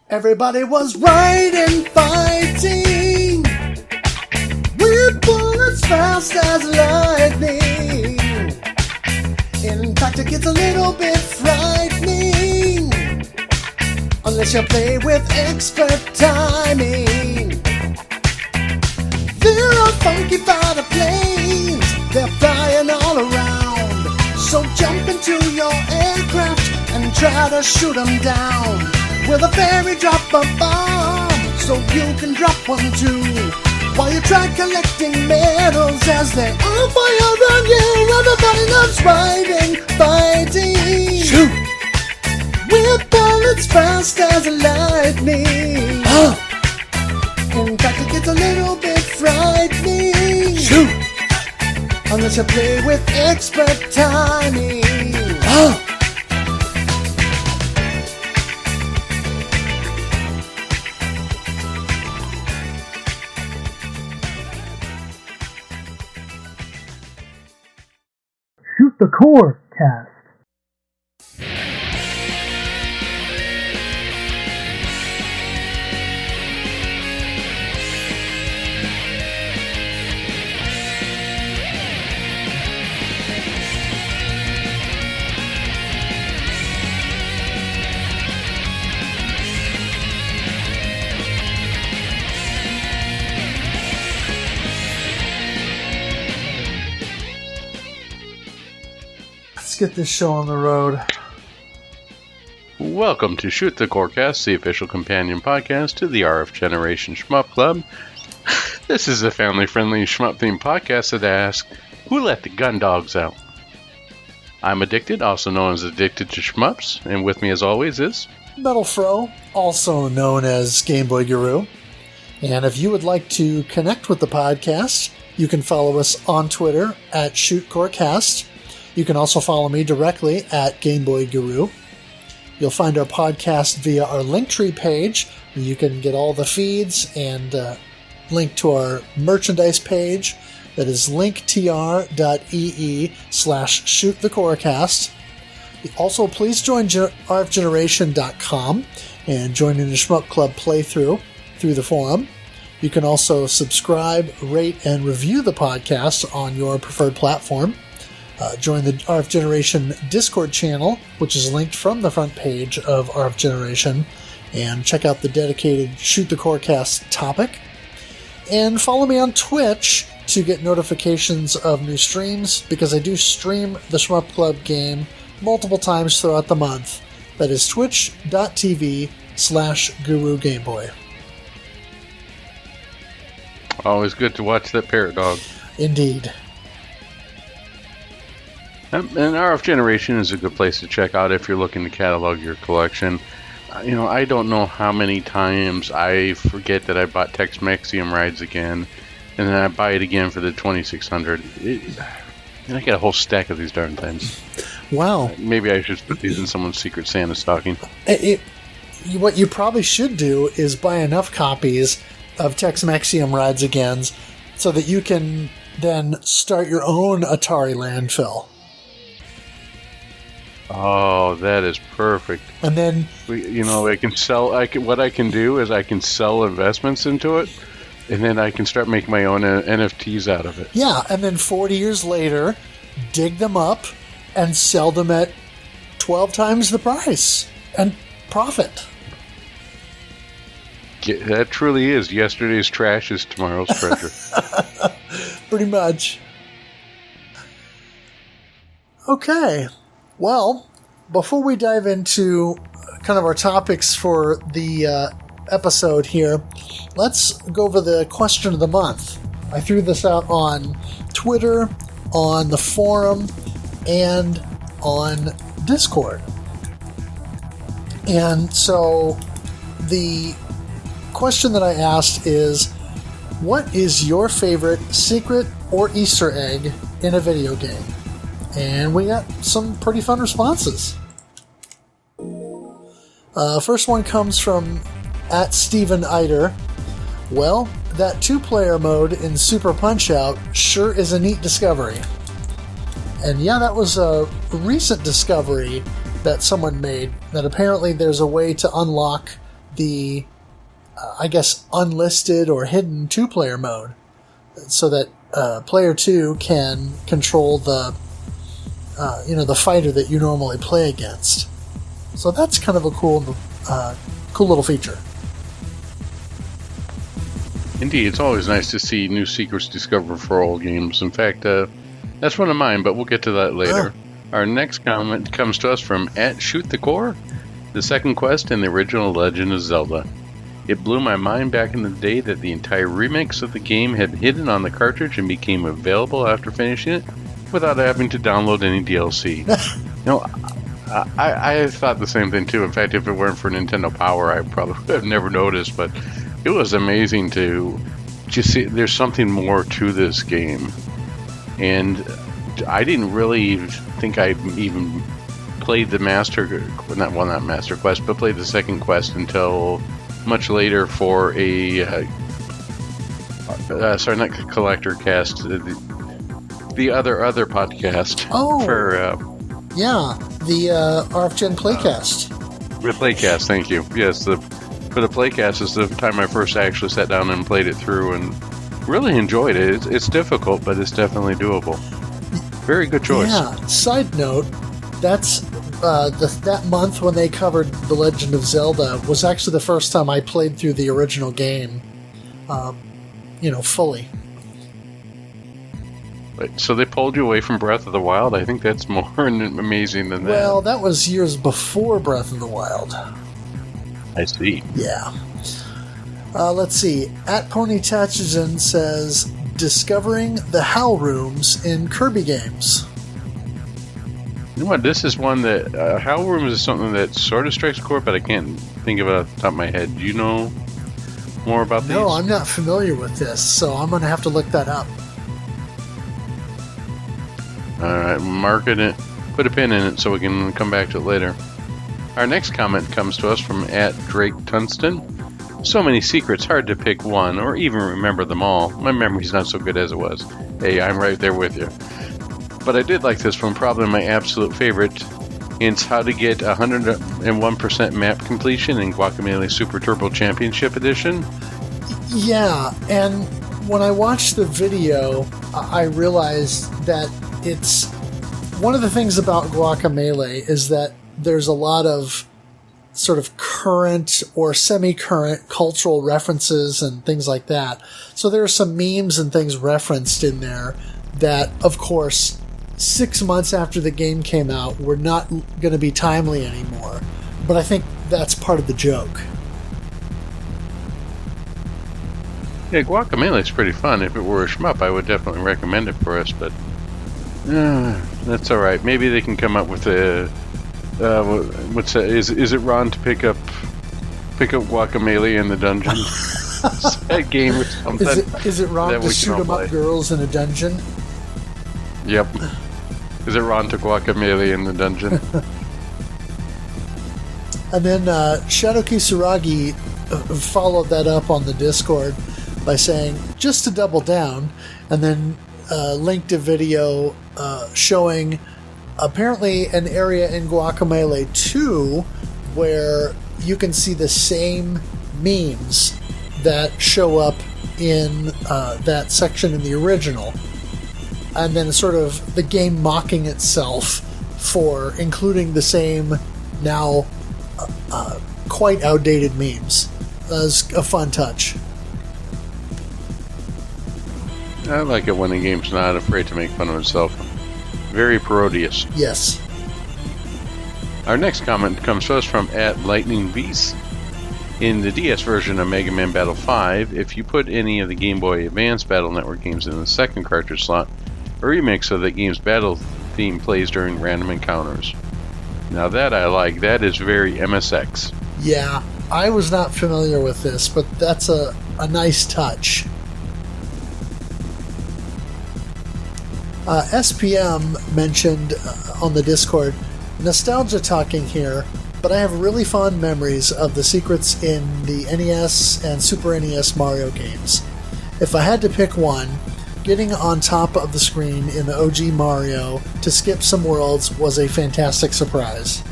Everybody was Raiden fighting with bullets fast as lightning. In fact, it gets a little bit frightening unless you play with expert timing. There are funky fighter planes, they're flying all around. So jump into your aircraft and try to shoot them down. Will the fairy drop a bomb so you can drop one too? While you try collecting medals as they all fire around you. Everybody loves Raiden fighting. Shoot! With bullets fast as lightning. In fact, it gets a little bit frightening. Shoot! Unless you play with expert timing. Shoot the Core Cast. Let's get this show on the road. Welcome to Shoot the Corecast, the official companion podcast to the RF Generation Shmup Club. This is a family-friendly shmup-themed podcast that asks, who let the gun dogs out? I'm Addicted, also known as Addicted to Shmups, and with me as always is... MetalFRO, also known as Game Boy Guru. And if you would like to connect with the podcast, you can follow us on Twitter at ShootCoreCast. You can also follow me directly at Game Boy Guru. You'll find our podcast via our Linktree page, where you can get all the feeds and link to our merchandise page. That is linktr.ee/shootthecorecast. Also, please join rfgeneration.com and join in the Shmup Club playthrough through the forum. You can also subscribe, rate, and review the podcast on your preferred platform. Join the RF Generation Discord channel, which is linked from the front page of RF Generation, and check out the dedicated Shoot the Corecast topic. And follow me on Twitch to get notifications of new streams, because I do stream the Shmup Club game multiple times throughout the month. That is twitch.tv/GuruGameBoy. Always good to watch that parrot dog. Indeed. And RF Generation is a good place to check out if you're looking to catalog your collection. I don't know how many times I forget that I bought Tex-Mexium Rides again, and then I buy it again for the 2600. And I get a whole stack of these darn things. Wow. Maybe I should put these in someone's secret Santa stocking. What you probably should do is buy enough copies of Tex-Mexium Rides Agains so that you can then start your own Atari landfill. Oh, that is perfect. And then... I can sell... what I can do is I can sell investments into it, and then I can start making my own NFTs out of it. Yeah, and then 40 years later, dig them up and sell them at 12 times the price. And profit. That truly is. Yesterday's trash is tomorrow's treasure. Pretty much. Okay. Well, before we dive into kind of our topics for the episode here, let's go over the question of the month. I threw this out on Twitter, on the forum, and on Discord. And so the question that I asked is, What is your favorite secret or Easter egg in a video game? And we got some pretty fun responses. First one comes from @StevenEiter. Well, that 2-player mode in Super Punch-Out sure is a neat discovery. And yeah, that was a recent discovery that someone made, that apparently there's a way to unlock the, unlisted or hidden 2-player mode, so that player 2 can control the fighter that you normally play against. So that's kind of a cool little feature. Indeed, it's always nice to see new secrets discovered for old games. In fact, that's one of mine, but we'll get to that later. Our next comment comes to us from @ShootTheCore. The second quest in the original Legend of Zelda. It blew my mind back in the day that the entire remix of the game had hidden on the cartridge and became available after finishing it without having to download any DLC. I thought the same thing too. In fact, if it weren't for Nintendo Power, I probably would have never noticed, but it was amazing to just see there's something more to this game. And I didn't really think I even played the not Master Quest, but played the second quest until much later for not Collector Cast, the other podcast. Oh, for the RFGen Playcast. The Playcast, thank you. Yes, for the Playcast is the time I first actually sat down and played it through, and really enjoyed it. It's difficult, but it's definitely doable. Very good choice. Yeah. Side note, that's that month when they covered The Legend of Zelda was actually the first time I played through the original game, fully. So they pulled you away from Breath of the Wild? I think that's more amazing than that. Well, that was years before Breath of the Wild. I see. Yeah. Let's see. @PonyTachigen says, discovering the HAL rooms in Kirby games. You know what? This is one that HAL rooms is something that sort of strikes a chord, but I can't think of it off the top of my head. Do you know more about these? No, I'm not familiar with this, so I'm going to have to look that up. All right, mark it. Put a pin in it so we can come back to it later. Our next comment comes to us from @DrakeTunston. So many secrets, hard to pick one or even remember them all. My memory's not so good as it was. Hey, I'm right there with you. But I did like this one, probably my absolute favorite. It's how to get 101% map completion in Guacamelee Super Turbo Championship Edition. Yeah, and when I watched the video, I realized that it's one of the things about Guacamelee is that there's a lot of sort of current or semi-current cultural references and things like that. So there are some memes and things referenced in there that, of course, 6 months after the game came out, were not going to be timely anymore. But I think that's part of the joke. Yeah, Guacamelee is pretty fun. If it were a shmup, I would definitely recommend it for us, but that's all right. Maybe they can come up with a what's that? Is it Ron to pick up Guacamelee in the dungeon? Is that game or something? Is it Ron to shoot 'em up girls in a dungeon? Yep. Is it Ron to Guacamelee in the dungeon? And then Shadow Kisaragi followed that up on the Discord by saying, just to double down, and then linked a video showing apparently an area in Guacamelee 2 where you can see the same memes that show up in that section in the original. And then sort of the game mocking itself for including the same, now quite outdated memes. That was a fun touch. I like it when a game's not afraid to make fun of itself. Very parodious. Yes. Our next comment comes to us from @LightningBeast. In the DS version of Mega Man Battle 5, if you put any of the Game Boy Advance Battle Network games in the second cartridge slot, a remix of the game's battle theme plays during random encounters. Now that I like. That is very MSX. Yeah, I was not familiar with this, but that's a nice touch. SPM mentioned on the Discord, nostalgia talking here, but I have really fond memories of the secrets in the NES and Super NES Mario games. If I had to pick one, getting on top of the screen in the OG Mario to skip some worlds was a fantastic surprise.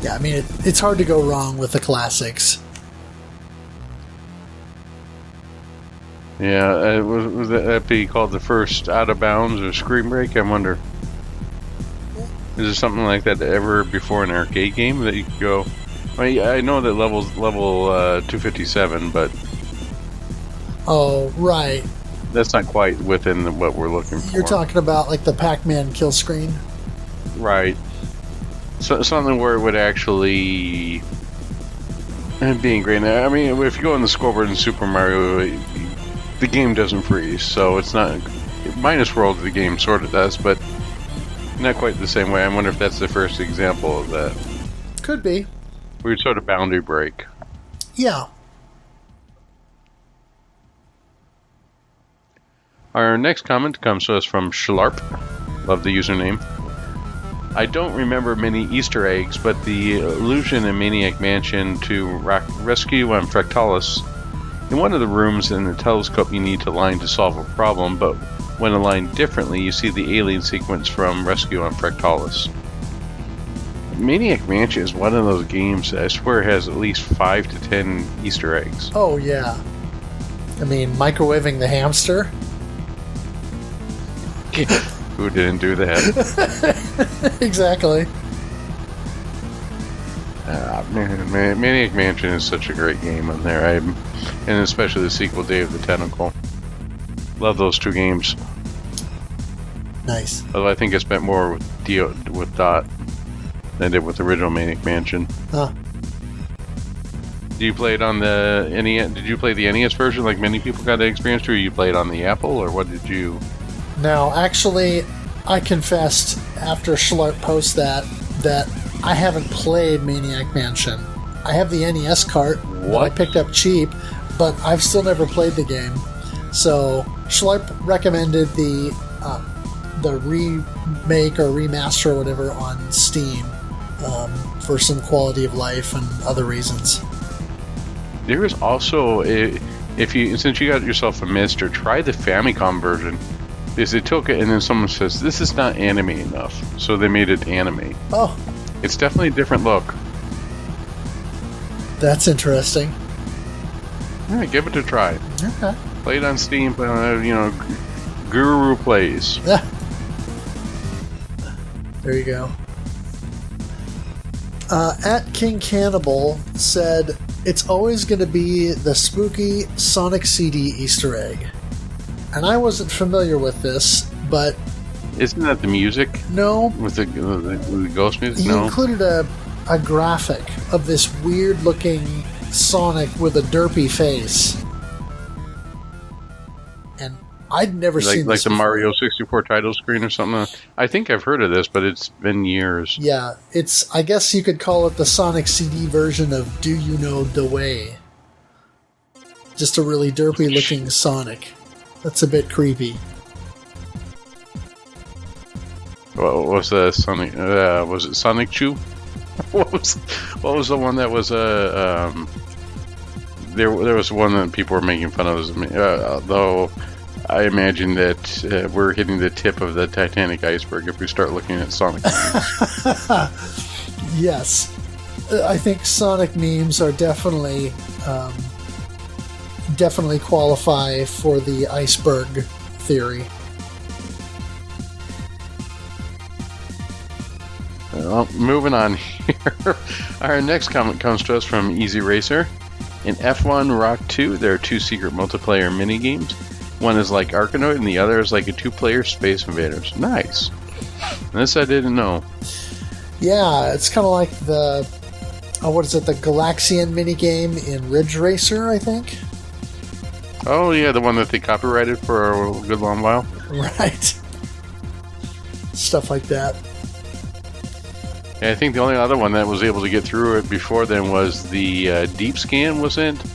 Yeah, I mean, it's hard to go wrong with the classics. Yeah, would that be called the first Out of Bounds or Screen Break? I wonder. Is there something like that ever before an arcade game that you could go? I know that level 257, but oh, right. That's not quite within what we're looking for. You're talking about like the Pac-Man kill screen, right? So something where it would actually be ingrained. I mean, if you go on the scoreboard in Super Mario, the game doesn't freeze, so it's not minus world. The game sort of does, but not quite the same way. I wonder if that's the first example of that. Could be. Weird sort of boundary break. Yeah. Our next comment comes to us from Schlarp. Love the username. I don't remember many Easter eggs, but the allusion in Maniac Mansion to rescue on Fractalis. In one of the rooms in the telescope you need to line to solve a problem, but when aligned differently, you see the alien sequence from Rescue on Fractalis. Maniac Mansion is one of those games that I swear has at least 5 to 10 Easter eggs. Oh, yeah. I mean, microwaving the hamster? Who didn't do that? Exactly. Maniac Mansion is such a great game on there. And especially the sequel, Day of the Tentacle. Love those two games. Nice. Although I think I spent more with Dot than I did with the original Maniac Mansion. Huh. Do you play it on the NES? Did you play the NES version like many people got the experience to, or you played on the Apple, or what did you? Now, actually, I confessed after Schlarp post that I haven't played Maniac Mansion. I have the NES cart that I picked up cheap, but I've still never played the game. So Schlarp recommended the remake or remaster or whatever on Steam for some quality of life and other reasons. There is also since you got yourself a Mister, try the Famicom version. Because they took it and then someone says, this is not anime enough. So they made it anime. Oh. It's definitely a different look. That's interesting. Yeah, give it a try. Okay. Play it on Steam, Guru Plays. Yeah. There you go. At King Cannibal said, it's always going to be the spooky Sonic CD Easter egg. And I wasn't familiar with this, but... Isn't that the music? No. With the ghost music? He included a graphic of this weird-looking Sonic with a derpy face. And I'd never seen this like the before. Mario 64 title screen or something? I think I've heard of this, but it's been years. Yeah, I guess you could call it the Sonic CD version of Do You Know the Way? Just a really derpy-looking Sonic. That's a bit creepy. What was the Sonic? Was it Sonic Chew? What was the one that was there was one that people were making fun of. Though I imagine that we're hitting the tip of the Titanic iceberg if we start looking at Sonic memes. Yes, I think Sonic memes are definitely qualify for the iceberg theory. Well, moving on here. Our next comment comes to us from Easy Racer. In F1 Rock 2, there are 2 secret multiplayer minigames. One is like Arkanoid, and the other is like a 2-player Space Invaders. Nice. This I didn't know. Yeah, it's kind of like the the Galaxian minigame in Ridge Racer, I think. Oh yeah, the one that they copyrighted for a good long while. Right. Stuff like that. Yeah, I think the only other one that was able to get through it before then was the Deep Scan, wasn't it?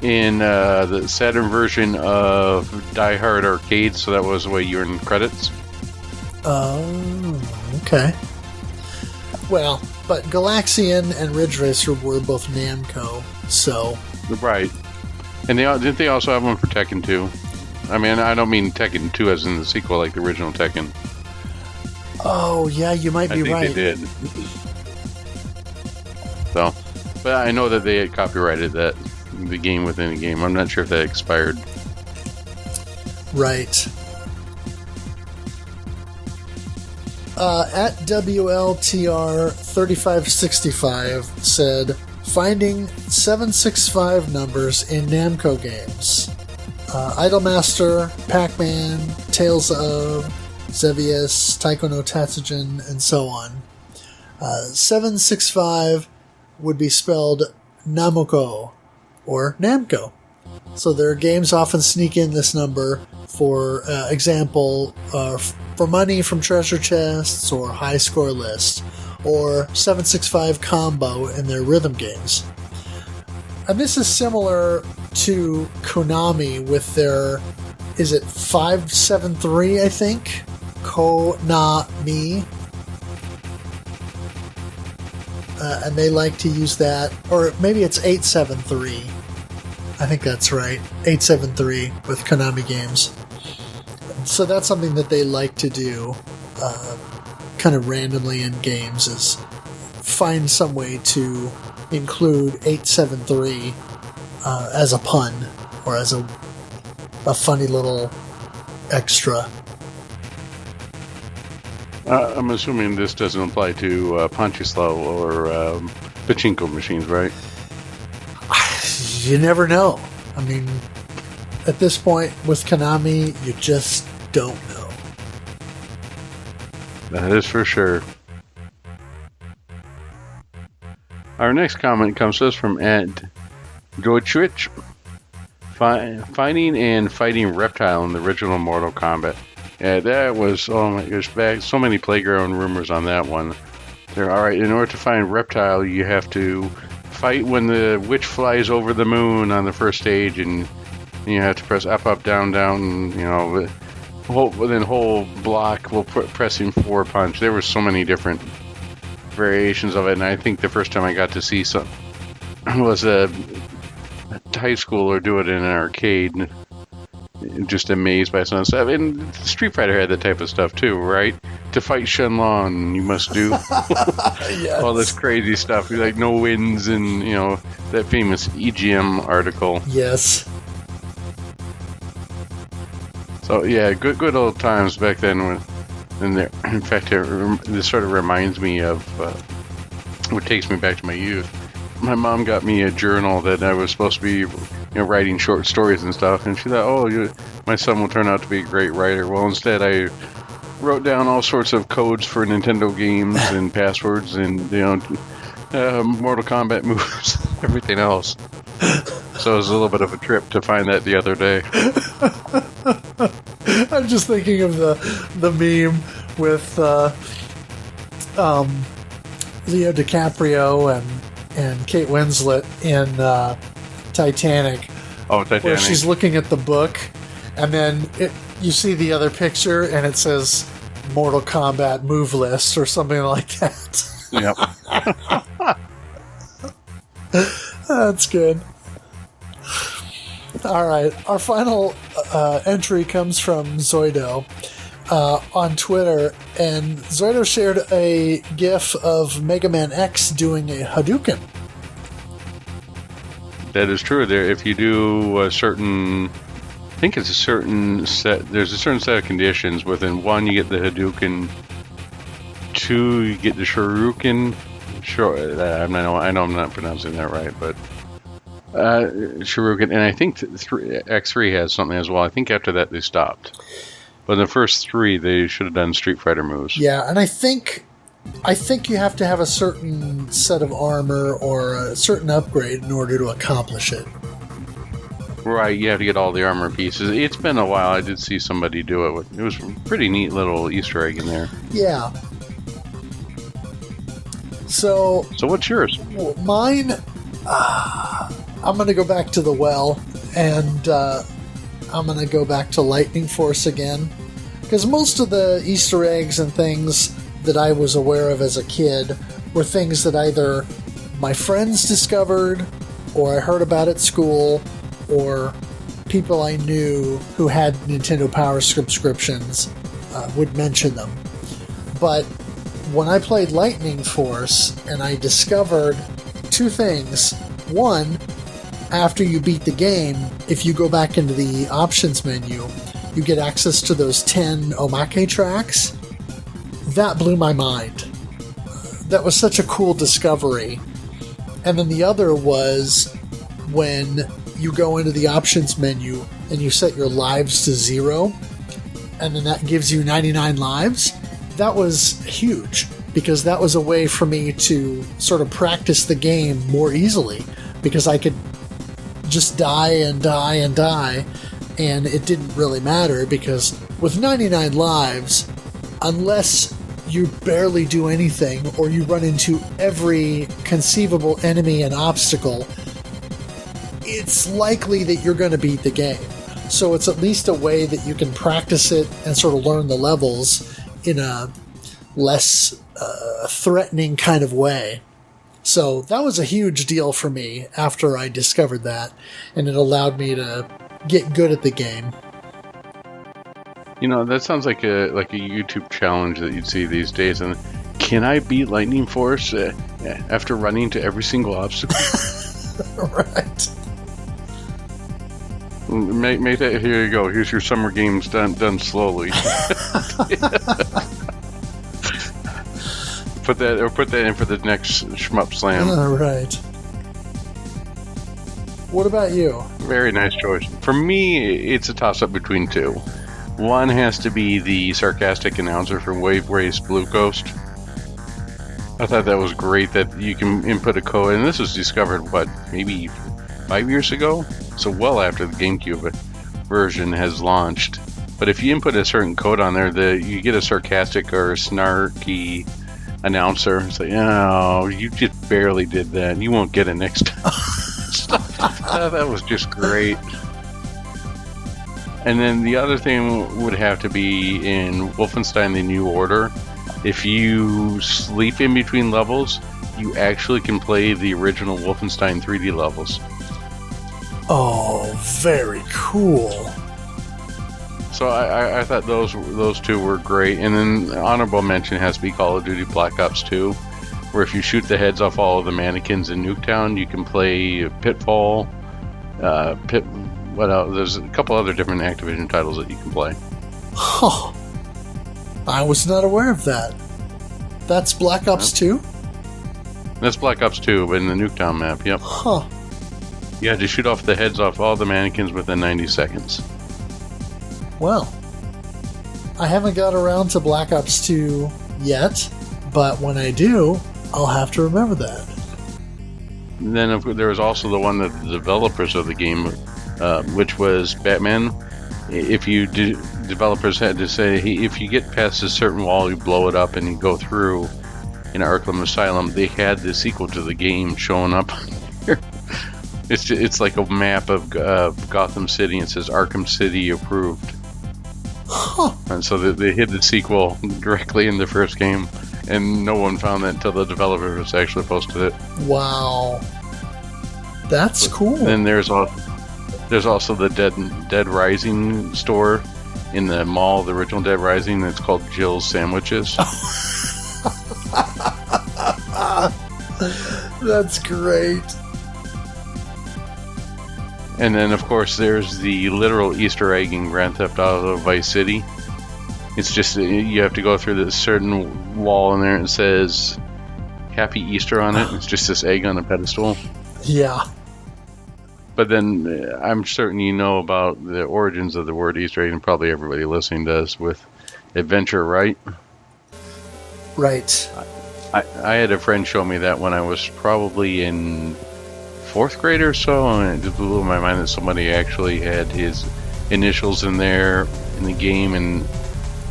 in the Saturn version of Die Hard Arcade, so that was the way you earned credits. Oh, okay. Well, but Galaxian and Ridge Racer were both Namco, so... Right. And didn't they also have one for Tekken 2? I mean, I don't mean Tekken 2 as in the sequel, like the original Tekken. Oh, yeah, you might be right. I think they did. So, but I know that they had copyrighted the game within the game. I'm not sure if that expired. Right. At WLTR3565 said, finding 765 numbers in Namco games. Idolmaster, Pac-Man, Tales of, Xevious, Taiko no Tatsujin, and so on. 765 would be spelled Namco, or Namco. So their games often sneak in this number for example, for money from treasure chests or high score lists, or 765 combo in their rhythm games. And this is similar to Konami with their, is it 573, I think? Konami. And they like to use that, or maybe it's 873. I think that's right. 873 with Konami games. So that's something that they like to do kind of randomly in games, is find some way to include 873 as a pun or as a funny little extra. I'm assuming this doesn't apply to Ponchyslow or pachinko machines, right? You never know. I mean, at this point with Konami, you just don't know. That is for sure. Our next comment comes to us from Ed Deutschrich. Finding and fighting Reptile in the original Mortal Kombat. Yeah, that was, oh my gosh, back, so many playground rumors on that one. Alright, in order to find Reptile, you have to fight when the witch flies over the moon on the first stage, and you have to press up, up, down, down, and, you know, within whole block will pressing forward punch. There were so many different variations of it, and I think the first time I got to see some was a high schooler do it in an arcade. Just amazed by some of the stuff. And Street Fighter had that type of stuff too, right? To fight Shenlong, you must do yes. all this crazy stuff, like no wins, and you know that famous EGM article. Yes. So yeah, good old times back then. In fact, this sort of reminds me of what takes me back to my youth. My mom got me a journal that I was supposed to be, writing short stories and stuff, and she thought, my son will turn out to be a great writer. Well, instead, I wrote down all sorts of codes for Nintendo games and passwords and Mortal Kombat moves, everything else. So it was a little bit of a trip to find that the other day. I'm just thinking of the meme with Leo DiCaprio and Kate Winslet in Titanic. Oh, Titanic. Where she's looking at the book, and then you see the other picture, and it says Mortal Kombat move list or something like that. Yep. That's good. All right. Our final entry comes from Zoido on Twitter, and Zoido shared a GIF of Mega Man X doing a Hadouken. That is true. There, if you do a certain, I think it's a certain set. There's a certain set of conditions. Within one, you get the Hadouken. Two, you get the Shuriken. Sure, I know I'm not pronouncing that right, but Shuriken, and I think X3 has something as well. I think after that they stopped. But in the first three, they should have done Street Fighter moves. Yeah, and I think you have to have a certain set of armor or a certain upgrade in order to accomplish it. Right, you have to get all the armor pieces. It's been a while. I did see somebody do it. It was a pretty neat little Easter egg in there. Yeah. So what's yours? Mine, I'm going to go back to the well, and I'm going to go back to Lightning Force again. Because most of the Easter eggs and things that I was aware of as a kid were things that either my friends discovered, or I heard about at school, or people I knew who had Nintendo Power subscriptions would mention them. But when I played Lightning Force, and I discovered two things. One, after you beat the game, if you go back into the options menu, you get access to those 10 Omake tracks. That blew my mind. That was such a cool discovery. And then the other was when you go into the options menu and you set your lives to 0, and then that gives you 99 lives. That was huge, because that was a way for me to sort of practice the game more easily, because I could just die and die and die, and it didn't really matter, because with 99 lives, unless you barely do anything or you run into every conceivable enemy and obstacle, it's likely that you're going to beat the game. So it's at least a way that you can practice it and sort of learn the levels in a less threatening kind of way. So that was a huge deal for me after I discovered that, and it allowed me to get good at the game. You know, that sounds like a YouTube challenge that you'd see these days. And can I beat Lightning Force after running to every single obstacle? Right. Make that. Here you go. Here's your summer games done slowly. Put that in for the next Shmup Slam. All right. What about you? Very nice choice. For me, it's a toss-up between two. One has to be the sarcastic announcer from Wave Race Blue Coast. I thought that was great that you can input a code, and this was discovered, maybe 5 years ago? So well after the GameCube version has launched. But if you input a certain code on there, you get a sarcastic or a snarky announcer. It's like, oh, you just barely did that. You won't get it next time. That was just great. And then the other thing would have to be in Wolfenstein The New Order. If you sleep in between levels, you actually can play the original Wolfenstein 3D levels. Oh, very cool. So I thought those two were great. And then honorable mention has to be Call of Duty Black Ops 2, where if you shoot the heads off all of the mannequins in Nuketown, you can play Pitfall, what else? There's a couple other different Activision titles that you can play. Huh. I was not aware of that. That's Black Ops 2? That's Black Ops 2, but in the Nuketown map, yep. Huh. You had to shoot off the heads off all the mannequins within 90 seconds. Well, I haven't got around to Black Ops 2 yet, but when I do, I'll have to remember that. And then there was also the one that the developers of the game, which was Batman. If you developers had to say, hey, if you get past a certain wall, you blow it up and you go through in Arkham Asylum, they had the sequel to the game showing up here. It's like a map of Gotham City, and it says Arkham City approved. Huh. And so they hid the sequel directly in the first game, and no one found that until the developers actually posted it. Wow. That's cool. Then there's also the Dead Rising store in the mall, the original Dead Rising. It's called Jill's Sandwiches. That's great. And then, of course, there's the literal Easter egg in Grand Theft Auto Vice City. It's just, you have to go through this certain wall in there, and it says Happy Easter on it. It's just this egg on a pedestal. Yeah. But then, I'm certain you know about the origins of the word Easter egg, and probably everybody listening does, with adventure, right? Right. I had a friend show me that when I was probably in 4th grade or so, and it just blew my mind that somebody actually had his initials in there in the game, and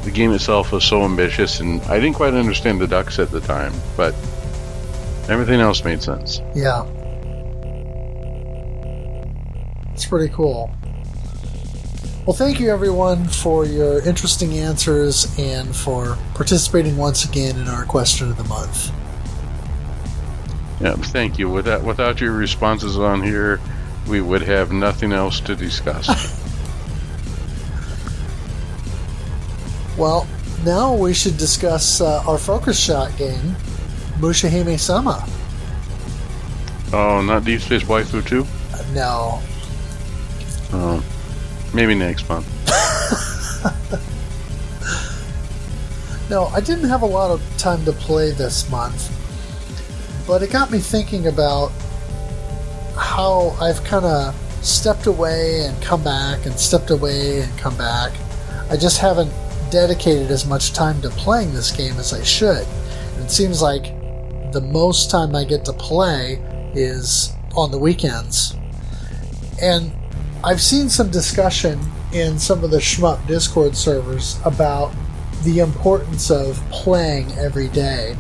the game itself was so ambitious, and I didn't quite understand the ducks at the time, but everything else made sense. Yeah. pretty cool. Well, thank you everyone for your interesting answers and for participating once again in our question of the month. Yeah, thank you. Without your responses on here, we would have nothing else to discuss. Well, now we should discuss our focus shot game, Mushihime Sama. Oh, not Deep Space Waifu 2? No. Oh, maybe next month. No, I didn't have a lot of time to play this month, but it got me thinking about how I've kind of stepped away and come back and stepped away and come back. I just haven't dedicated as much time to playing this game as I should. And it seems like the most time I get to play is on the weekends. And I've seen some discussion in some of the Shmup Discord servers about the importance of playing every day.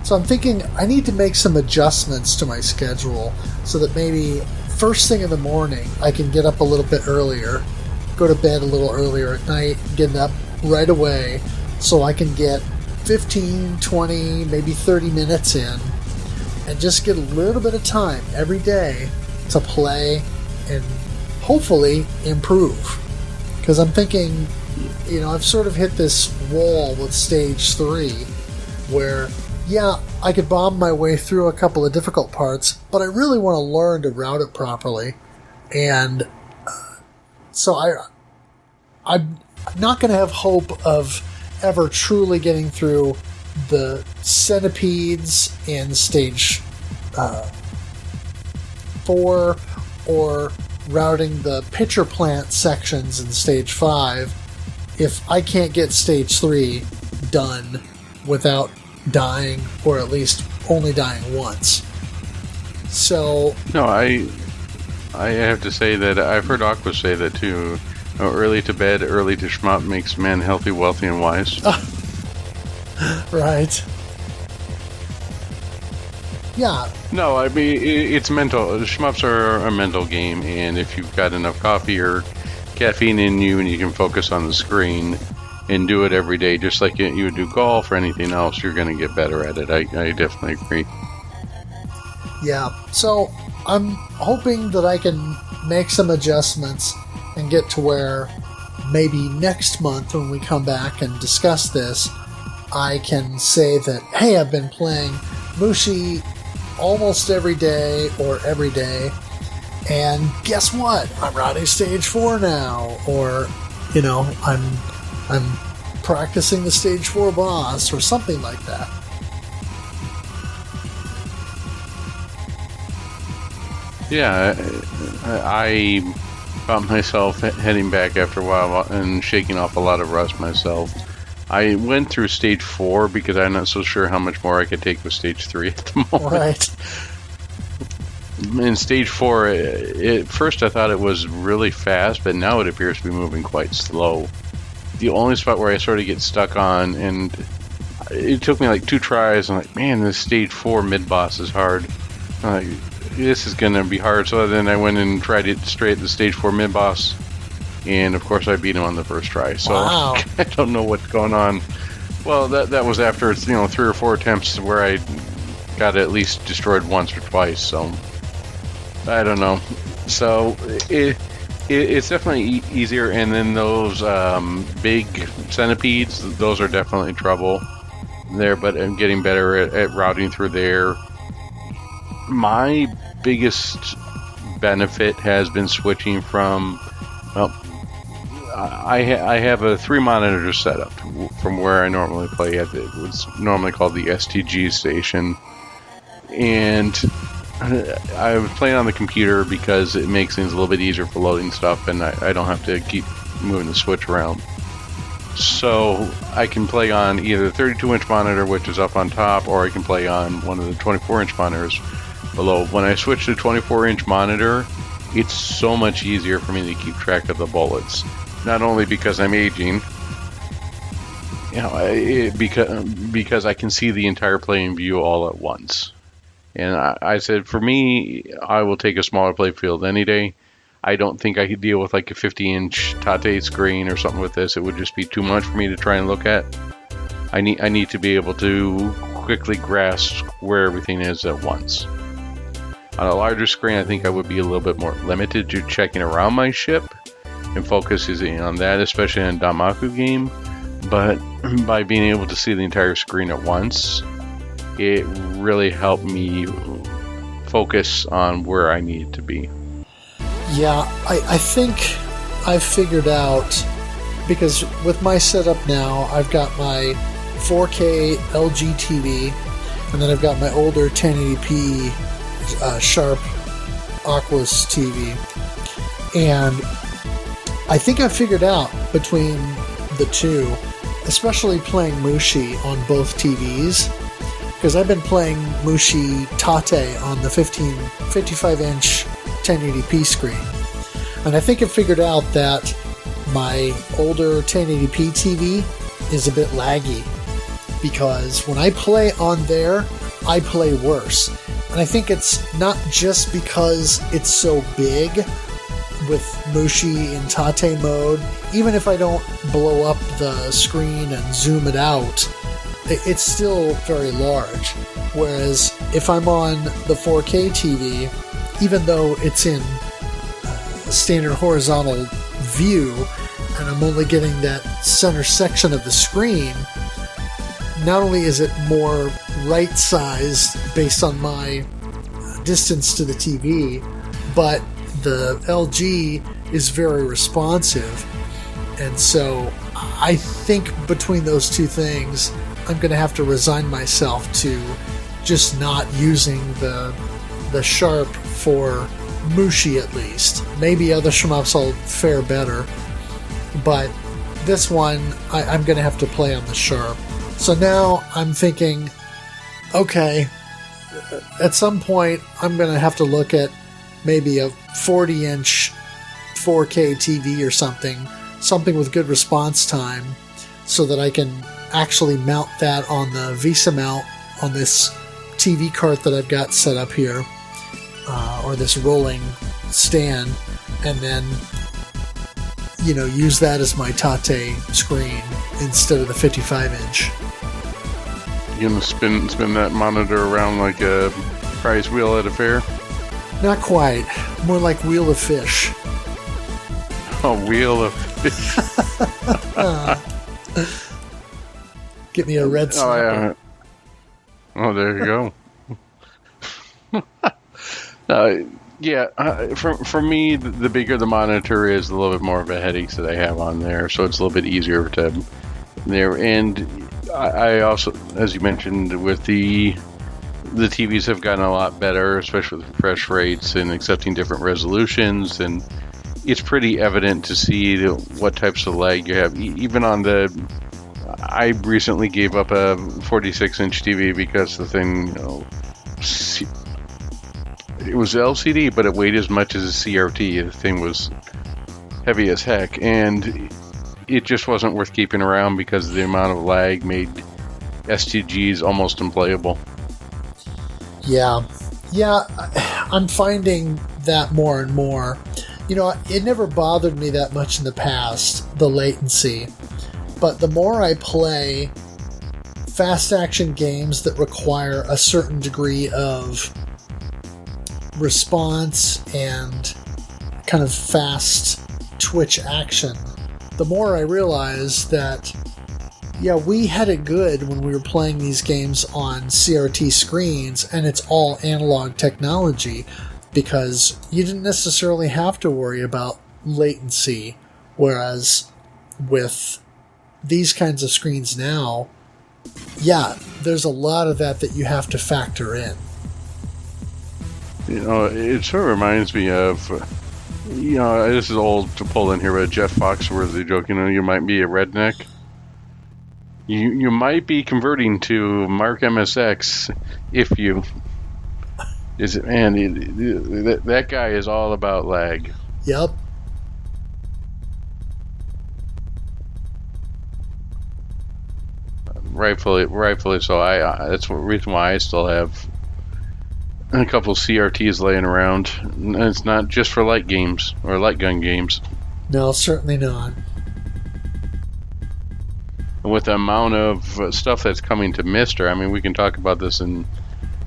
So I'm thinking I need to make some adjustments to my schedule so that maybe first thing in the morning I can get up a little bit earlier, go to bed a little earlier at night, get up right away so I can get 15, 20, maybe 30 minutes in and just get a little bit of time every day to play and hopefully improve. Because I'm thinking, I've sort of hit this wall with Stage 3 where, yeah, I could bomb my way through a couple of difficult parts, but I really want to learn to route it properly. And so I'm not going to have hope of ever truly getting through the centipedes in Stage 4 or routing the pitcher plant sections in Stage 5 if I can't get Stage 3 done without dying, or at least only dying once. So... No, I have to say that I've heard Aqua say that too. Early to bed, early to shmup makes men healthy, wealthy, and wise. Right. Yeah. No, I mean, it's mental. Shmups are a mental game, and if you've got enough coffee or caffeine in you and you can focus on the screen and do it every day, just like you would do golf or anything else, you're going to get better at it. I definitely agree. Yeah. So I'm hoping that I can make some adjustments and get to where maybe next month when we come back and discuss this, I can say that, hey, I've been playing Mushi almost every day or every day, and guess what? I'm routing Stage 4 now, or, I'm practicing the Stage 4 boss, or something like that. Yeah, I found myself heading back after a while and shaking off a lot of rust myself. I went through Stage 4 because I'm not so sure how much more I could take with Stage 3 at the moment. Right. In Stage 4, at first I thought it was really fast, but now it appears to be moving quite slow. The only spot where I sort of get stuck on, and it took me like 2 tries, I'm like, man, this Stage 4 mid-boss is hard. I'm like, this is going to be hard. So then I went and tried it straight at the Stage 4 mid-boss, and of course I beat him on the first try. So wow. I don't know what's going on. Well, that was after 3 or 4 attempts where I got at least destroyed once or twice. So I don't know. So it's definitely easier. And then those big centipedes, those are definitely trouble there. But I'm getting better at routing through there. My biggest benefit has been switching from, well, I have a 3-monitor setup from where I normally play at what's normally called the STG station, and I was playing on the computer because it makes things a little bit easier for loading stuff, and I don't have to keep moving the switch around. So I can play on either the 32-inch monitor, which is up on top, or I can play on one of the 24-inch monitors below. When I switch to 24-inch monitor, it's so much easier for me to keep track of the bullets. Not only because I'm aging, because I can see the entire playing view all at once. And I said, for me, I will take a smaller play field any day. I don't think I could deal with like a 50-inch Tate screen or something with this. It would just be too much for me to try and look at. I need to be able to quickly grasp where everything is at once. On a larger screen, I think I would be a little bit more limited to checking around my ship and focusing on that, especially in a Danmaku game. But by being able to see the entire screen at once, it really helped me focus on where I needed to be. Yeah, I think I've figured out, because with my setup now, I've got my 4K LG TV, and then I've got my older 1080p Sharp Aquos TV, and I think I figured out between the two, especially playing Mushi on both TVs, because I've been playing Mushi Tate on the 55-inch 1080p screen, and I think I figured out that my older 1080p TV is a bit laggy, because when I play on there, I play worse. And I think it's not just because it's so big with Mushi in Tate mode. Even if I don't blow up the screen and zoom it out, it's still very large. Whereas if I'm on the 4K TV, even though it's in standard horizontal view, and I'm only getting that center section of the screen, not only is it more right-sized based on my distance to the TV, but the LG is very responsive. And so I think between those two things, I'm going to have to resign myself to just not using the Sharp for Mushi, at least. Maybe other shmups will fare better, but this one I'm going to have to play on the Sharp. So now I'm thinking, okay, at some point I'm going to have to look at maybe a 40-inch 4K TV or something with good response time, so that I can actually mount that on the Visa mount on this TV cart that I've got set up here, or this rolling stand, and then use that as my Tate screen instead of the 55-inch. You gonna spin that monitor around like a prize wheel at a fair? Not quite. More like Wheel of Fish. A wheel of fish. Get me a red snapper. Oh, there you go. For me, the bigger the monitor is, the little bit more of a headache that I have on there, so it's a little bit easier to there. And I also, as you mentioned, with the TVs have gotten a lot better, especially with refresh rates and accepting different resolutions, and it's pretty evident to see what types of lag you have. Even on I recently gave up a 46-inch TV because the thing, it was LCD, but it weighed as much as a CRT. The thing was heavy as heck, and it just wasn't worth keeping around because the amount of lag made STGs almost unplayable. Yeah, I'm finding that more and more. It never bothered me that much in the past, the latency. But the more I play fast action games that require a certain degree of response and kind of fast twitch action, the more I realize that, we had it good when we were playing these games on CRT screens, and it's all analog technology, because you didn't necessarily have to worry about latency, whereas with these kinds of screens now, there's a lot of that you have to factor in. It sort of reminds me of, this is old to pull in here, but Jeff Foxworthy joke, you might be a redneck. You might be converting to Mark MSX if you... that guy is all about lag. Yep. Rightfully so. That's the reason why I still have and a couple of CRTs laying around. And it's not just for light games or light gun games. No, certainly not. And with the amount of stuff that's coming to Mister, I mean, we can talk about this in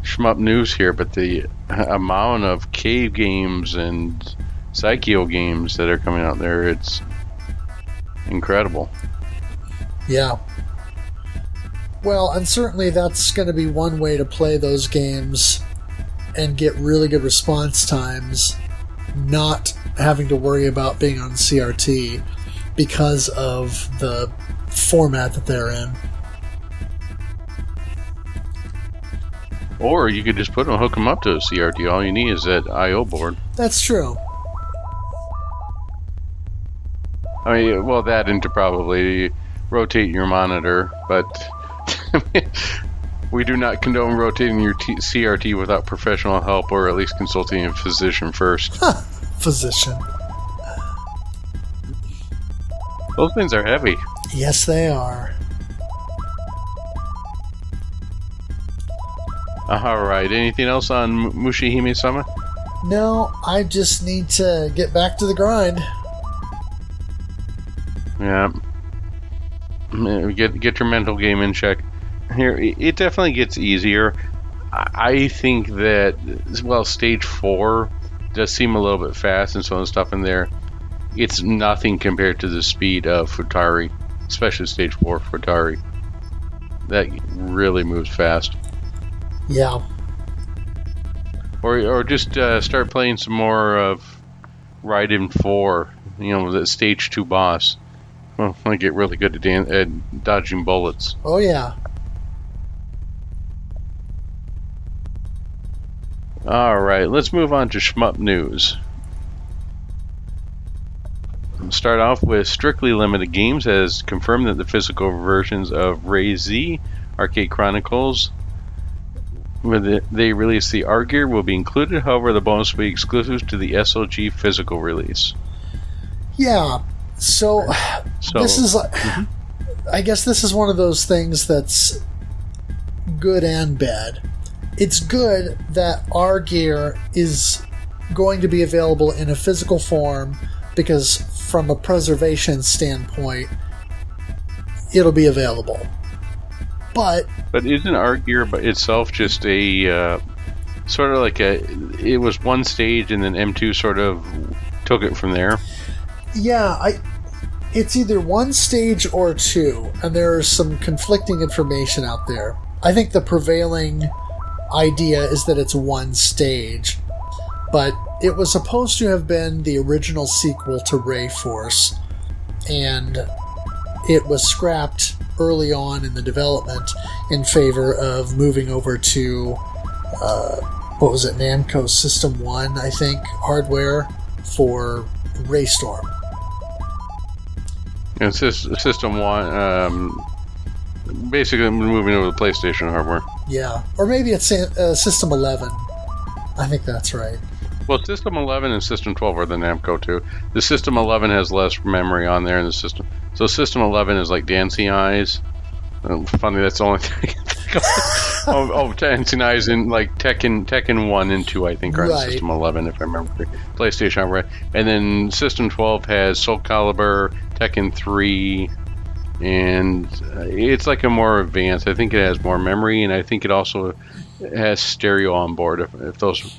Shmup News here, but the amount of cave games and Psycho games that are coming out there, it's incredible. Yeah. Well, and certainly that's going to be one way to play those games and get really good response times, not having to worry about being on CRT because of the format that they're in. Or you could just hook them up to a CRT. All you need is that I/O board. That's true. I mean, well, that and to probably rotate your monitor, but we do not condone rotating your CRT without professional help, or at least consulting a physician first. Physician. Those things are heavy. Yes, they are. Alright, anything else on Mushihime-sama? No, I just need to get back to the grind. Yeah. Get your mental game in check. Here, it definitely gets easier. I think that, well, stage 4 does seem a little bit fast and so on stuff in there. It's nothing compared to the speed of Futari, especially stage 4 Futari. That really moves fast. Yeah. Or just start playing some more of Raiden 4, the stage 2 boss. Well, I get really good at dodging bullets. Oh, yeah. Alright, let's move on to Shmup News. We'll start off with Strictly Limited Games has confirmed that the physical versions of Ray Z Arcade Chronicles, when they release the R Gear, will be included. However, the bonus will be exclusive to the SOG physical release. Yeah. So this is, I guess this is one of those things that's good and bad. It's good that our gear is going to be available in a physical form because from a preservation standpoint, it'll be available. But isn't our gear by itself just a sort of like it was one stage and then M2 sort of took it from there? Yeah, it's either one stage or two, and there's some conflicting information out there. I think the prevailing idea is that it's one stage, but it was supposed to have been the original sequel to Ray Force, and it was scrapped early on in the development in favor of moving over to Namco System 1, I think, hardware for Ray Storm. And System 1, basically moving over to PlayStation hardware. Yeah, or maybe it's System 11. I think that's right. Well, System 11 and System 12 are the Namco too. The System 11 has less memory on there in the system. So System 11 is like Dancing Eyes. Funny, that's the only thing I can think of. Dancing Eyes in like Tekken 1 and 2, I think, are in System 11, if I remember correctly. PlayStation hardware. And then System 12 has Soul Calibur, Tekken 3, and it's like a more advanced. I think it has more memory, and I think it also has stereo on board. If those,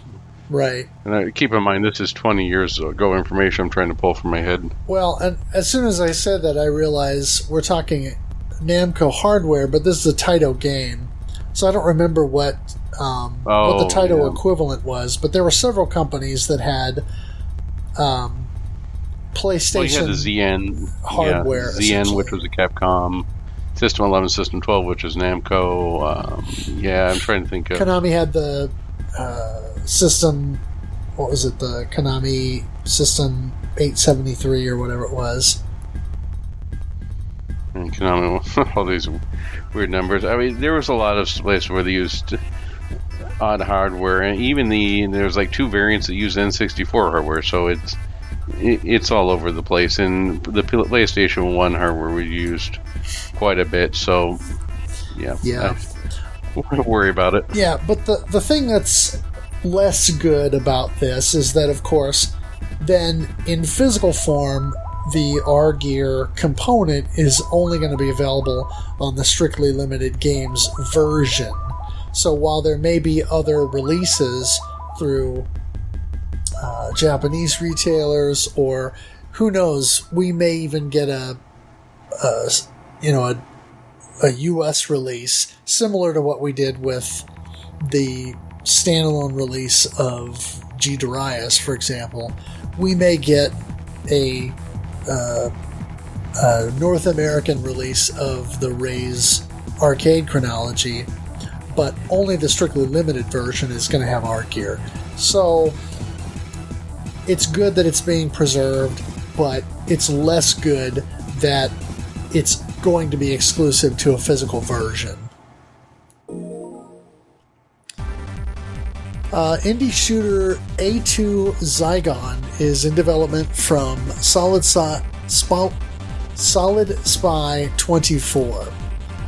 right. And keep in mind, this is 20 years ago information I'm trying to pull from my head. Well, and as soon as I said that, I realized we're talking Namco hardware, but this is a Taito game, so I don't remember what the Taito equivalent was. But there were several companies that had PlayStation. Well, you had the ZN hardware, ZN, which was a Capcom. System 11, System 12, which is Namco. I'm trying to think of. Konami had the system. What was it? The Konami System 873 or whatever it was. And Konami, all these weird numbers. I mean, there was a lot of places where they used odd hardware, and even there's like two variants that use N64 hardware. So it's all over the place, and the PlayStation 1 hardware we used quite a bit, so yeah. I wouldn't worry about it. Yeah, but the thing that's less good about this is that, of course, then in physical form, the R-Gear component is only going to be available on the Strictly Limited Games version. So while there may be other releases through Japanese retailers, or who knows, we may even get a US release similar to what we did with the standalone release of G. Darius, for example. We may get a North American release of the Ray's arcade chronology, but only the Strictly Limited version is going to have R-Gear. So it's good that it's being preserved, but it's less good that it's going to be exclusive to a physical version. Indie shooter A2 Zygon is in development from Solid Spy 24.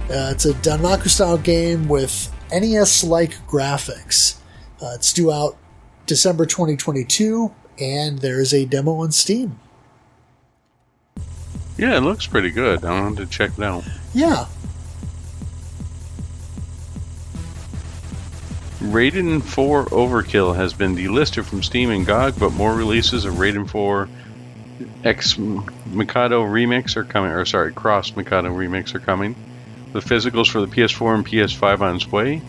It's a Danmaku-style game with NES-like graphics. It's due out December 2022, and there is a demo on Steam. Yeah, it looks pretty good. I wanted to check it out. Yeah. Raiden 4 Overkill has been delisted from Steam and GOG, but more releases of Raiden 4 X Mikado Remix are coming, Cross Mikado Remix are coming. The physicals for the PS4 and PS5 on its way.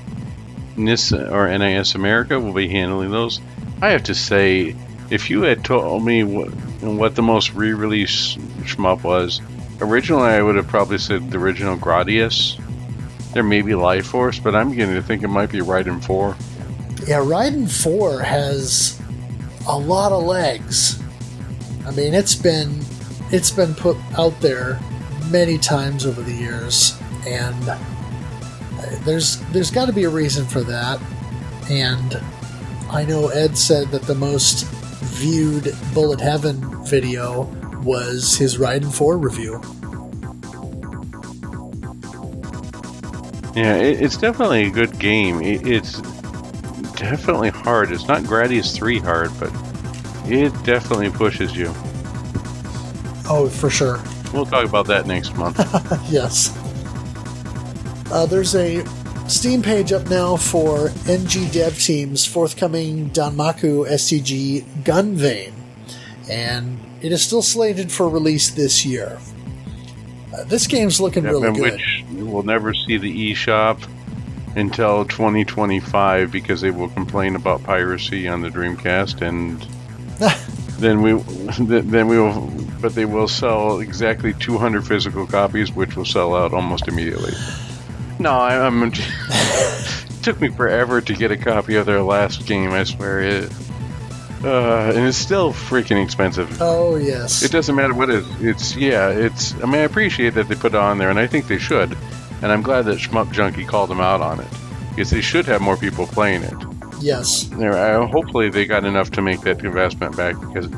NIS America will be handling those. I have to say, if you had told me what the most re-release shmup was, originally I would have probably said the original Gradius. There may be Life Force, but I'm beginning to think it might be Raiden 4. Yeah, Raiden 4 has a lot of legs. I mean, it's been put out there many times over the years, and there's got to be a reason for that. And I know Ed said that the most viewed Bullet Heaven video was his Raiden 4 review. Yeah, it's definitely a good game. It's definitely hard. It's not Gradius 3 hard, but it definitely pushes you. Oh, for sure. We'll talk about that next month. Yes. There's a Steam page up now for NG Dev Team's forthcoming Danmaku STG Gunvein, and it is still slated for release this year. This game's looking really good. Which you will never see the eShop until 2025 because they will complain about piracy on the Dreamcast, and then we will. But they will sell exactly 200 physical copies, which will sell out almost immediately. No, it took me forever to get a copy of their last game. I swear it. And it's still freaking expensive. Oh, yes. It doesn't matter what it is. I mean, I appreciate that they put it on there, and I think they should. And I'm glad that Shmup Junkie called them out on it. Because they should have more people playing it. Yes. Hopefully they got enough to make that investment back, because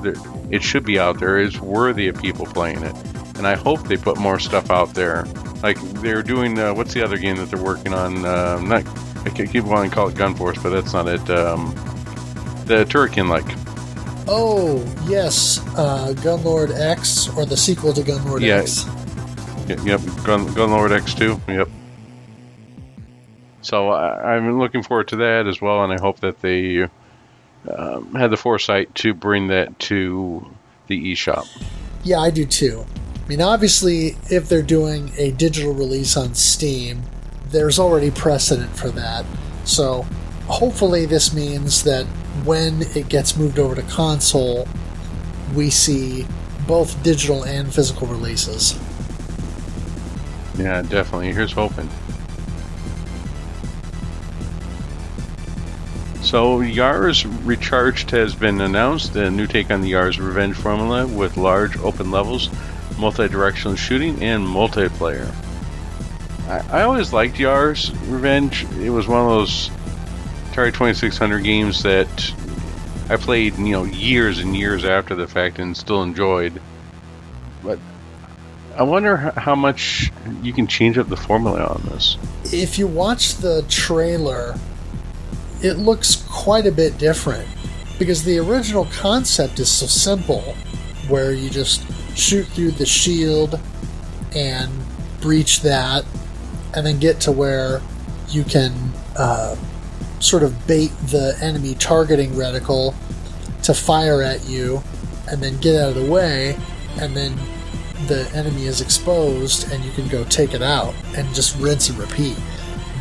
it should be out there. It's worthy of people playing it. And I hope they put more stuff out there. Like, they're doing, what's the other game that they're working on? I keep wanting to call it Gun Force, but that's not it. The Turrican-like. Oh, yes. Gunlord X, or the sequel to Gunlord X. Yep, Gunlord X2, yep. So I'm looking forward to that as well, and I hope that they had the foresight to bring that to the eShop. Yeah, I do too. I mean, obviously, if they're doing a digital release on Steam, there's already precedent for that. So hopefully this means that when it gets moved over to console, we see both digital and physical releases. Yeah, definitely. Here's hoping. So, Yars Recharged has been announced, a new take on the Yars Revenge formula with large open levels, multi-directional shooting, and multiplayer. I always liked Yars Revenge. It was one of those Atari 2600 games that I played, years and years after the fact and still enjoyed. But I wonder how much you can change up the formula on this. If you watch the trailer, it looks quite a bit different, because the original concept is so simple, where you just shoot through the shield and breach that, and then get to where you can sort of bait the enemy targeting reticle to fire at you, and then get out of the way, and then the enemy is exposed and you can go take it out and just rinse and repeat.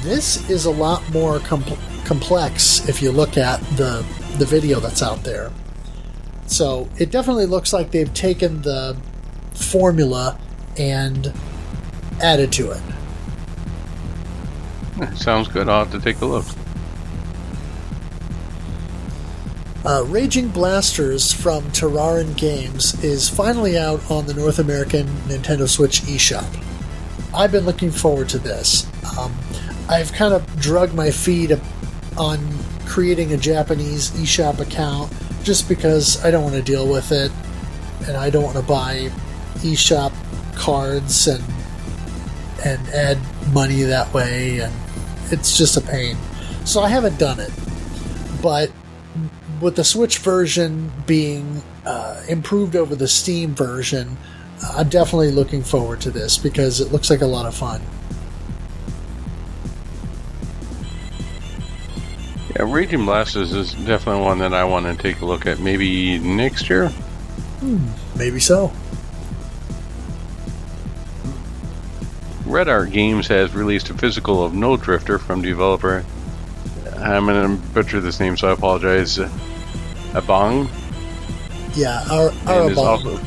This is a lot more complex if you look at the video that's out there. So it definitely looks like they've taken the formula and added to it. Sounds good. I'll have to take a look. Raging Blasters from Terrarin Games is finally out on the North American Nintendo Switch eShop. I've been looking forward to this. I've kind of drug my feet on creating a Japanese eShop account just because I don't want to deal with it, and I don't want to buy eShop cards and add money that way, and it's just a pain. So I haven't done it. But with the Switch version being improved over the Steam version, I'm definitely looking forward to this because it looks like a lot of fun. Yeah, Raging Blasters is definitely one that I want to take a look at. Maybe next year? Maybe so. Red Art Games has released a physical of No Drifter from developer, I'm going to butcher this name, so I apologize, Abong? Yeah, Arabong.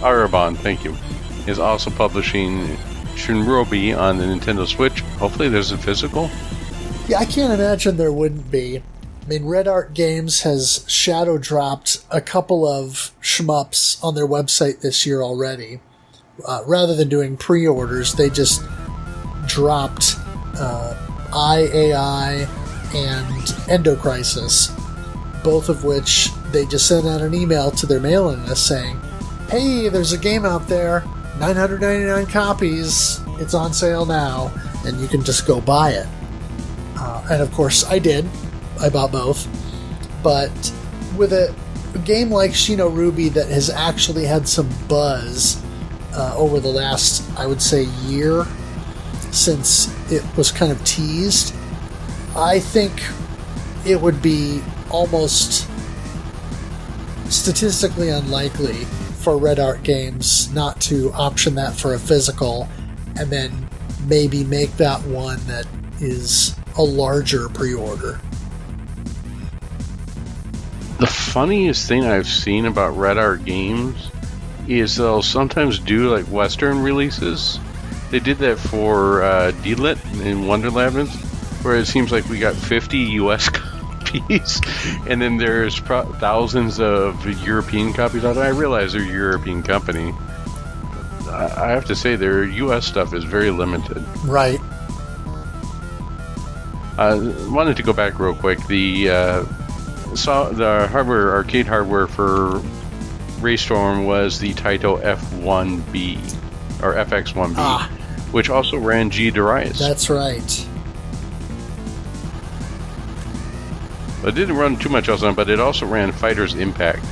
Arabong, thank you. Is also publishing Shunrobi on the Nintendo Switch. Hopefully there's a physical. Yeah, I can't imagine there wouldn't be. I mean, Red Art Games has shadow dropped a couple of shmups on their website this year already. Rather than doing pre-orders, they just dropped IAI and Endocrisis, both of which they just sent out an email to their mailing list saying, hey, there's a game out there, 999 copies, it's on sale now, and you can just go buy it. And of course I did. I bought both. But with a game like Shino Ruby that has actually had some buzz over the last, I would say, year since it was kind of teased, I think it would be almost statistically unlikely for Red Art Games not to option that for a physical and then maybe make that one that is a larger pre-order. The funniest thing I've seen about Red Art Games is they'll sometimes do like Western releases. They did that for D-Lit in Wonderland, where it seems like we got 50 US copies, and then there's thousands of European copies out. I realize they're a European company. I have to say their US stuff is very limited. Right. I wanted to go back real quick. The hardware, arcade hardware for Raystorm was the Taito F1B, or FX1B, which also ran G Darius. That's right. It didn't run too much else on, but it also ran Fighters Impact.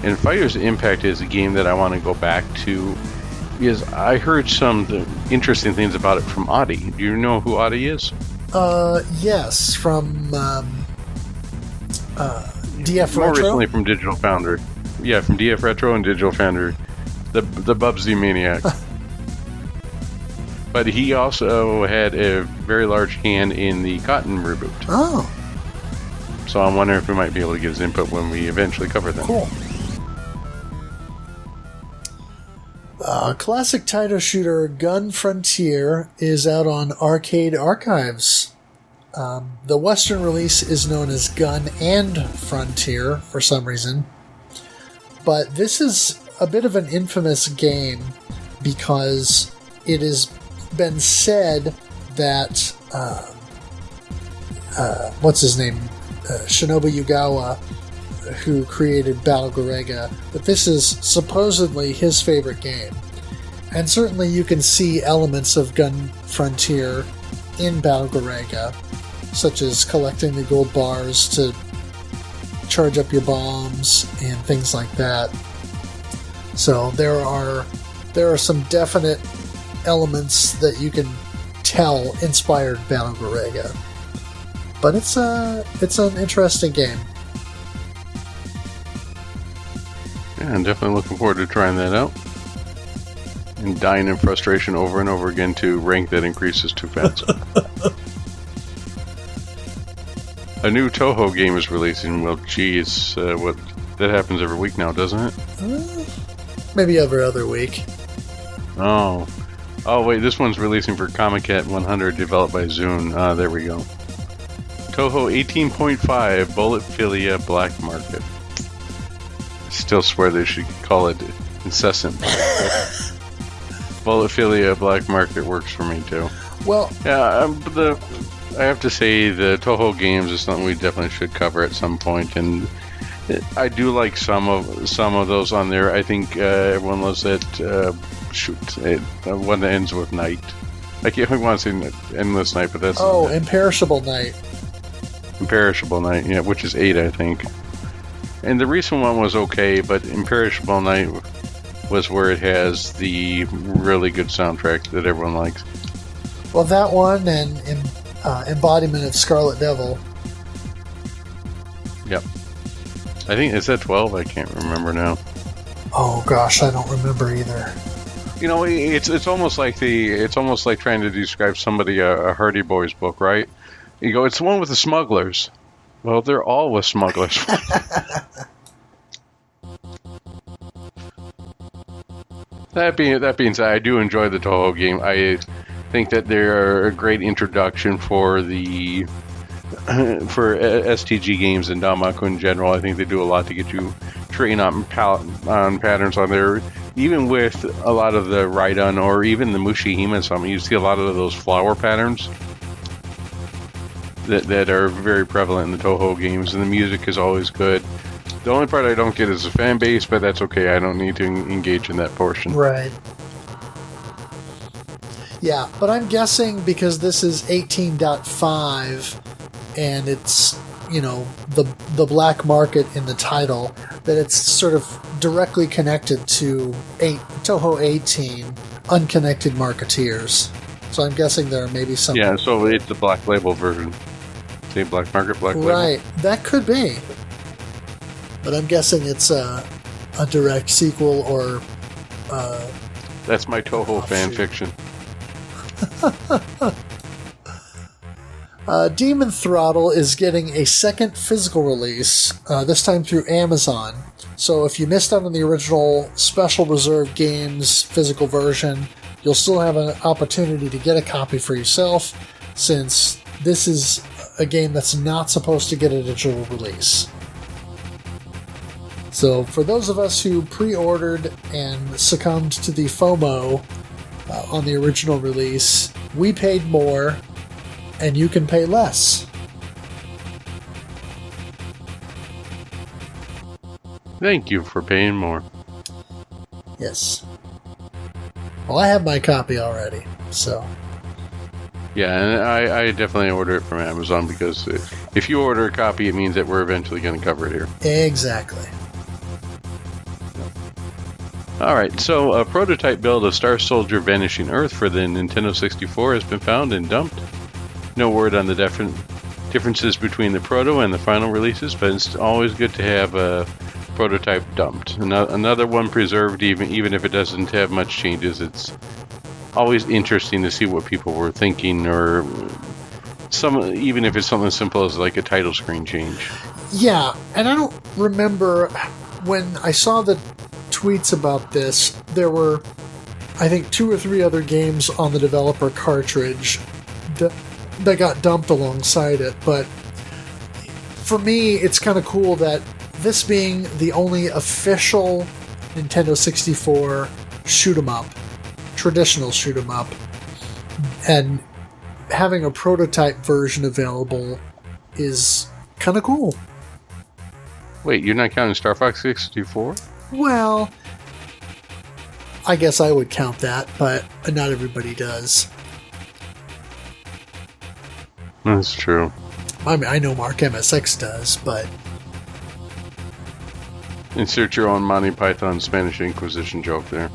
And Fighters Impact is a game that I want to go back to, because I heard some interesting things about it from Audi. Do you know who Audi is? Yes, from DF More Retro? recently from Digital Foundry. Yeah, from DF Retro and Digital Foundry. The Bubsy Maniac. But he also had a very large hand in the Cotton reboot. Oh. So I'm wondering if we might be able to get his input when we eventually cover them. Cool. Classic Taito shooter Gun Frontier is out on Arcade Archives. The Western release is known as Gun and Frontier for some reason. But this is a bit of an infamous game because it has been said that what's his name? Shinobu Yugawa, who created Battle Garega, but this is supposedly his favorite game. And certainly you can see elements of Gun Frontier in Battle Garega. such as collecting the gold bars to charge up your bombs and things like that. So there are some definite elements that you can tell inspired Battle Garegga. But it's an interesting game. Yeah, I'm definitely looking forward to trying that out. And dying in frustration over and over again to rank that increases too fast. A new Toho game is releasing. Well, geez, what that happens every week now, doesn't it? Maybe every other week. Oh, wait, this one's releasing for Comic Cat 100, developed by Zune. There we go. Toho 18.5 Bulletphilia Black Market. Still swear they should call it Incessant. Bulletphilia Black Market works for me too. Well, yeah, I have to say the Toho games is something we definitely should cover at some point, and I do like some of those on there. I think everyone loves that. One that ends with night. I can't want to say Endless Night, but that's Imperishable Night. Imperishable Night, yeah, which is 8, I think. And the recent one was okay, but Imperishable Night was where it has the really good soundtrack that everyone likes. Well, that one and Embodiment of Scarlet Devil. Yep. I think, is that 12? I can't remember now. Oh gosh, I don't remember either. You know, it's almost like trying to describe somebody a Hardy Boys book, right? You go, it's the one with the smugglers. Well, they're all with smugglers. That being said, I do enjoy the Toho game. I think that they're a great introduction for STG games and Danmaku in general. I think they do a lot to get you trained on patterns on there. Even with a lot of the Raiden or even the Mushihime and something, you see a lot of those flower patterns that are very prevalent in the Toho games, and the music is always good. The only part I don't get is the fan base, but that's okay. I don't need to engage in that portion. Right. Yeah, but I'm guessing because this is 18.5 and it's, the black market in the title, that it's sort of directly connected to Toho 18 unconnected marketeers. So I'm guessing there are maybe some... Yeah, so it's the black label version. Say black market, black label. Right, that could be. But I'm guessing it's a direct sequel or... That's my Toho fan fiction. Demon Throttle is getting a second physical release, this time through Amazon. So if you missed out on the original Special Reserve Games physical version, you'll still have an opportunity to get a copy for yourself, since this is a game that's not supposed to get a digital release. So for those of us who pre-ordered and succumbed to the FOMO on the original release, we paid more, and you can pay less. Thank you for paying more. Yes. Well, I have my copy already, so... Yeah, and I definitely order it from Amazon, because if you order a copy, it means that we're eventually going to cover it here. Exactly. Alright, so a prototype build of Star Soldier Vanishing Earth for the Nintendo 64 has been found and dumped. No word on the differences between the proto and the final releases, but it's always good to have a prototype dumped. Another one preserved, even if it doesn't have much changes. It's always interesting to see what people were thinking, or even if it's something as simple as like a title screen change. Yeah, and I don't remember when I saw the tweets about this, there were, I think, 2 or 3 other games on the developer cartridge that got dumped alongside it, but for me, it's kind of cool that this being the only official Nintendo 64 shoot-'em-up, traditional shoot-'em-up, and having a prototype version available is kind of cool. Wait, you're not counting Star Fox 64? Well, I guess I would count that, but not everybody does. That's true. I mean, I know Mark MSX does, but... Insert your own Monty Python Spanish Inquisition joke there.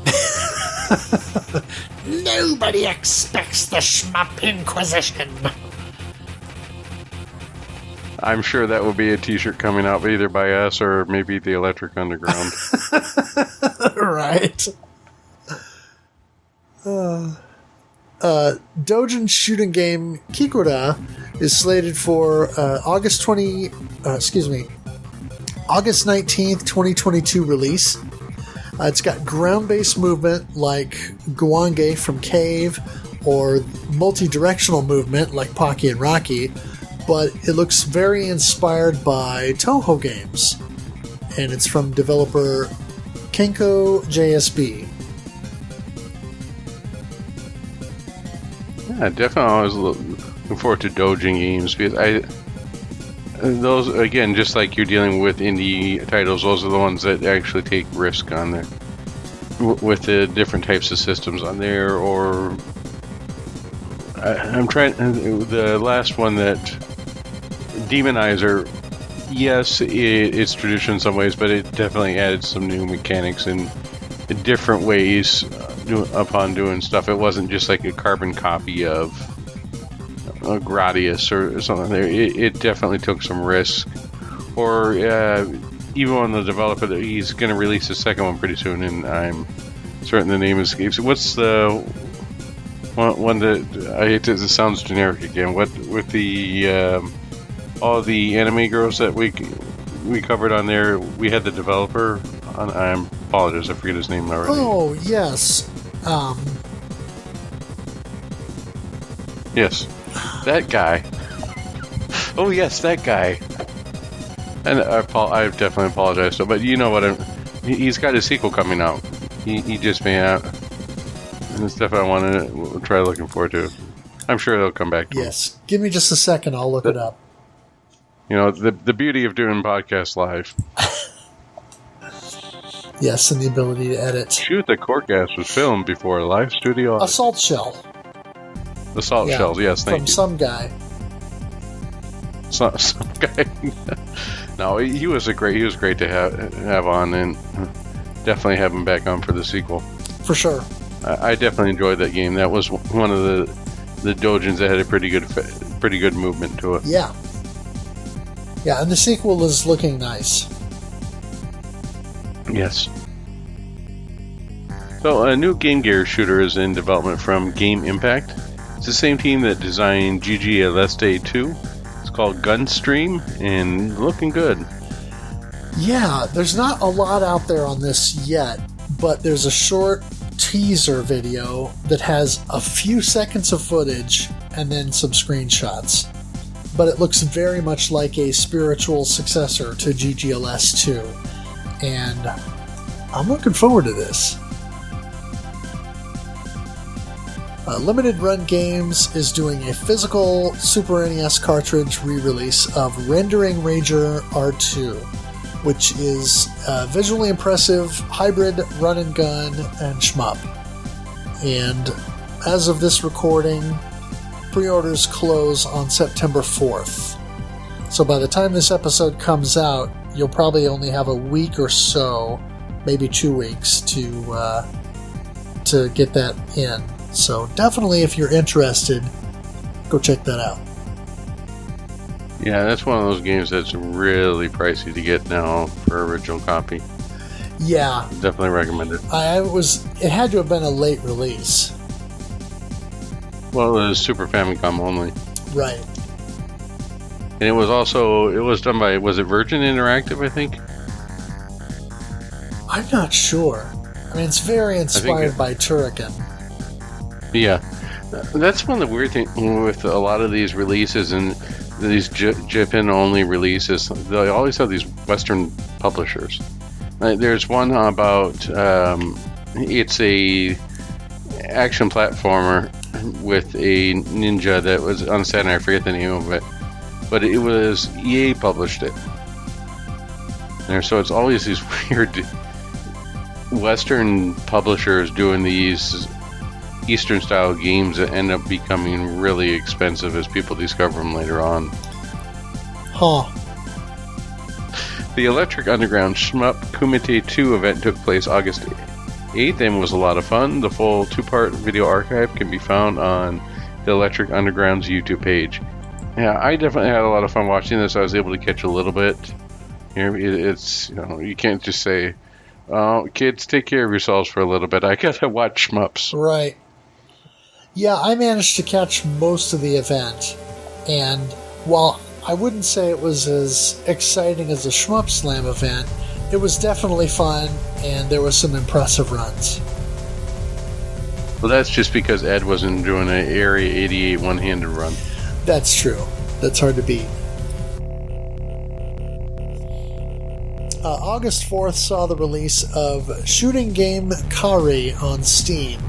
Nobody expects the Shmup Inquisition. I'm sure that will be a t-shirt coming out either by us or maybe the Electric Underground. Right. Dojin shooting game Kikura is slated for August 19th, 2022 release. It's got ground-based movement like Guange from Cave or multi-directional movement like Pocky and Rocky, but it looks very inspired by Toho games. And it's from developer Kenko JSB. Yeah, definitely always looking forward to Dojin games because those, again, just like you're dealing with indie titles, those are the ones that actually take risk on there. With the different types of systems on there, or... I'm trying... The last one that... Demonizer, yes, it's traditional in some ways, but it definitely added some new mechanics in different ways upon doing stuff. It wasn't just like a carbon copy of Gradius or something there. It definitely took some risk. Or even on the developer, he's going to release a second one pretty soon, and I'm certain the name escapes. What's the one that it sounds generic again? What with the all the anime girls that we covered on there? We had the developer on. I apologize, I forget his name already. Oh yes. Yes. That guy. Oh, yes, that guy. And I definitely apologize. But you know what? He's got a sequel coming out. He just may out. And it's definitely I want to try looking forward to. I'm sure they'll come back to Yes. Give me just a second. I'll look it up. You know, the beauty of doing podcasts live. Yes, and the ability to edit. Shoot, the Courtcast was filmed before a live studio. Assault Shell. Assault Shells, yes, thank you. From some guy. Some guy. No, he was great to have on, and definitely have him back on for the sequel. For sure. I definitely enjoyed that game. That was one of the Dojins that had a pretty good movement to it. Yeah. Yeah, and the sequel is looking nice. Yes. So, a new Game Gear shooter is in development from Game Impact. It's the same team that designed GG Aleste 2. It's called Gunstream, and looking good. Yeah, there's not a lot out there on this yet, but there's a short teaser video that has a few seconds of footage and then some screenshots. But it looks very much like a spiritual successor to GGLS 2, and I'm looking forward to this. Limited Run Games is doing a physical Super NES cartridge re-release of Rendering Rager R2, which is a visually impressive hybrid run and gun and shmup. And as of this recording, pre-orders close on September 4th. So by the time this episode comes out, you'll probably only have a week or so, maybe 2 weeks, to get that in. So definitely, if you're interested, go check that out. Yeah, that's one of those games that's really pricey to get now for original copy. Yeah. Definitely recommend it. It had to have been a late release. Well, it was Super Famicom only. Right. And it was done by, was it Virgin Interactive, I think? I'm not sure. I mean, it's very inspired by Turrican. Yeah. That's one of the weird things with a lot of these releases and these Japan-only releases. They always have these Western publishers. There's one about, it's a action platformer with a ninja that was on Saturn. I forget the name of it. But it was EA published it. And so it's always these weird Western publishers doing these Eastern style games that end up becoming really expensive as people discover them later on. Huh. The Electric Underground Shmup Kumite 2 event took place August 8th and was a lot of fun. The full 2-part video archive can be found on the Electric Underground's YouTube page. Yeah, I definitely had a lot of fun watching this. I was able to catch a little bit. It's, you can't just say, "Oh, kids, take care of yourselves for a little bit. I gotta watch shmups." Right. Yeah, I managed to catch most of the event, and while I wouldn't say it was as exciting as the Shmup Slam event, it was definitely fun, and there were some impressive runs. Well, that's just because Ed wasn't doing an Area 88 one-handed run. That's true. That's hard to beat. August 4th saw the release of Shooting Game Kari on Steam,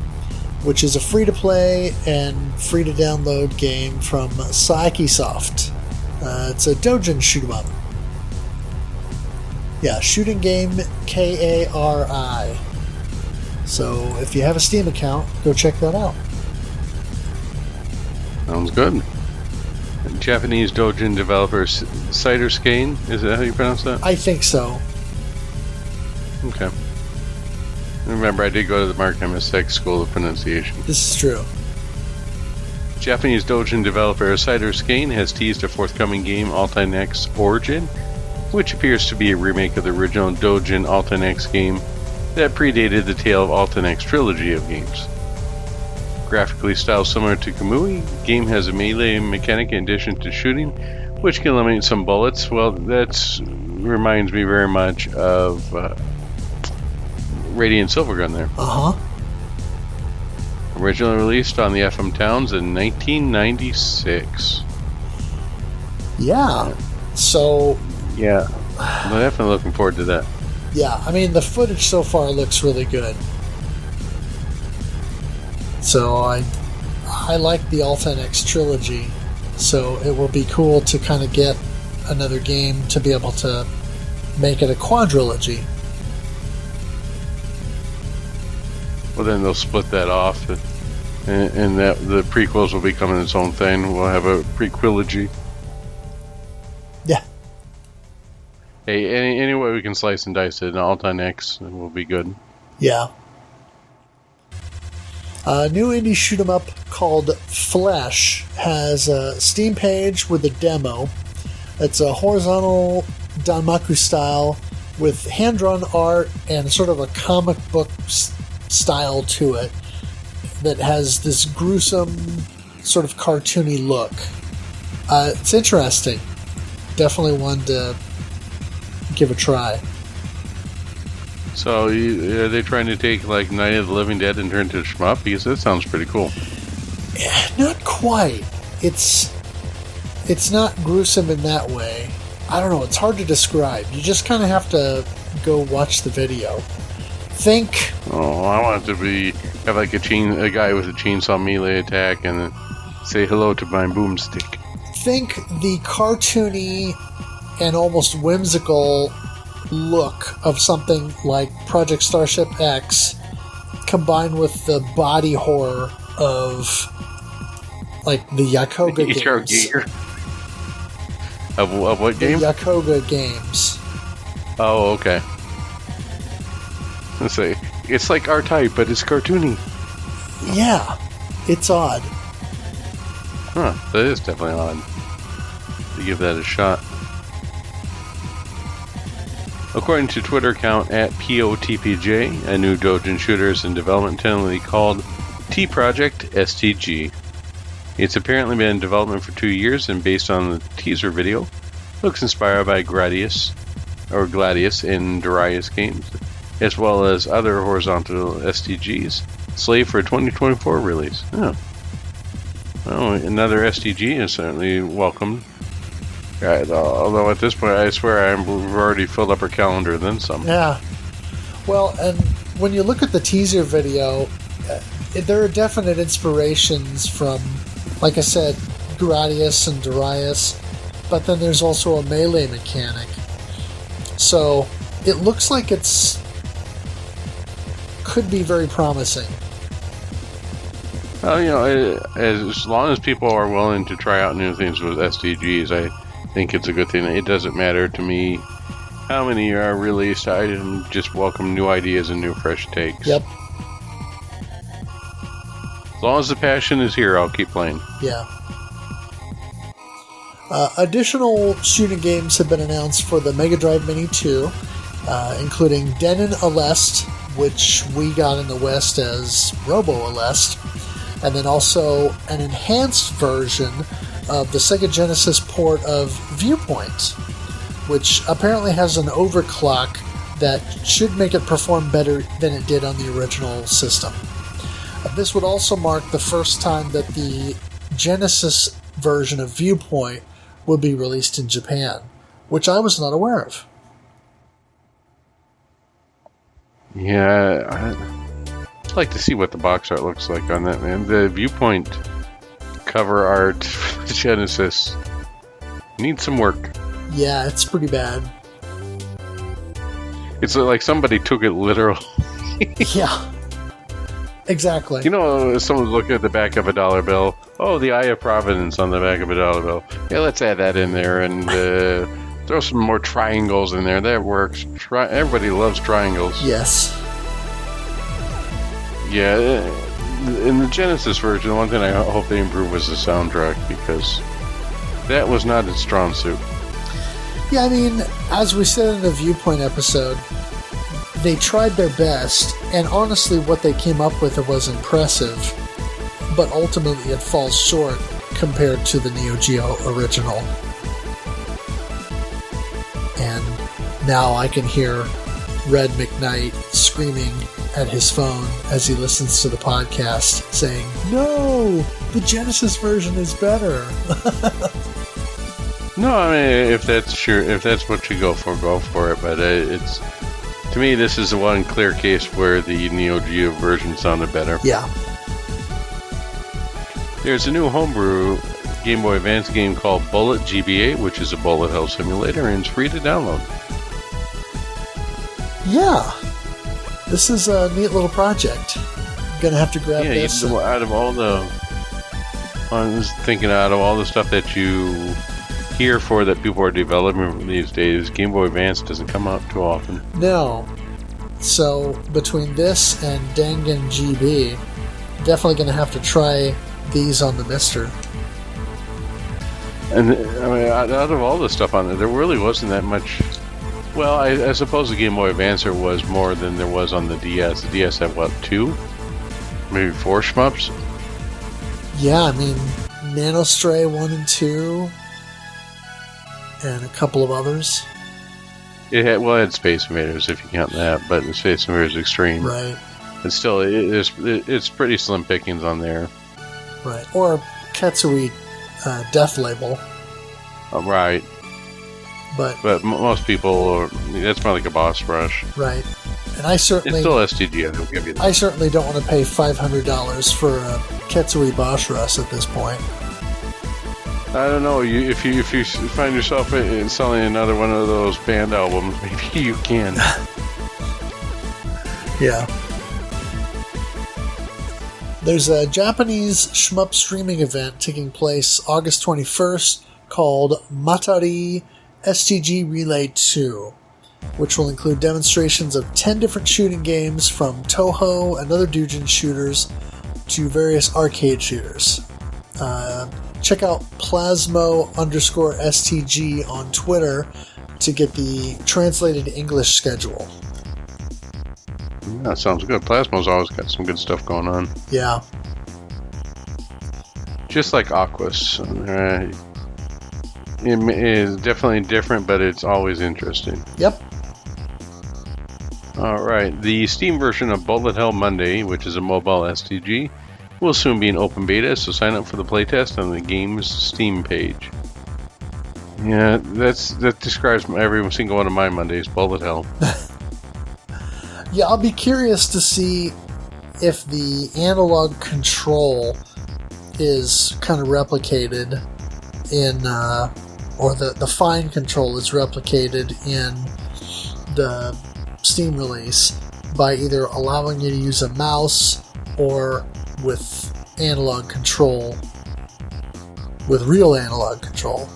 which is a free-to-play and free-to-download game from Psychesoft. It's a doujin shoot-'em-up. Yeah, Shooting Game Kari. So if you have a Steam account, go check that out. Sounds good. Japanese doujin developer Cider Skane, is that how you pronounce that? I think so. Okay. Remember, I did go to the Maritime Essex School of Pronunciation. This is true. Japanese doujin developer Cider Skane has teased a forthcoming game, Altan X Origin, which appears to be a remake of the original doujin Altan X game that predated the Tale of Altan X trilogy of games. Graphically styled similar to Kamui, the game has a melee mechanic in addition to shooting, which can eliminate some bullets. Well, that reminds me very much of Radiant Silvergun there. Uh-huh. Originally released on the FM Towns in 1996. Yeah. So... Yeah. I'm definitely looking forward to that. Yeah, I mean, the footage so far looks really good. So I like the Altan X trilogy, so it will be cool to kind of get another game to be able to make it a quadrilogy. Well, then they'll split that off, and that the prequels will become its own thing. We'll have a prequilogy. Yeah. Hey, any way we can slice and dice it, an Altan X will be good. Yeah. A new indie shoot-'em-up called Flesh has a Steam page with a demo. It's a horizontal Danmaku style with hand-drawn art and sort of a comic book style to it that has this gruesome sort of cartoony look. It's interesting. Definitely one to give a try. So, are they trying to take, like, Night of the Living Dead and turn it into a shmup? Because that sounds pretty cool. Not quite. It's not gruesome in that way. I don't know, it's hard to describe. You just kind of have to go watch the video. Think... Oh, I want it to have like a guy with a chainsaw melee attack and then say hello to my boomstick. Think the cartoony and almost whimsical look of something like Project Starship X combined with the body horror of like the Yakoga games. Of what game? The Yakoga games. Oh, okay. Let's say it's like our type, but it's cartoony. Yeah, it's odd. Huh, that is definitely odd. To give that a shot. According to Twitter account @POTPJ, a new doujin shooter is in development tentatively called T Project STG. It's apparently been in development for 2 years and based on the teaser video, looks inspired by Gladius in Darius games, as well as other horizontal STGs, slated for a 2024 release. Oh. Well, another STG is certainly welcome. Although at this point, I swear we've already filled up our calendar then some. Yeah. Well, and when you look at the teaser video, there are definite inspirations from, like I said, Gradius and Darius, but then there's also a melee mechanic. So it looks like could be very promising. Well, as long as people are willing to try out new things with STGs, think it's a good thing. It doesn't matter to me how many are released. I just welcome new ideas and new fresh takes. Yep. As long as the passion is here, I'll keep playing. Yeah. Additional shooting games have been announced for the Mega Drive Mini 2, including Denon Aleste, which we got in the West as Robo Aleste, and then also an enhanced version of the Sega Genesis port of Viewpoint, which apparently has an overclock that should make it perform better than it did on the original system. This would also mark the first time that the Genesis version of Viewpoint would be released in Japan, which I was not aware of. Yeah, I'd like to see what the box art looks like on that, man. The Viewpoint cover art for the Genesis needs some work. Yeah, it's pretty bad. It's like somebody took it literal. Yeah. Exactly. You know, someone's looking at the back of a dollar bill. Oh, the Eye of Providence on the back of a dollar bill. Yeah, let's add that in there and throw some more triangles in there. That works. Everybody loves triangles. Yes. Yeah, in the Genesis version, the one thing I hope they improve was the soundtrack, because that was not its strong suit. Yeah, I mean, as we said in the Viewpoint episode, they tried their best, and honestly what they came up with was impressive, but ultimately it falls short compared to the Neo Geo original. And now I can hear Red McKnight screaming at his phone as he listens to the podcast, saying, "No, the Genesis version is better." No, I mean, if that's what you go for it. But it's, to me, this is the one clear case where the Neo Geo version sounded better. Yeah. There's a new homebrew Game Boy Advance game called Bullet GBA, which is a bullet hell simulator, and it's free to download. Yeah. This is a neat little project. I'm gonna have to grab this. Yeah, out of all the stuff that you hear for that people are developing these days, Game Boy Advance doesn't come out too often. No. So between this and Dangan GB, definitely gonna have to try these on the Mister. And I mean, out of all the stuff on there really wasn't that much. Well, I suppose the Game Boy Advancer was more than there was on the DS. The DS had, what, 2? Maybe 4 shmups? Yeah, I mean, Nanostray 1 and 2, and a couple of others. It had Space Invaders, if you count that, but the Space Invaders Extreme. Right. But still, it's pretty slim pickings on there. Right. Or Katsui Death Label. Right. But most people, that's more like a boss rush. Right. And I certainly... It's still STG, I'll give you that. I certainly don't want to pay $500 for a Katsui Boss Rush at this point. I don't know. If you find yourself selling another one of those band albums, maybe you can. Yeah. There's a Japanese shmup streaming event taking place August 21st called Matari STG Relay 2, which will include demonstrations of 10 different shooting games from Toho and other Doujin shooters to various arcade shooters. Check out Plasmo_STG on Twitter to get the translated English schedule. That sounds good. Plasmo's always got some good stuff going on. Yeah. Just like Aquas. It is definitely different, but it's always interesting. Yep. Alright, the Steam version of Bullet Hell Monday, which is a mobile STG, will soon be in open beta, so sign up for the playtest on the game's Steam page. Yeah, that describes every single one of my Mondays, Bullet Hell. Yeah, I'll be curious to see if the analog control is kind of replicated in, or the fine control is replicated in the Steam release by either allowing you to use a mouse or with analog control, with real analog control.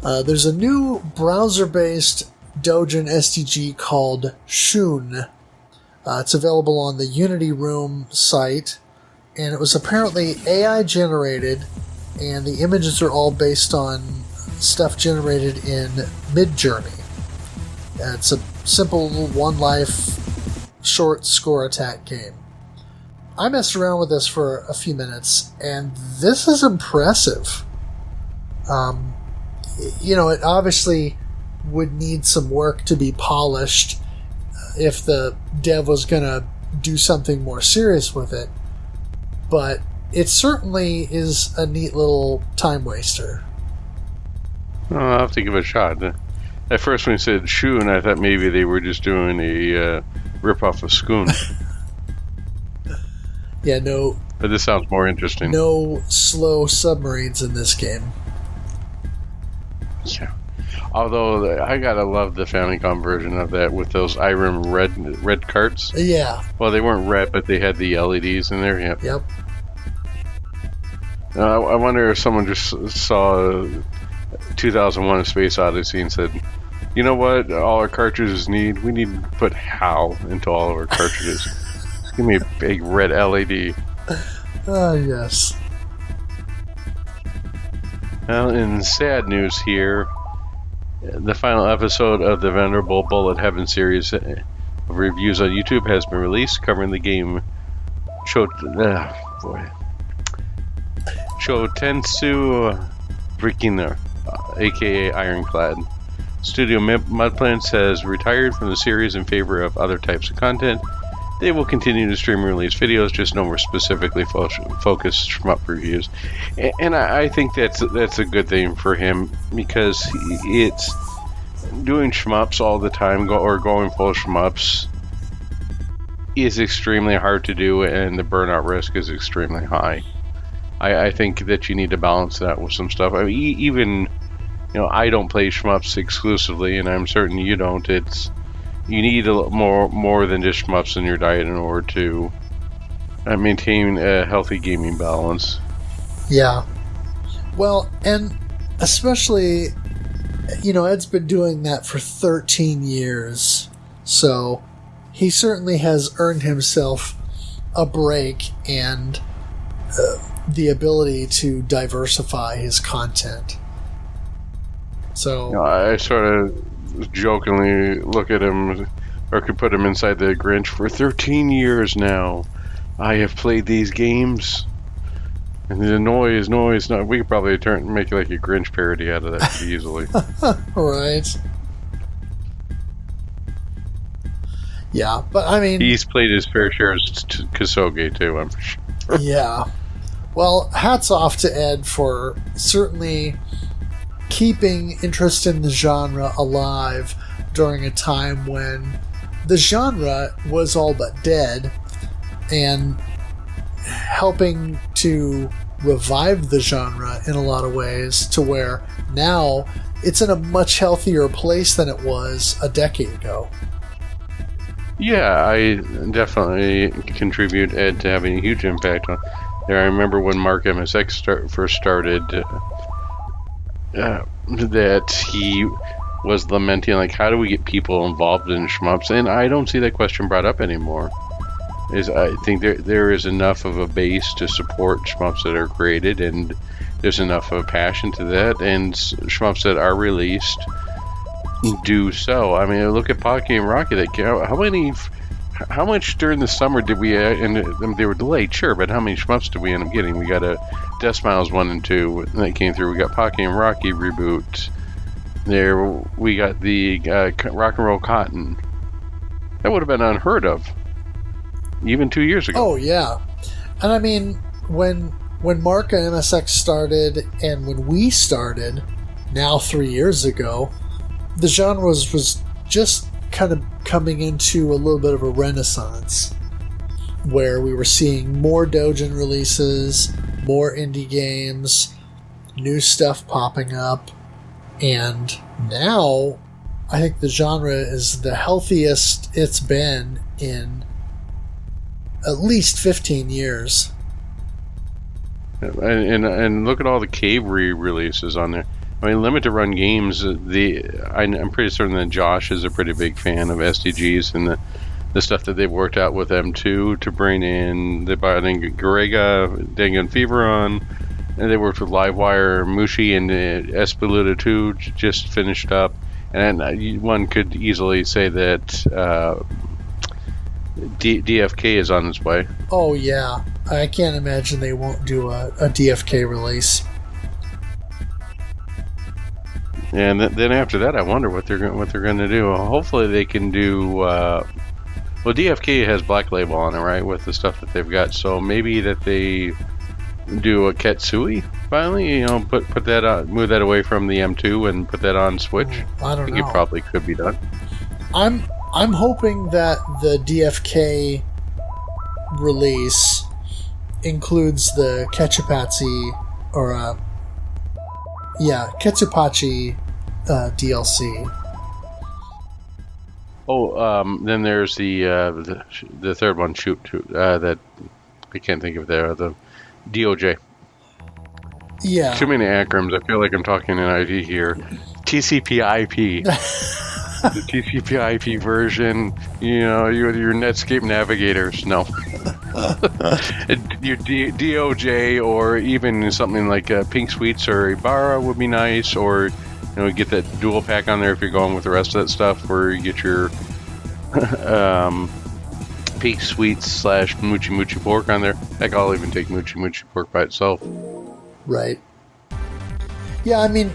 There's a new browser-based Doujin SDG called Shun. It's available on the Unity Room site, and it was apparently AI generated, and the images are all based on stuff generated in Midjourney. It's a simple one-life short score attack game. I messed around with this for a few minutes, and this is impressive. It obviously would need some work to be polished if the dev was going to do something more serious with it, but it certainly is a neat little time waster. I'll have to give it a shot. At first when you said Shun, I thought maybe they were just doing a rip-off of Schoon. Yeah, no. But this sounds more interesting. No slow submarines in this game. Yeah. Although, I gotta love the Famicom version of that with those Irem red carts. Yeah. Well, they weren't red, but they had the LEDs in there. Yep. Yep. I wonder if someone just saw 2001: A Space Odyssey and said, you know what all our cartridges need? We need to put HAL into all of our cartridges. Give me a big red LED. Yes. Well, in sad news here, the final episode of the venerable Bullet Heaven series of reviews on YouTube has been released, covering the game Shotensu Breaking, aka Ironclad. Studio Mudplants has retired from the series in favor of other types of content. They will continue to stream and release videos, just no more specifically focused shmup reviews. And I think that's a good thing for him, because it's doing shmups all the time, going full shmups, is extremely hard to do, and the burnout risk is extremely high. I think that you need to balance that with some stuff. I mean, even, I don't play shmups exclusively, and I'm certain you don't. You need a more than just shmups in your diet in order to maintain a healthy gaming balance. Yeah. Well, and especially, Ed's been doing that for 13 years, so he certainly has earned himself a break and the ability to diversify his content. So I sort of jokingly look at him, or could put him inside the Grinch. For 13 years now, I have played these games, and the noise. No, we could probably make like a Grinch parody out of that pretty easily. Right. Yeah, but I mean, he's played his fair share of Kasuge too, I'm sure. Yeah. Well, hats off to Ed for certainly keeping interest in the genre alive during a time when the genre was all but dead, and helping to revive the genre in a lot of ways to where now it's in a much healthier place than it was a decade ago. Yeah, I definitely contribute Ed to having a huge impact on there. I remember when Mark MSX first started, that he was lamenting, like, how do we get people involved in shmups? And I don't see that question brought up anymore. I think there is enough of a base to support shmups that are created, and there's enough of a passion to that, and shmups that are released do so. I mean, look at Pocky and Rocky. How much during the summer did we, and they were delayed, sure, but how many shmups did we end up getting? We got a Death Smiles 1 and 2 that came through. We got Pocky and Rocky reboot. There, we got the Rock and Roll Cotton. That would have been unheard of even 2 years ago. Oh, yeah. And I mean, when Mark and MSX started, and when we started, now 3 years ago, the genre was just kind of coming into a little bit of a renaissance, where we were seeing more doujin releases, more indie games, new stuff popping up, and now I think the genre is the healthiest it's been in at least 15 years. And look at all the Cave re-releases on there. I mean, limited run games. I'm pretty certain that Josh is a pretty big fan of SDGs and the stuff that they've worked out with M2 to bring in the Garega, Dangan Feveron, and they worked with Livewire, Mushi, and Espelita 2 just finished up. And one could easily say that DFK is on its way. Oh yeah, I can't imagine they won't do a DFK release. And then after that, I wonder what they're going to do. Hopefully, they can do. Well, DFK has Black Label on it, right, with the stuff that they've got. So maybe that they do a Ketsui finally. You know, put that on, move that away from the M2 and put that on Switch. I don't know. It probably could be done. I'm hoping that the DFK release includes the Ketchupachi or Ketsupachi DLC. Oh, then there's the third one. That I can't think of the DOJ. Yeah. Too many acronyms. I feel like I'm talking in IT here. TCP/IP. The TCP/IP version. You know, your Netscape navigators. No. Your DOJ or even something like Pink Sweets or Ibarra would be nice, or get that dual pack on there if you're going with the rest of that stuff, where you get your Pink Sweets / Moochie Moochie Pork on there. Heck, I'll even take Moochie Moochie Pork by itself. Right. Yeah, I mean,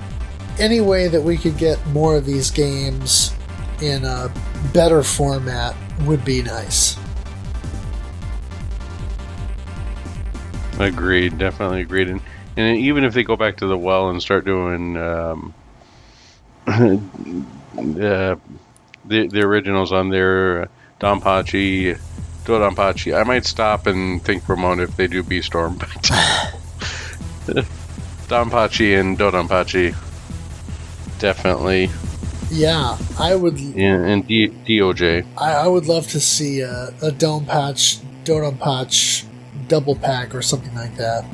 any way that we could get more of these games in a better format would be nice. Agreed, definitely agreed. And even if they go back to the well and start doing the originals on their Donpachi, I might stop and think for a moment if they do B-Storm. But Donpachi and Dodonpachi, definitely. Yeah, I would. And DOJ. I would love to see a Dodonpachi double pack or something like that.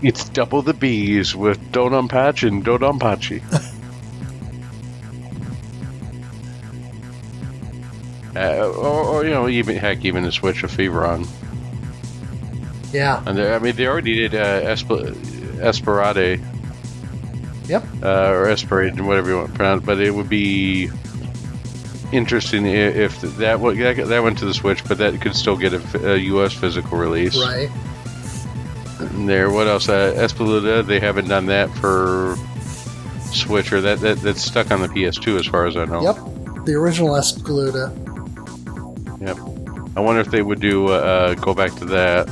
It's double the bees with Dodonpachi and Dodonpachi. or even a switch of Feveron. Yeah. And they already did Esperade. Yep. Or Esperade, whatever you want to pronounce, but it would be interesting if that went to the Switch, but that could still get a US physical release. Right. And there, what else? Espelita, they haven't done that for Switch, or that's stuck on the PS2 as far as I know. Yep. The original Espelita. Yep. I wonder if they would do go back to that.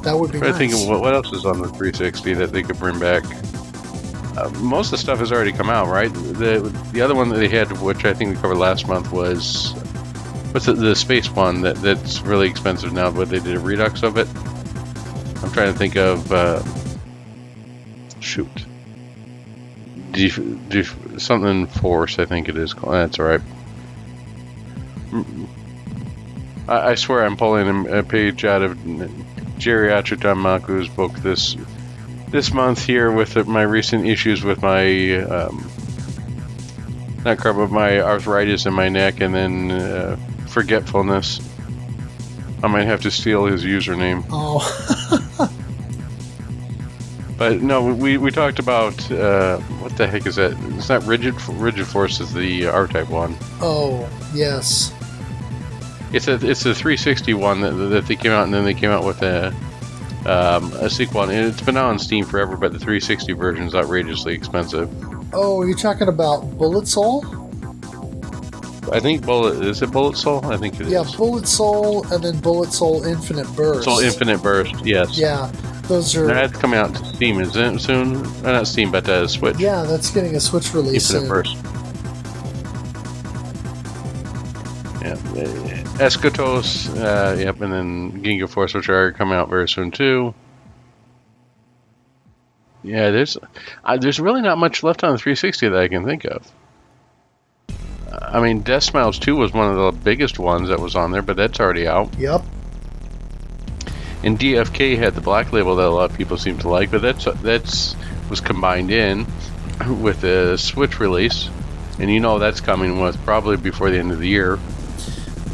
That would be nice. I think what else is on the 360 that they could bring back. Most of the stuff has already come out, right? The other one that they had, which I think we covered last month, was the space one that's really expensive now, but they did a redux of it. I'm trying to think of something Force, I think it is called. That's all right. I swear I'm pulling a page out of Geriatric Danmaku's book this month here with my recent issues with my my arthritis in my neck and then forgetfulness. I might have to steal his username. Oh. But no, we talked about what the heck is that? It's not Rigid Force is the R-Type one. Oh, yes. It's a 360 one that they came out, and then they came out with a sequel, and it's been out on Steam forever, but the 360 version is outrageously expensive. Oh, you're talking about Bullet Soul? I think is it Bullet Soul? I think it is. Yeah, Bullet Soul, and then Bullet Soul Infinite Burst. Soul Infinite Burst, yes. Yeah, those are... That's coming out to Steam, isn't it, soon? Not Steam, but Switch. Yeah, that's getting a Switch release Infinite Burst. Yeah. Eschatos, yep, and then Ginga Force, which are coming out very soon, too. Yeah, there's really not much left on the 360 that I can think of. I mean, Death Smiles 2 was one of the biggest ones that was on there, but that's already out. Yep. And DFK had the black label that a lot of people seem to like, but that's was combined in with the Switch release, and that's coming with probably before the end of the year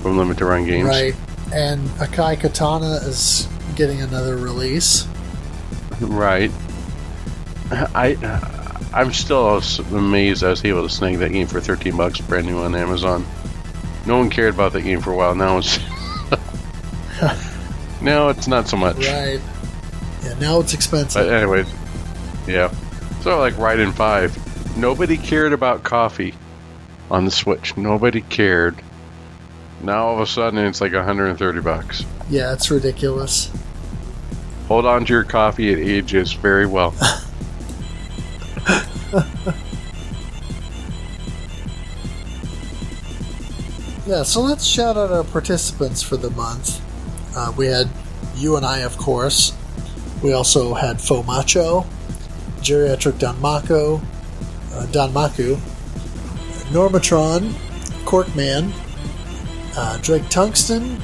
from Limited Run Games. Right, and Akai Katana is getting another release. Right. I'm still amazed I was able to snag that game for $13 brand new on Amazon. No one cared about that game for a while. Now it's now it's not so much. Right. Yeah, now it's expensive. But anyways, yeah. Sort of like Raiden 5. Nobody cared about coffee on the Switch. Nobody cared. Now all of a sudden it's like $130. Yeah, it's ridiculous. Hold on to your coffee. It ages very well. Yeah, so let's shout out our participants for the month. We had you and I, of course. We also had Fomacho, Geriatric Danmaku, Normatron, Corkman, Drake Tungsten,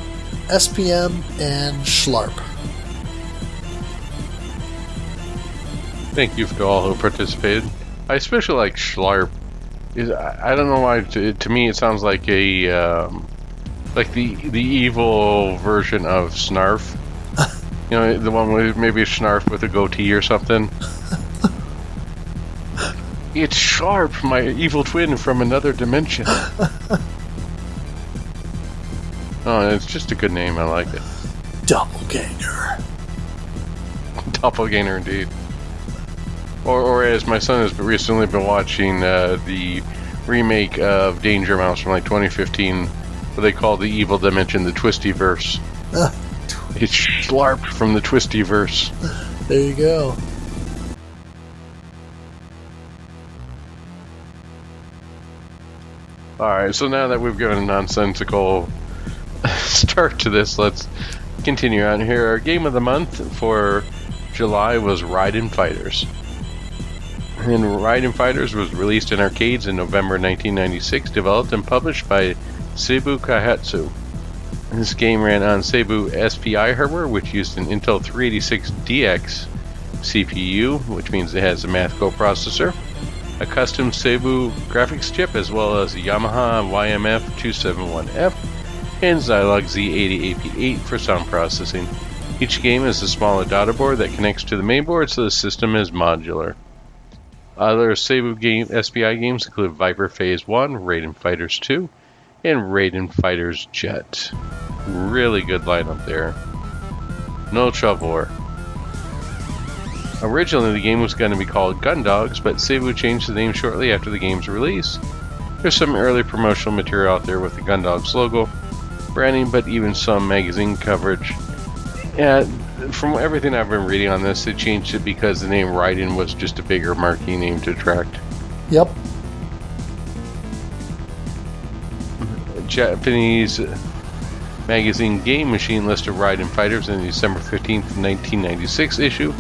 SPM, and Schlarp. Thank you to all who participated. I especially like Schlarp. I don't know why. To me, it sounds like a like the evil version of Snarf. The one with maybe a Snarf with a goatee or something. It's Sharp, my evil twin from another dimension. Oh, it's just a good name. I like it. Doppelganger. Doppelganger, indeed. Or as my son has recently been watching the remake of Danger Mouse from 2015, what they call the evil dimension, the Twistyverse. It's Schlarp from the Twistyverse. There you go. Alright, so now that we've given a nonsensical start to this, let's continue on here. Our game of the month for July was Raiden Fighters. And Raiden Fighters was released in arcades in November 1996, developed and published by Seibu Kaihatsu. This game ran on Seibu SPI hardware, which used an Intel 386DX CPU, which means it has a math coprocessor, a custom Seibu graphics chip, as well as a Yamaha YMF271F and Zilog Z80AP8 for sound processing. Each game is a small data board that connects to the mainboard, so the system is modular. Other Seibu SPI games include Viper Phase 1, Raiden Fighters 2, and Raiden Fighters Jet. Really good lineup there. No trouble. Originally, the game was going to be called Gundogs, but Seibu changed the name shortly after the game's release. There's some early promotional material out there with the Gundogs logo, branding, but even some magazine coverage. From everything I've been reading on this, they changed it because the name Raiden was just a bigger marquee name to attract. Yep. Japanese magazine Game Machine listed Raiden Fighters in the December 15th, 1996 issue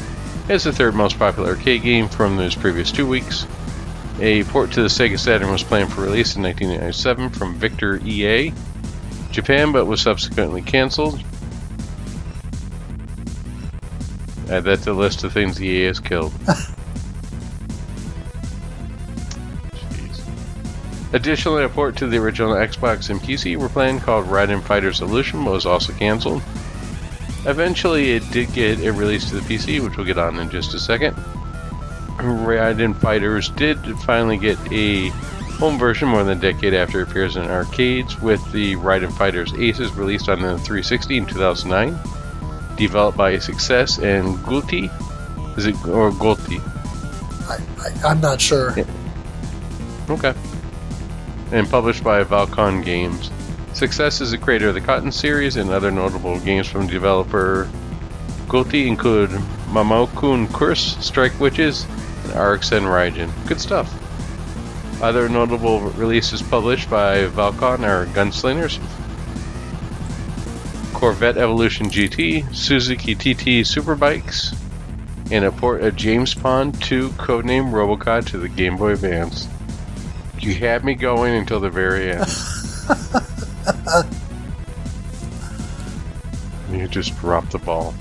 as the third most popular arcade game from those previous 2 weeks. A port to the Sega Saturn was planned for release in 1997 from Victor EA Japan, but was subsequently cancelled. Add that to the list of things the EA has killed. Additionally, a port to the original Xbox and PC were planned called Raiden Fighters Illusion, but was also cancelled. Eventually, it did get a release to the PC, which we'll get on in just a second. Raiden Fighters did finally get a home version more than a decade after it appears in arcades, with the Raiden Fighters Aces released on the 360 in 2009. Developed by Success and Gulti. Is it, or Gulti? I'm not sure. Yeah. Okay. And published by Valcon Games. Success is the creator of the Cotton series, and other notable games from developer Gulti include Mamokun Curse, Strike Witches, and RX and Raiden. Good stuff. Other notable releases published by Valcon are Gunslingers, Corvette Evolution GT, Suzuki TT Superbikes, and a port of James Pond 2 codename Robocod to the Game Boy Advance. You had me going until the very end. You just dropped the ball.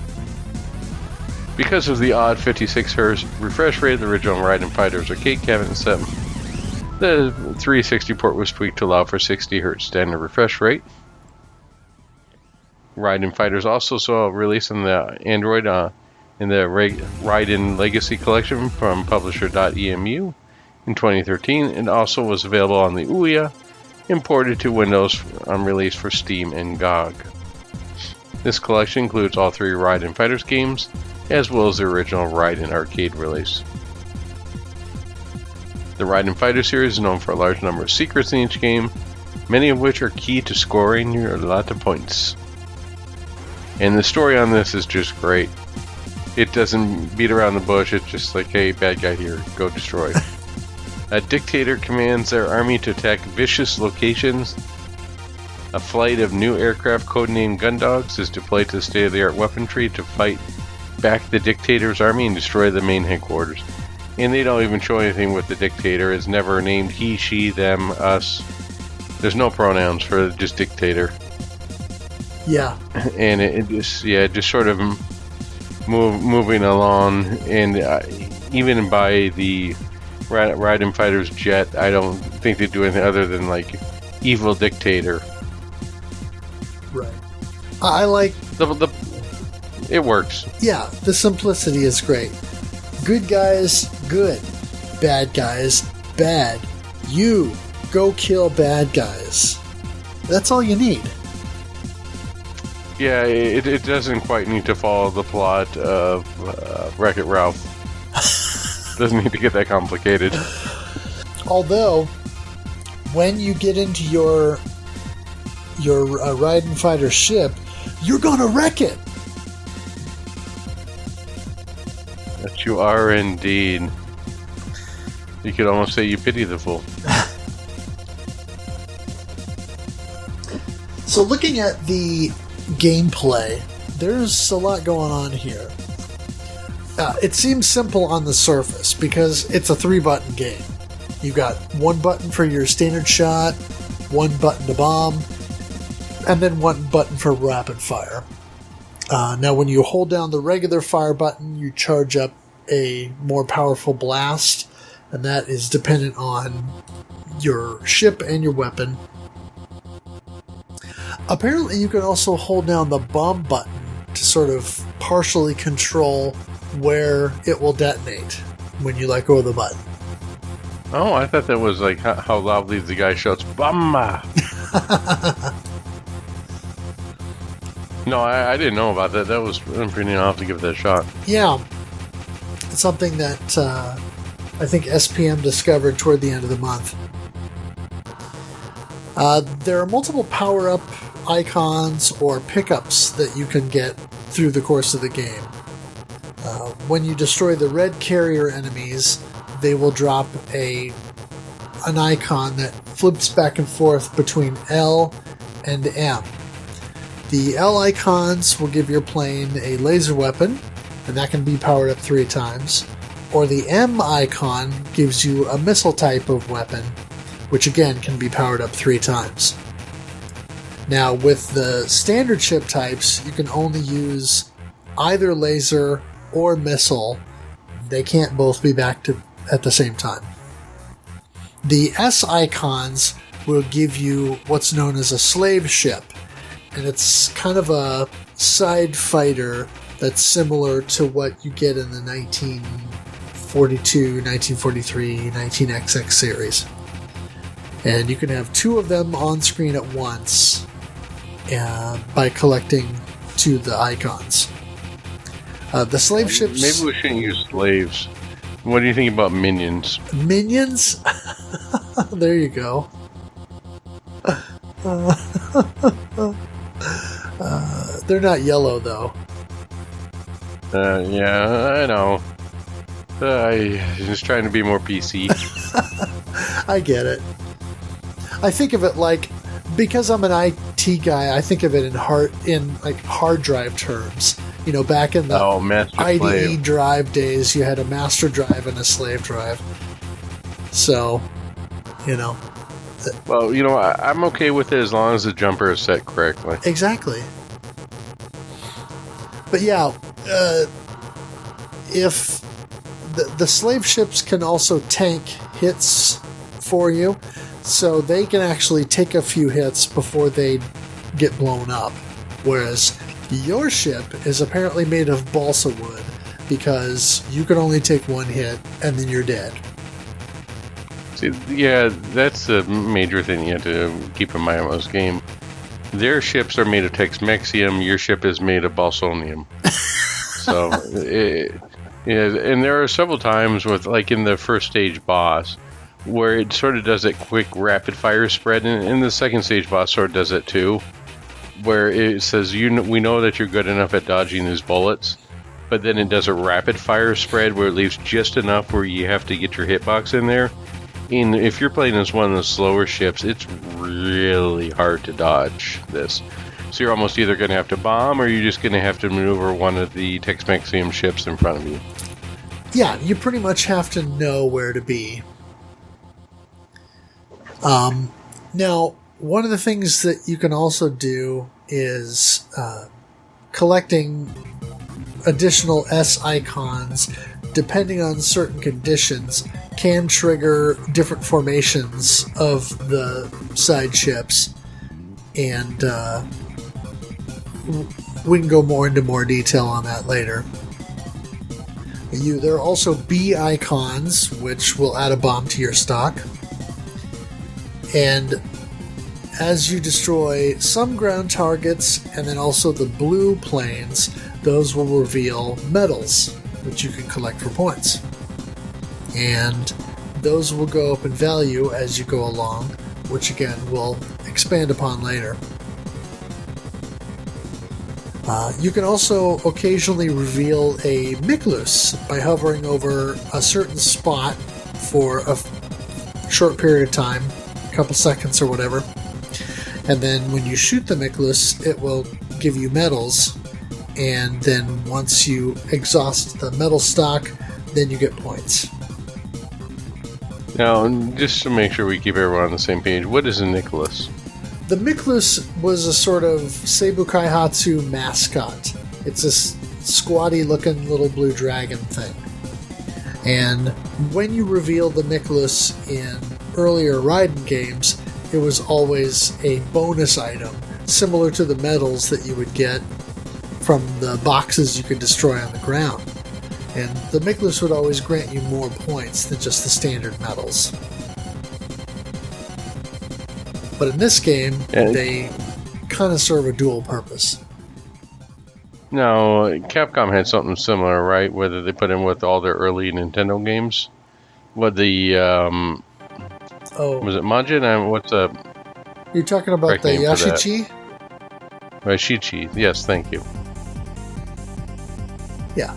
Because of the odd 56 Hz refresh rate of the original Raiden Fighters arcade cabinet set, the 360 port was tweaked to allow for 60 Hz standard refresh rate. Raiden Fighters also saw a release on the Android in the Raiden Legacy Collection from publisher.emu in 2013, and also was available on the Ouya, imported to Windows on release for Steam and GOG. This collection includes all 3 Raiden Fighters games, as well as the original Raiden arcade release. The Raiden Fighter series is known for a large number of secrets in each game, many of which are key to scoring your lot of points. And the story on this is just great. It doesn't beat around the bush, it's just like, hey, bad guy here, go destroy. A dictator commands their army to attack vicious locations. A flight of new aircraft codenamed Gundogs is deployed to state-of-the-art weaponry to fight back the dictator's army and destroy the main headquarters. And they don't even show anything with the dictator. It's never named he, she, them, us. There's no pronouns for just dictator. Yeah. And it just sort of moving along. And even by the Raiden Fighters jet, I don't think they do anything other than like evil dictator. Right. I like it works. Yeah, the simplicity is great. Good guys, good. Bad guys, bad. You go kill bad guys. That's all you need. Yeah, it doesn't quite need to follow the plot of Wreck-It Ralph. Doesn't need to get that complicated. Although, when you get into your Raiden Fighter ship, you're gonna wreck it. That you are indeed. You could almost say you pity the fool. So looking at the gameplay, there's a lot going on here. It seems simple on the surface because it's a 3-button game. You've got 1 button for your standard shot, 1 button to bomb, and then 1 button for rapid fire. Now when you hold down the regular fire button, you charge up a more powerful blast, and that is dependent on your ship and your weapon. Apparently you can also hold down the bomb button to sort of partially control where it will detonate when you let go of the button. Oh, I thought that was like how loudly the guy shouts, "Bomba!" No, I didn't know about that. That was pretty neat. I'll have to give it that a shot. Yeah. It's something that I think SPM discovered toward the end of the month. There are multiple power-up icons or pickups that you can get through the course of the game. When you destroy the red carrier enemies, they will drop an icon that flips back and forth between L and M. The L icons will give your plane a laser weapon, and that can be powered up 3 times. Or the M icon gives you a missile type of weapon, which again can be powered up 3 times. Now, with the standard ship types, you can only use either laser or missile. They can't both be back at the same time. The S icons will give you what's known as a slave ship, and it's kind of a side fighter that's similar to what you get in the 1942, 1943, 19XX series. And you can have 2 of them on screen at once by collecting 2 of the icons. The slave ships... Maybe we shouldn't use slaves. What do you think about minions? Minions? There you go. They're not yellow, though. Yeah, I know. I'm just trying to be more PC. I get it. I think of it like, because I'm an IT guy, I think of it in hard drive terms. You know, back in the IDE drive days, you had a master drive and a slave drive. So, you know. Well, you know, I'm okay with it as long as the jumper is set correctly. Exactly. But yeah, if the slave ships can also tank hits for you, so they can actually take a few hits before they get blown up. Whereas your ship is apparently made of balsa wood, because you can only take one hit and then you're dead. See, yeah, that's the major thing you have to keep in mind with this game. Their ships are made of Tex-Mexium, your ship is made of Balsonium. So, and there are several times with, like in the first stage boss, where it sort of does that quick rapid fire spread, and the second stage boss sort of does it too, where it says, we know that you're good enough at dodging these bullets, but then it does a rapid fire spread where it leaves just enough where you have to get your hitbox in there. And if you're playing as one of the slower ships, it's really hard to dodge this. So you're almost either going to have to bomb, or you're just going to have to maneuver one of the Tex-Mexium ships in front of you. Yeah, you pretty much have to know where to be. Now, one of the things that you can also do is collecting additional S icons, depending on certain conditions, can trigger different formations of the side ships, and we can go into more detail on that later. There are also B icons, which will add a bomb to your stock. And as you destroy some ground targets, and then also the blue planes, those will reveal medals, which you can collect for points. And those will go up in value as you go along, which again we'll expand upon later. You can also occasionally reveal a Miklus by hovering over a certain spot for a short period of time, a couple seconds or whatever. And then when you shoot the Miklus, it will give you medals. And then once you exhaust the medal stock, then you get points. Now, just to make sure we keep everyone on the same page, what is a Nicholas? The Miklus was a sort of Seibu Kaihatsu mascot. It's a squatty-looking little blue dragon thing. And when you reveal the Miklus in earlier Raiden games, it was always a bonus item, similar to the medals that you would get from the boxes you could destroy on the ground. And the Miklus would always grant you more points than just the standard medals. But in this game, they kind of serve a dual purpose. No, Capcom had something similar, right? Whether they put in with all their early Nintendo games. What the, was it Majin? What's the... You're talking about the Yashichi? Yashichi, yes, thank you. Yeah.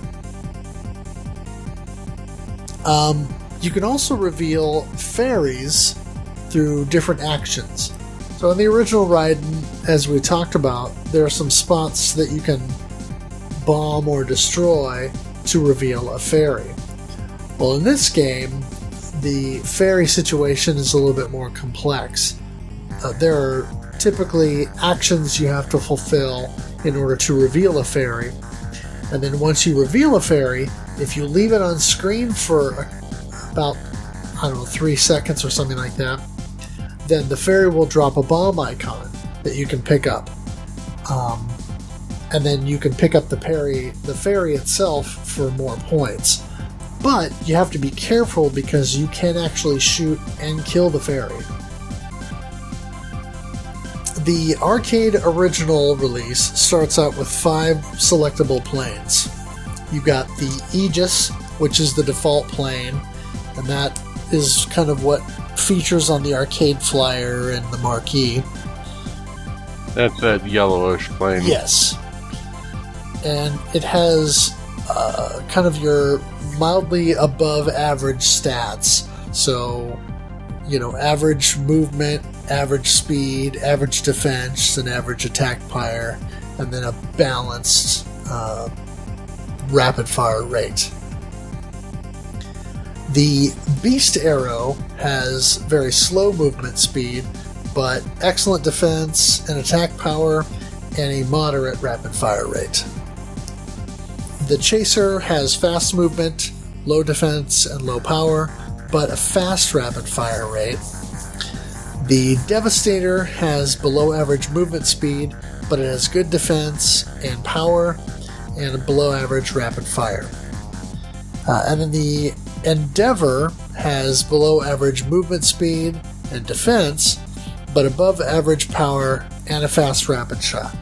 You can also reveal fairies through different actions. So in the original Raiden, as we talked about, there are some spots that you can bomb or destroy to reveal a fairy. Well, in this game, the fairy situation is a little bit more complex. There are typically actions you have to fulfill in order to reveal a fairy. And then once you reveal a fairy, if you leave it on screen for about, 3 seconds or something like that, then the fairy will drop a bomb icon that you can pick up. And then you can pick up the fairy itself for more points. But you have to be careful because you can actually shoot and kill the fairy. The arcade original release starts out with 5 selectable planes. You've got the Aegis, which is the default plane, and that is kind of what features on the arcade flyer and the marquee. That's that yellowish plane. Yes. And it has kind of your mildly above average stats. So, average movement, average speed, average defense, and average attack fire, and then a balanced rapid fire rate. The Beast Arrow has very slow movement speed, but excellent defense and attack power, and a moderate rapid fire rate. The Chaser has fast movement, low defense, and low power, but a fast rapid fire rate. The Devastator has below average movement speed, but it has good defense and power, and a below average rapid fire. And then the Endeavor has below average movement speed and defense, but above average power and a fast rapid shot.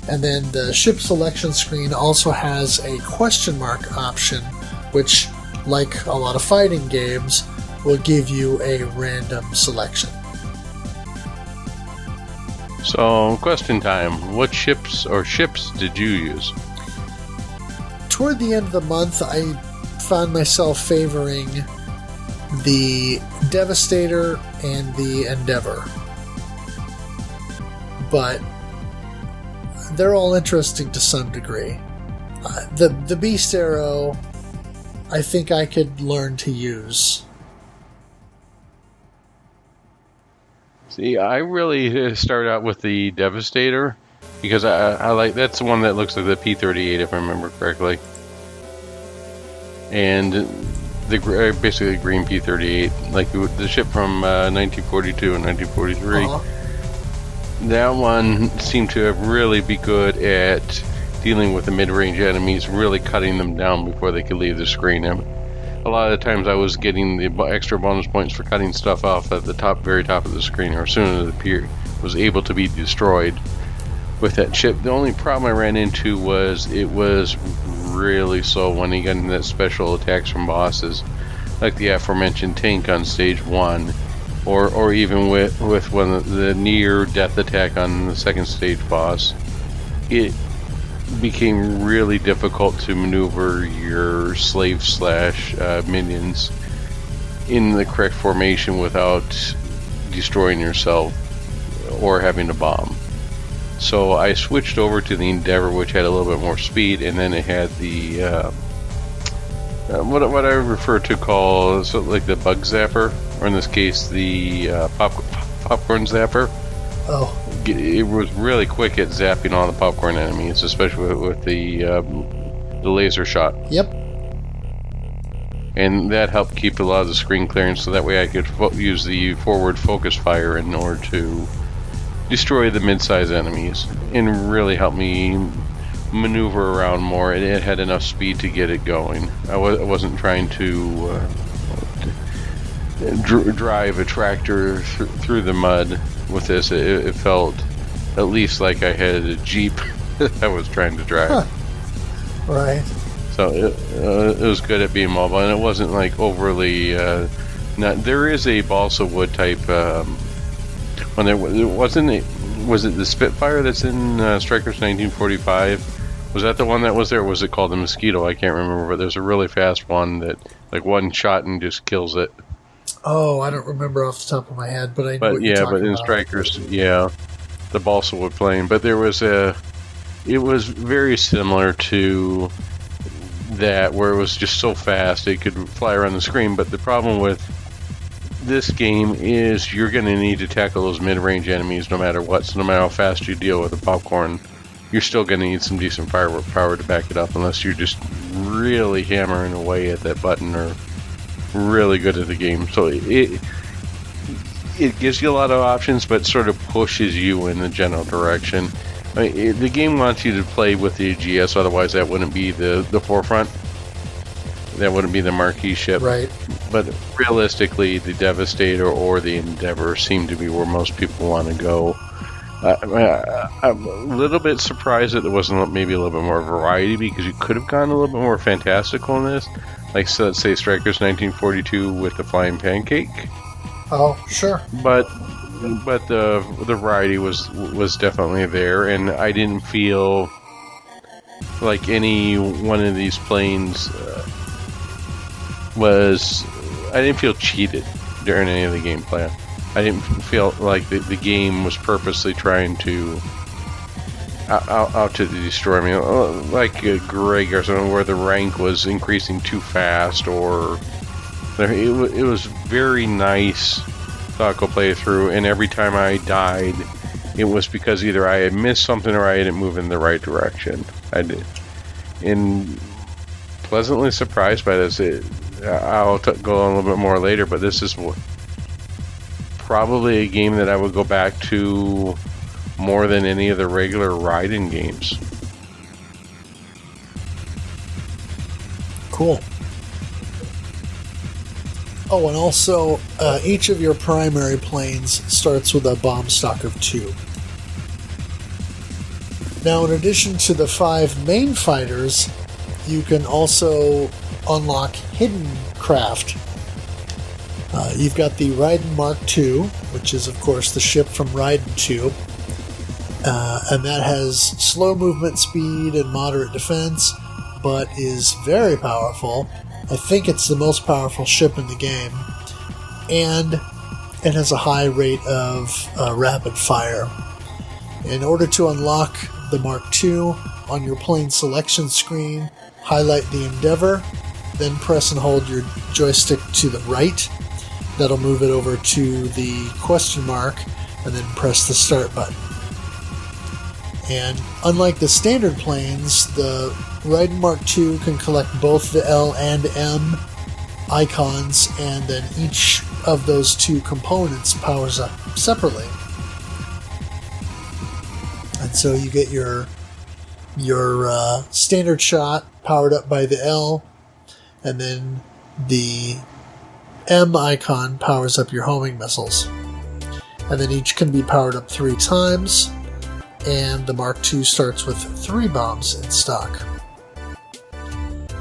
And then the ship selection screen also has a question mark option, which, like a lot of fighting games, will give you a random selection. So, question time. What ships did you use? Toward the end of the month, I found myself favoring the Devastator and the Endeavor. But they're all interesting to some degree. The Beast Arrow, I think I could learn to use. See, I really started out with the Devastator because I like, that's the one that looks like the P-38 if I remember correctly, and the basically green P-38, like the ship from 1942 and 1943. Uh-huh. That one seemed to really be good at dealing with the mid-range enemies, really cutting them down before they could leave the screen. A lot of the times I was getting the extra bonus points for cutting stuff off at the very top of the screen, or as soon as it was able to be destroyed with that ship. The only problem I ran into was it was really slow when you got into that special attacks from bosses, like the aforementioned tank on stage 1. Or even with one of the near death attack on the second stage boss, it became really difficult to maneuver your slave / minions in the correct formation without destroying yourself or having to bomb. So I switched over to the Endeavor, which had a little bit more speed, and then it had the what I refer to call like the bug zapper, or in this case the popcorn zapper. Oh. It was really quick at zapping all the popcorn enemies, especially with the laser shot. Yep. And that helped keep a lot of the screen clearance, so that way I could use the forward focus fire in order to destroy the mid-size enemies, and really helped me maneuver around more. It had enough speed to get it going. I wasn't trying to drive a tractor through the mud with this. It felt at least like I had a Jeep that I was trying to drive. Huh. Right. So it was good at being mobile, and it wasn't like overly there is a balsa wood type when there wasn't it. Was it the Spitfire that's in Strikers 1945? Was that the one that was there, or was it called the Mosquito? I can't remember, but there's a really fast one that, like, one shot and just kills it. Oh, I don't remember off the top of my head, but I know what you're yeah, talking but in about. Strikers, yeah, the balsa wood plane. But there was it was very similar to that, where it was just so fast it could fly around the screen. But the problem with this game is you're going to need to tackle those mid-range enemies no matter what. So no matter how fast you deal with the popcorn, you're still going to need some decent firework power to back it up, unless you're just really hammering away at that button or really good at the game. So it gives you a lot of options, but sort of pushes you in the general direction. I mean, the game wants you to play with the GS, otherwise that wouldn't be the forefront. That wouldn't be the marquee ship. Right. But realistically, the Devastator or the Endeavor seem to be where most people want to go. I'm a little bit surprised that there wasn't maybe a little bit more variety, because you could have gone a little bit more fantastical in this. Like, so let's say Strikers 1942 with the flying pancake. Oh, sure. But the variety was definitely there, and I didn't feel like any one of these planes I didn't feel cheated during any of the gameplay. I didn't feel like the game was purposely trying to out to destroy me, like Greg or something, where the rank was increasing too fast, or it was very nice thoughtful playthrough, and every time I died, it was because either I had missed something or I didn't move in the right direction. and pleasantly surprised by this. I'll go on a little bit more later, but this is probably a game that I would go back to more than any of the regular Raiden games. Cool. Oh, and also, each of your primary planes starts with a bomb stock of 2. Now, in addition to the 5 main fighters, you can also unlock hidden craft. You've got the Raiden Mark II, which is, of course, the ship from Raiden 2. And that has slow movement speed and moderate defense, but is very powerful. I think it's the most powerful ship in the game. And it has a high rate of rapid fire. In order to unlock the Mark II, on your plane selection screen, highlight the Endeavor, then press and hold your joystick to the right. That'll move it over to the question mark, and then press the start button. And unlike the standard planes, the Raiden Mark II can collect both the L and M icons, and then each of those 2 components powers up separately. And so you get your standard shot powered up by the L, and then the M icon powers up your homing missiles. And then each can be powered up 3 times, and the Mark II starts with 3 bombs in stock.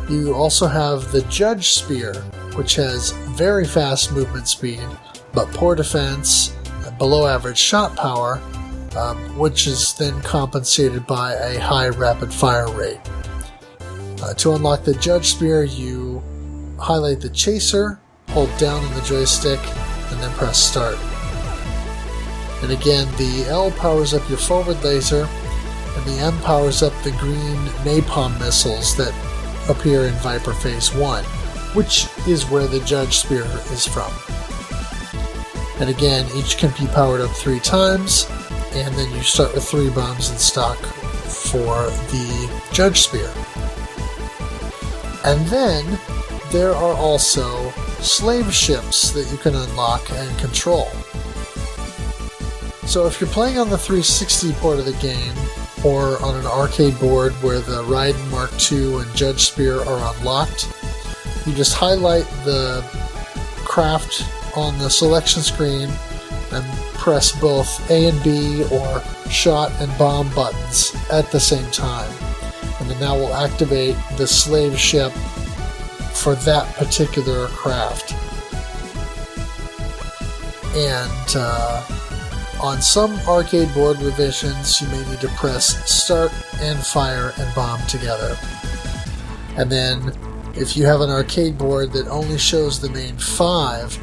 You also have the Judge Spear, which has very fast movement speed, but poor defense, below average shot power, which is then compensated by a high rapid fire rate. To unlock the Judge Spear, you highlight the chaser, hold down on the joystick, and then press start. And again, the L powers up your forward laser, and the M powers up the green napalm missiles that appear in Viper Phase 1, which is where the Judge Spear is from. And again, each can be powered up 3 times, and then you start with 3 bombs in stock for the Judge Spear. And then there are also slave ships that you can unlock and control. So if you're playing on the 360 port of the game, or on an arcade board where the Raiden Mark II and Judge Spear are unlocked, you just highlight the craft on the selection screen and press both A and B or shot and bomb buttons at the same time. And then that will activate the slave ship for that particular craft. And on some arcade board revisions, you may need to press start and fire and bomb together. And then if you have an arcade board that only shows the main 5,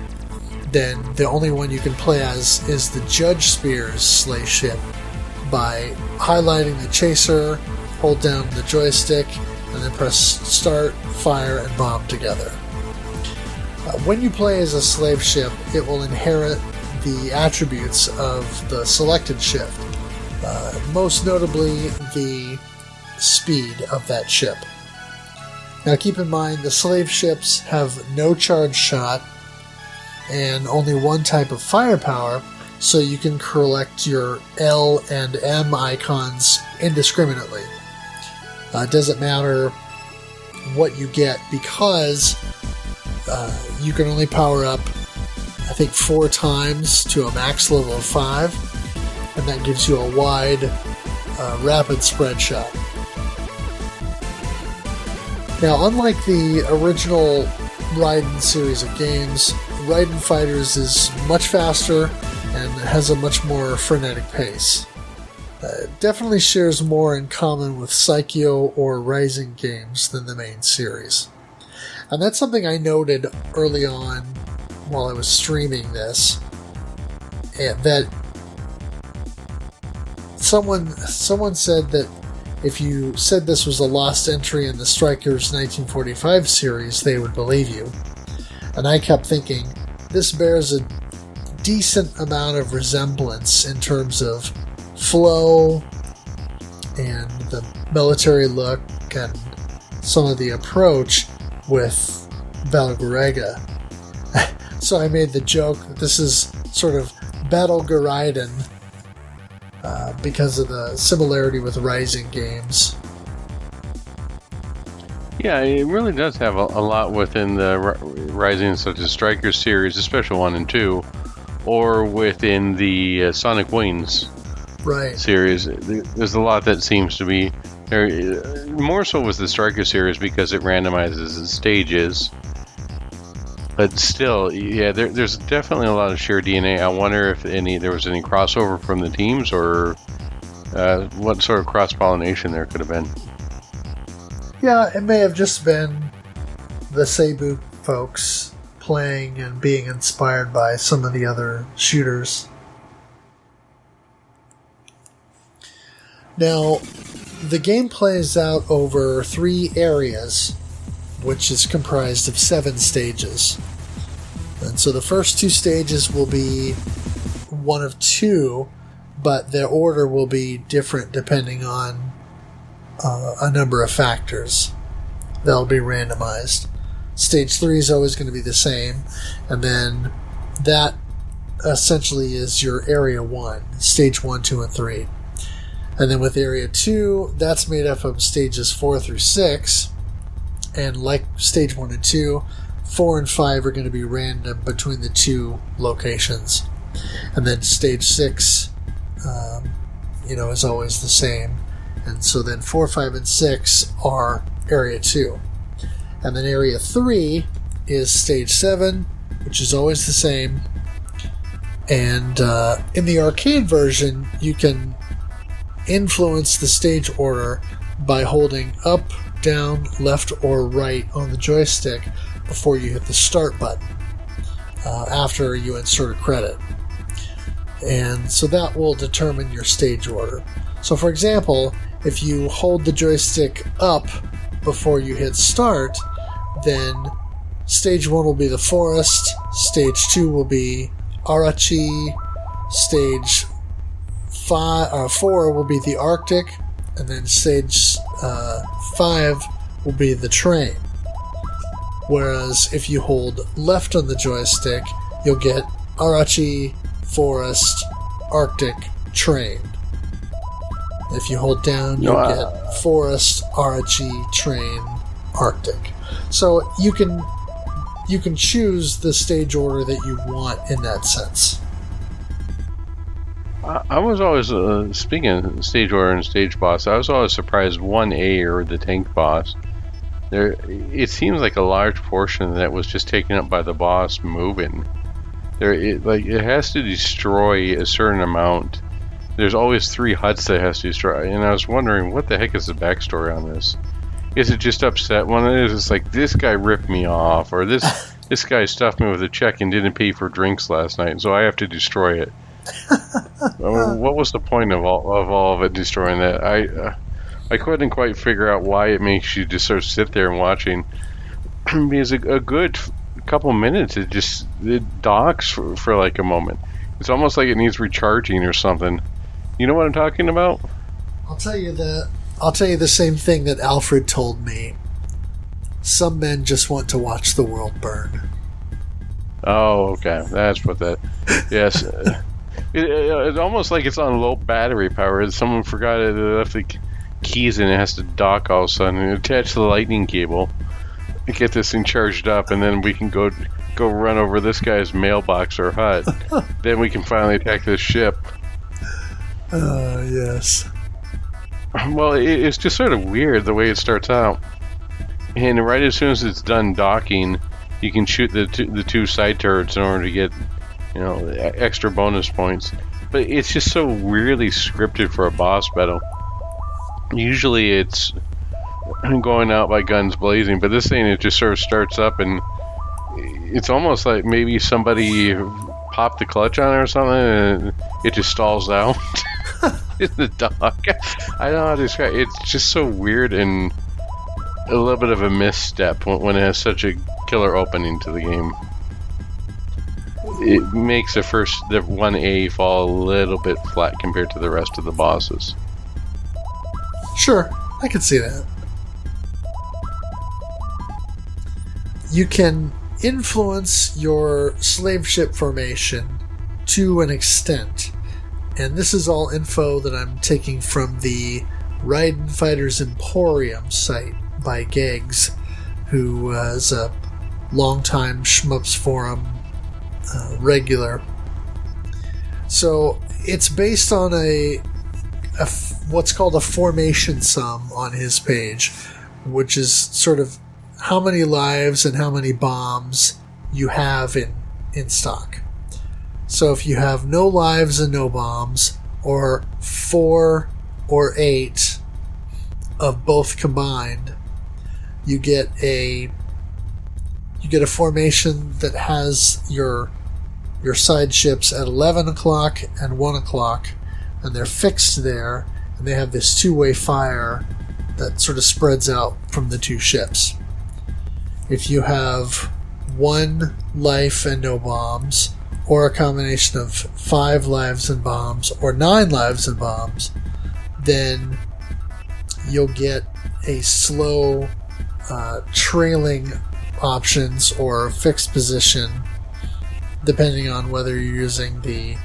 then the only one you can play as is the Judge Spear's slave ship by highlighting the chaser, hold down the joystick, and then press start, fire, and bomb together. When you play as a slave ship, it will inherit the attributes of the selected ship, most notably the speed of that ship. Now keep in mind, the slave ships have no charge shot and only one type of firepower, so you can collect your L and M icons indiscriminately. It doesn't matter what you get, because you can only power up, I think, 4 times to a max level of 5, and that gives you a wide, rapid spread shot. Now, unlike the original Raiden series of games, Raiden Fighters is much faster and has a much more frenetic pace. It definitely shares more in common with Psycho or Rising games than the main series. And that's something I noted early on while I was streaming this, that someone said that if you said this was a lost entry in the Strikers 1945 series, they would believe you. And I kept thinking, this bears a decent amount of resemblance in terms of flow and the military look and some of the approach with Valgorega. So I made the joke that this is sort of Battle Raiden because of the similarity with Rising games. Yeah, it really does have a lot within the Rising, such as Striker series, especially 1 and 2, or within the Sonic Wings series. There's a lot that seems to be there, more so with the Striker series because it randomizes the stages. But still, yeah, there's definitely a lot of shared DNA. I wonder if there was any crossover from the teams, or what sort of cross-pollination there could have been. Yeah, it may have just been the Seibu folks playing and being inspired by some of the other shooters. Now, the game plays out over 3 areas, which is comprised of 7 stages. And so the first 2 stages will be one of 2, but their order will be different depending on a number of factors. They'll be randomized. Stage 3 is always going to be the same, and then that essentially is your Area 1, Stage 1, 2, and 3. And then with Area 2, that's made up of Stages 4 through 6, and like Stage 1 and 2, 4 and 5 are going to be random between the 2 locations. And then Stage 6, is always the same. And so then 4, 5, and 6 are Area 2. And then Area 3 is Stage 7, which is always the same. And in the arcade version, you can influence the stage order by holding up, down, left, or right on the joystick before you hit the start button after you insert a credit. And so that will determine your stage order. So for example, if you hold the joystick up before you hit start, then stage 1 will be the forest, stage 2 will be Arachi, stage 4 will be the Arctic, and then stage 5 will be the train. Whereas if you hold left on the joystick, you'll get Arachi, forest, Arctic, train. If you hold down, you'll get forest, Arachi, train, Arctic. So you can choose the stage order that you want in that sense. I was always, speaking of stage order and stage boss, I was always surprised 1A, or the tank boss. It seems like a large portion of that was just taken up by the boss moving. It has to destroy a certain amount. There's always 3 huts that it has to destroy, and I was wondering, what the heck is the backstory on this? Is it just upset when it is? It's like, this guy ripped me off, or this guy stuffed me with a check and didn't pay for drinks last night, so I have to destroy it. What was the point of all of it destroying that? I couldn't quite figure out why it makes you just sort of sit there and watching. Because a good couple minutes, it docks for like a moment. It's almost like it needs recharging or something. You know what I'm talking about? I'll tell you the same thing that Alfred told me. Some men just want to watch the world burn. Oh, okay. That's what that... Yes. It's almost like it's on low battery power. Someone forgot it left the keys and it has to dock all of a sudden and attach the lightning cable and get this thing charged up, and then we can go run over this guy's mailbox or hut. Then we can finally attack this ship. Yes. Well, it's just sort of weird the way it starts out. And right as soon as it's done docking, you can shoot the 2 side turrets in order to get, extra bonus points. But it's just so weirdly scripted for a boss battle. Usually it's going out by guns blazing, but this thing, it just sort of starts up and it's almost like maybe somebody popped the clutch on it or something and it just stalls out in the dock. I don't know how to describe it. It's just so weird and a little bit of a misstep when it has such a killer opening to the game. It makes the 1A fall a little bit flat compared to the rest of the bosses. Sure, I can see that. You can influence your slave ship formation to an extent. And this is all info that I'm taking from the Raiden Fighters Emporium site by Geggs, who is a longtime Shmups Forum regular. So it's based on what's called a formation sum on his page, which is sort of how many lives and how many bombs you have in stock. So if you have no lives and no bombs, or 4 or 8 of both combined, you get a formation that has your side ships at 11 o'clock and 1 o'clock, and they're fixed there, and they have this two-way fire that sort of spreads out from the two ships. If you have 1 life and no bombs, or a combination of 5 lives and bombs, or 9 lives and bombs, then you'll get a slow trailing options or fixed position, depending on whether you're using the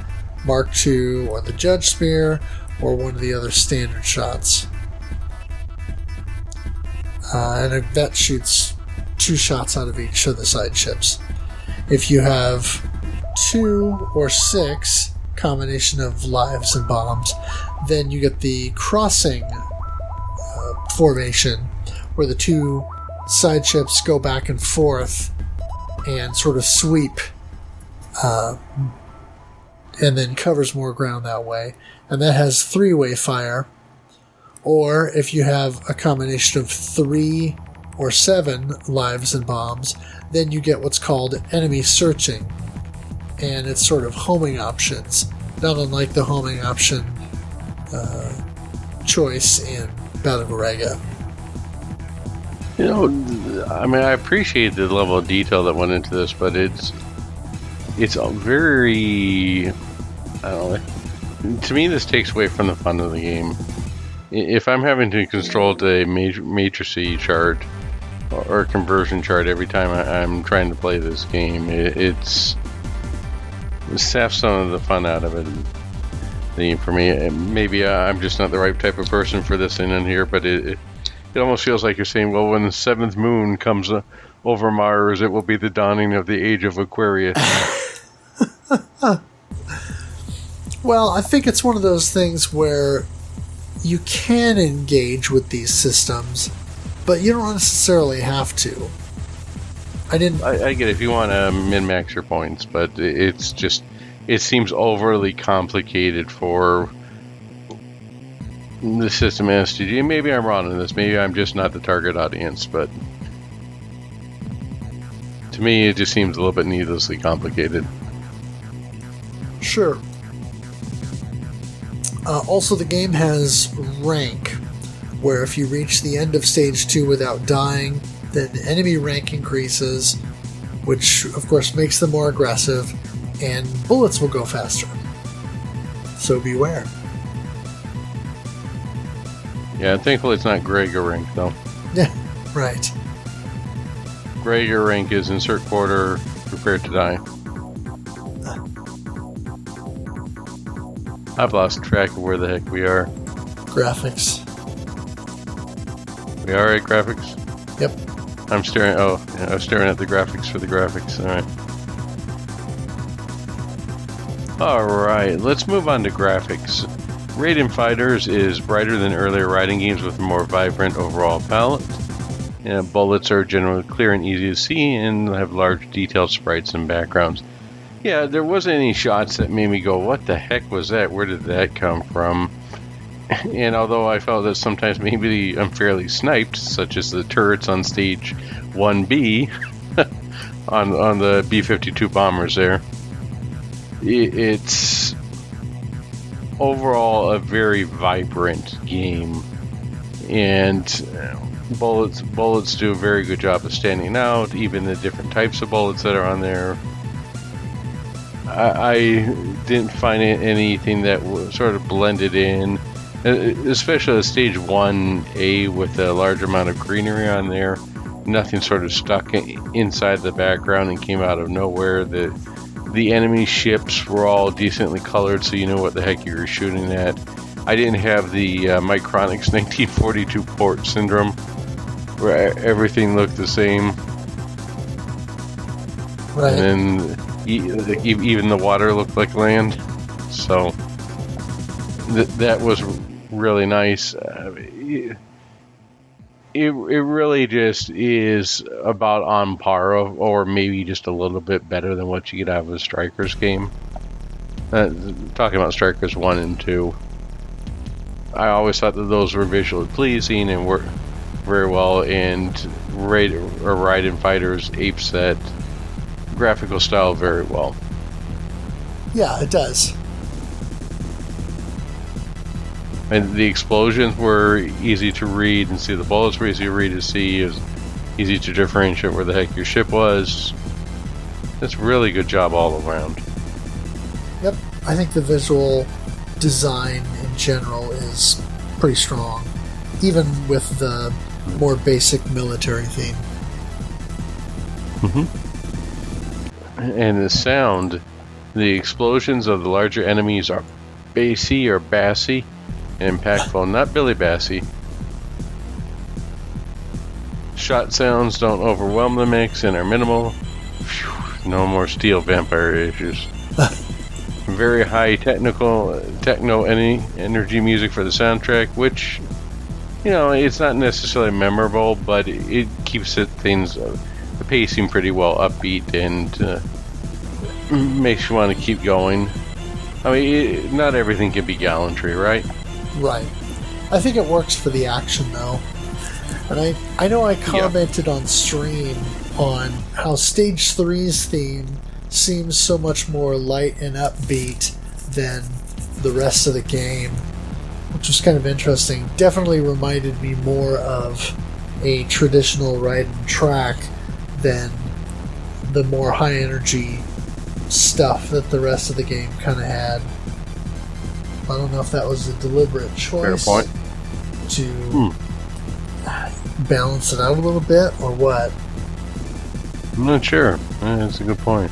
Mark II or the Judge Spear or one of the other standard shots. And that shoots 2 shots out of each of the side ships. If you have 2 or 6 combination of lives and bombs, then you get the crossing formation, where the 2 side ships go back and forth and sort of sweep, and then covers more ground that way. And that has 3-way fire. Or if you have a combination of 3 or 7 lives and bombs, then you get what's called enemy searching. And it's sort of homing options, not unlike the homing option choice in Battle Garega. You know, I mean, I appreciate the level of detail that went into this, but it's a very, I don't know, to me this takes away from the fun of the game. If I'm having to construct a matrice chart or conversion chart every time I'm trying to play this game, it saps some of the fun out of it. For me, maybe I'm just not the right type of person for this in here, but it almost feels like you're saying, well, when the 7th moon comes over Mars, it will be the dawning of the age of Aquarius. Well, I think it's one of those things where you can engage with these systems, but you don't necessarily have to. I get it if you want to min-max your points, but it seems overly complicated for the system STG. Maybe I'm wrong in this. Maybe I'm just not the target audience, but to me it just seems a little bit needlessly complicated. Sure. Also, the game has rank, where if you reach the end of Stage 2 without dying, then enemy rank increases, which of course makes them more aggressive, and bullets will go faster. So beware. Yeah, thankfully it's not Gregor rank, though. Yeah, right. Gregor rank is insert quarter, prepare to die. I've lost track of where the heck we are. Graphics. We are at graphics? Yep. I'm staring at the graphics for the graphics. Alright, let's move on to graphics. Raiden Fighters is brighter than earlier Raiden games with a more vibrant overall palette. Bullets are generally clear and easy to see and have large detailed sprites and backgrounds. Yeah, there wasn't any shots that made me go, what the heck was that? Where did that come from? And although I felt that sometimes maybe unfairly sniped, such as the turrets on stage 1B on the B-52 bombers there, it's overall a very vibrant game, and bullets do a very good job of standing out, even the different types of bullets that are on there. I didn't find anything that sort of blended in Especially stage 1A with a large amount of greenery on there. Nothing sort of stuck inside the background and came out of nowhere. The enemy ships were all decently colored, so you know what the heck you were shooting at. I didn't have the Micronix 1942 port syndrome, where everything looked the same. Right. And then even the water looked like land. So that was really nice. It really just is about on par or maybe just a little bit better than what you get out of a Strikers game. Talking about Strikers 1 and 2. I always thought that those were visually pleasing and worked very well, and Raiden Fighters apes that graphical style very well. Yeah, it does. And the explosions were easy to read and see. The bullets were easy to read and see. It was easy to differentiate where the heck your ship was. It's a really good job all around. Yep, I think the visual design in general is pretty strong, even with the more basic military theme. Mm-hmm. And the sound, the explosions of the larger enemies are bassy or bassy and impactful, not Billy Bassy. Shot sounds don't overwhelm the mix and are minimal. Phew, no more steel vampire issues. Very high techno energy music for the soundtrack, which, you know, it's not necessarily memorable, but it keeps the pacing pretty well upbeat and makes you want to keep going. I mean, not everything can be gallantry, right? Right. I think it works for the action, though. And I know I commented on stream on how Stage 3's theme seems so much more light and upbeat than the rest of the game, which was kind of interesting. Definitely reminded me more of a traditional Raiden track than the more high energy stuff that the rest of the game kind of had. I don't know if that was a deliberate choice. Fair point. To balance it out a little bit, or what? I'm not sure. That's a good point.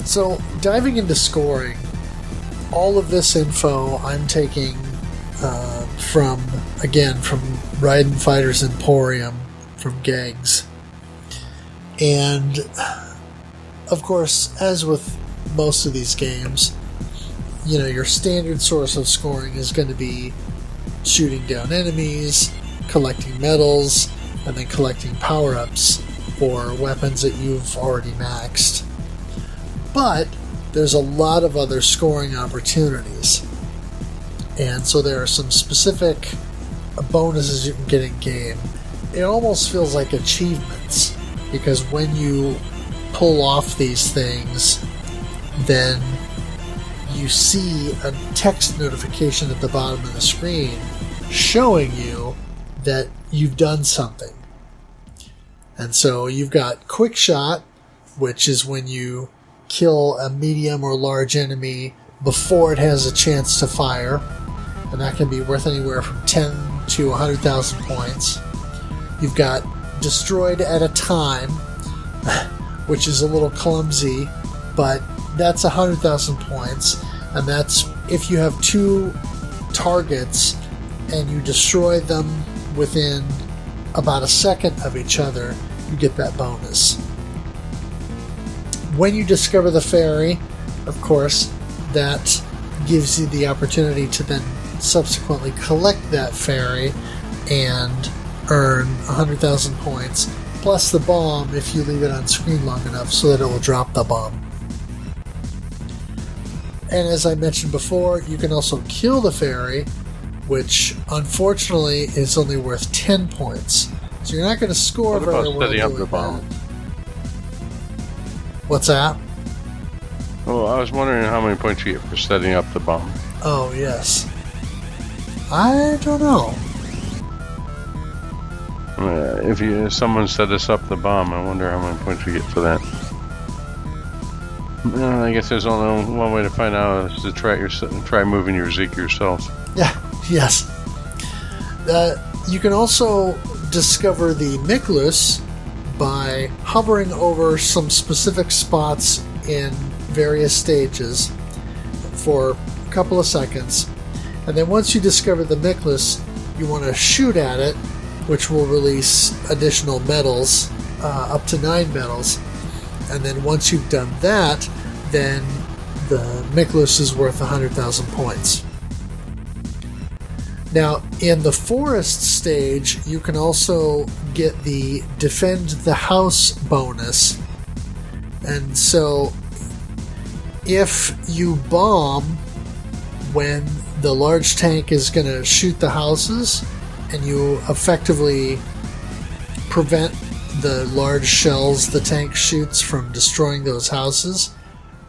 So, diving into scoring, all of this info I'm taking from Raiden Fighters Emporium, from Gags. And, of course, as with most of these games, you know, your standard source of scoring is going to be shooting down enemies, collecting medals, and then collecting power-ups for weapons that you've already maxed. But there's a lot of other scoring opportunities. And so there are some specific bonuses you can get in-game. It almost feels like achievements, because when you pull off these things, then you see a text notification at the bottom of the screen showing you that you've done something. And so you've got Quick Shot, which is when you kill a medium or large enemy before it has a chance to fire, and that can be worth anywhere from 10 to 100,000 points. You've got Destroyed at a Time, which is a little clumsy, but that's 100,000 points, and that's if you have two targets and you destroy them within about a second of each other, you get that bonus. When you discover the fairy, of course, that gives you the opportunity to then subsequently collect that fairy and earn 100,000 points, plus the bomb if you leave it on screen long enough so that it will drop the bomb. And as I mentioned before, you can also kill the fairy, which unfortunately is only worth 10 points. So you're not going to score very well doing up the bomb? that. What's that? Oh, I was wondering how many points you get for setting up the bomb. Oh, yes. I don't know. If someone set us up the bomb, I wonder how many points we get for that. I guess there's only one way to find out is to try moving your Zig yourself. Yeah, yes. You can also discover the Miklus by hovering over some specific spots in various stages for a couple of seconds. And then once you discover the Miklus, you want to shoot at it, which will release additional medals, up to 9 medals. And then once you've done that, then the Miklus is worth 100,000 points. Now, in the forest stage, you can also get the Defend the House bonus. And so, if you bomb when the large tank is going to shoot the houses, and you effectively prevent the large shells the tank shoots from destroying those houses,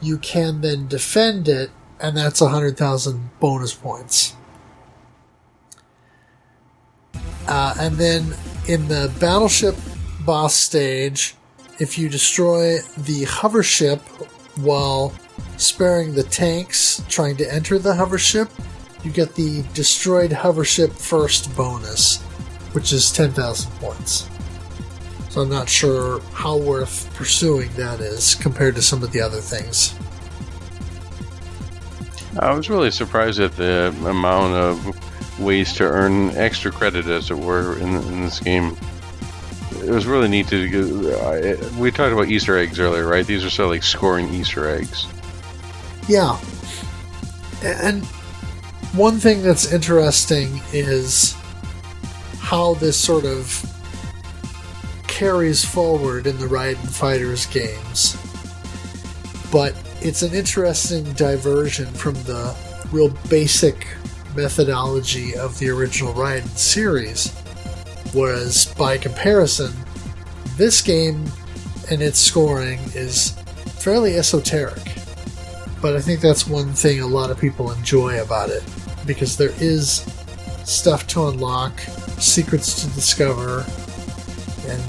you can then defend it, and that's 100,000 bonus points. And then in the battleship boss stage, if you destroy the hover ship while sparing the tanks trying to enter the hover ship, you get the destroyed hover ship first bonus, which is 10,000 points. So I'm not sure how worth pursuing that is compared to some of the other things. I was really surprised at the amount of ways to earn extra credit, as it were, in this game. It was really neat to... we talked about Easter eggs earlier, right? These are sort of like scoring Easter eggs. Yeah. And one thing that's interesting is how this sort of carries forward in the Raiden Fighters games. But it's an interesting diversion from the real basic methodology of the original Raiden series. Whereas, by comparison, this game and its scoring is fairly esoteric. But I think that's one thing a lot of people enjoy about it, because there is stuff to unlock, secrets to discover, and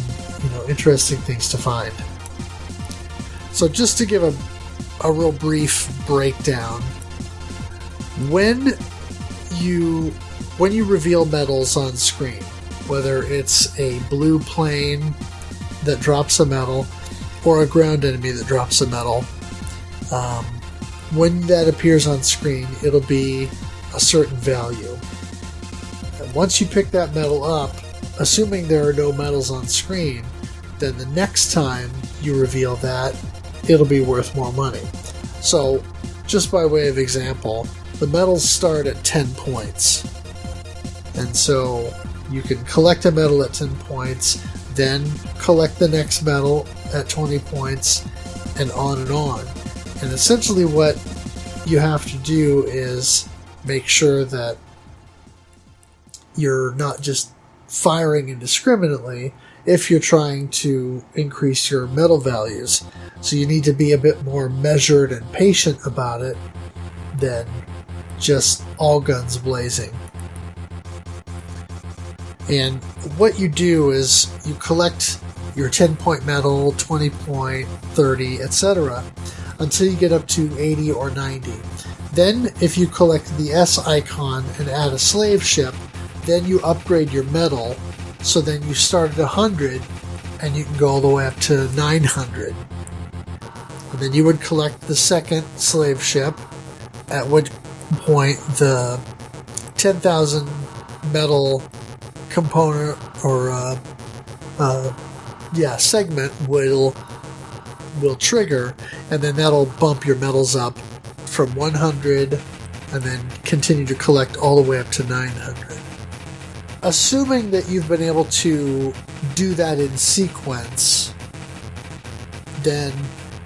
interesting things to find. So just to give a real brief breakdown, when you reveal medals on screen, whether it's a blue plane that drops a medal or a ground enemy that drops a medal, when that appears on screen, it'll be a certain value. And once you pick that medal up, assuming there are no medals on screen, then the next time you reveal that, it'll be worth more money. So, just by way of example, the medals start at 10 points. And so you can collect a medal at 10 points, then collect the next medal at 20 points, and on and on. And essentially what you have to do is make sure that you're not just firing indiscriminately if you're trying to increase your medal values. So you need to be a bit more measured and patient about it than just all guns blazing. And what you do is you collect your 10-point medal, 20-point, 30, etc. until you get up to 80 or 90. Then, if you collect the S icon and add a slave ship, then you upgrade your medal, so then you start at 100 and you can go all the way up to 900. And then you would collect the second slave ship, at which point the 10,000 medal component or segment will trigger, and then that'll bump your medals up from 100 and then continue to collect all the way up to 900. Assuming that you've been able to do that in sequence, then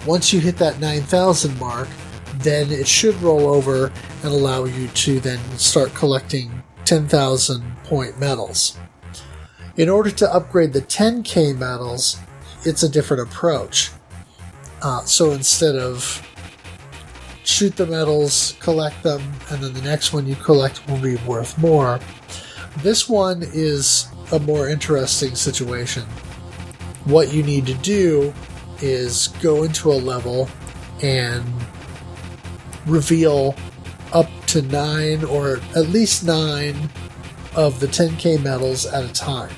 once you hit that 9,000 mark, then it should roll over and allow you to then start collecting 10,000 point medals. In order to upgrade the 10k medals, it's a different approach. So instead of shoot the medals, collect them, and then the next one you collect will be worth more, this one is a more interesting situation. What you need to do is go into a level and reveal up to 9 or at least 9 of the 10K medals at a time.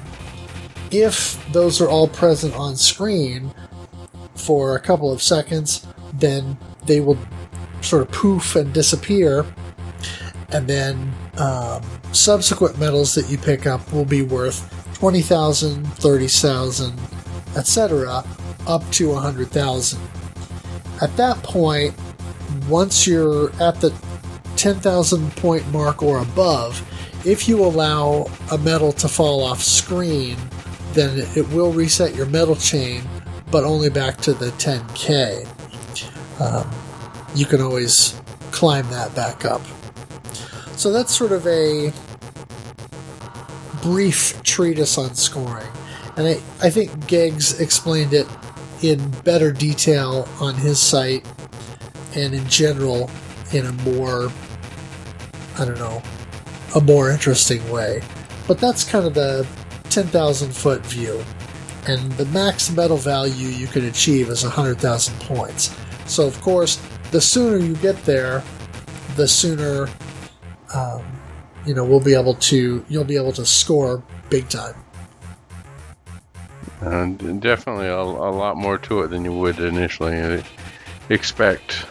If those are all present on screen for a couple of seconds, then they will sort of poof and disappear, and then subsequent medals that you pick up will be worth 20,000, 30,000, etc., up to 100,000. At that point, once you're at the 10,000 point mark or above, if you allow a medal to fall off screen, then it will reset your medal chain, but only back to the 10K. You can always climb that back up. So that's sort of a brief treatise on scoring. And I think Geggs explained it in better detail on his site and in general in a more, a more interesting way. But that's kind of the 10,000 foot view. And the max medal value you can achieve is 100,000 points. So of course, the sooner you get there, the sooner you'll be able to score big time. Definitely a lot more to it than you would initially expect.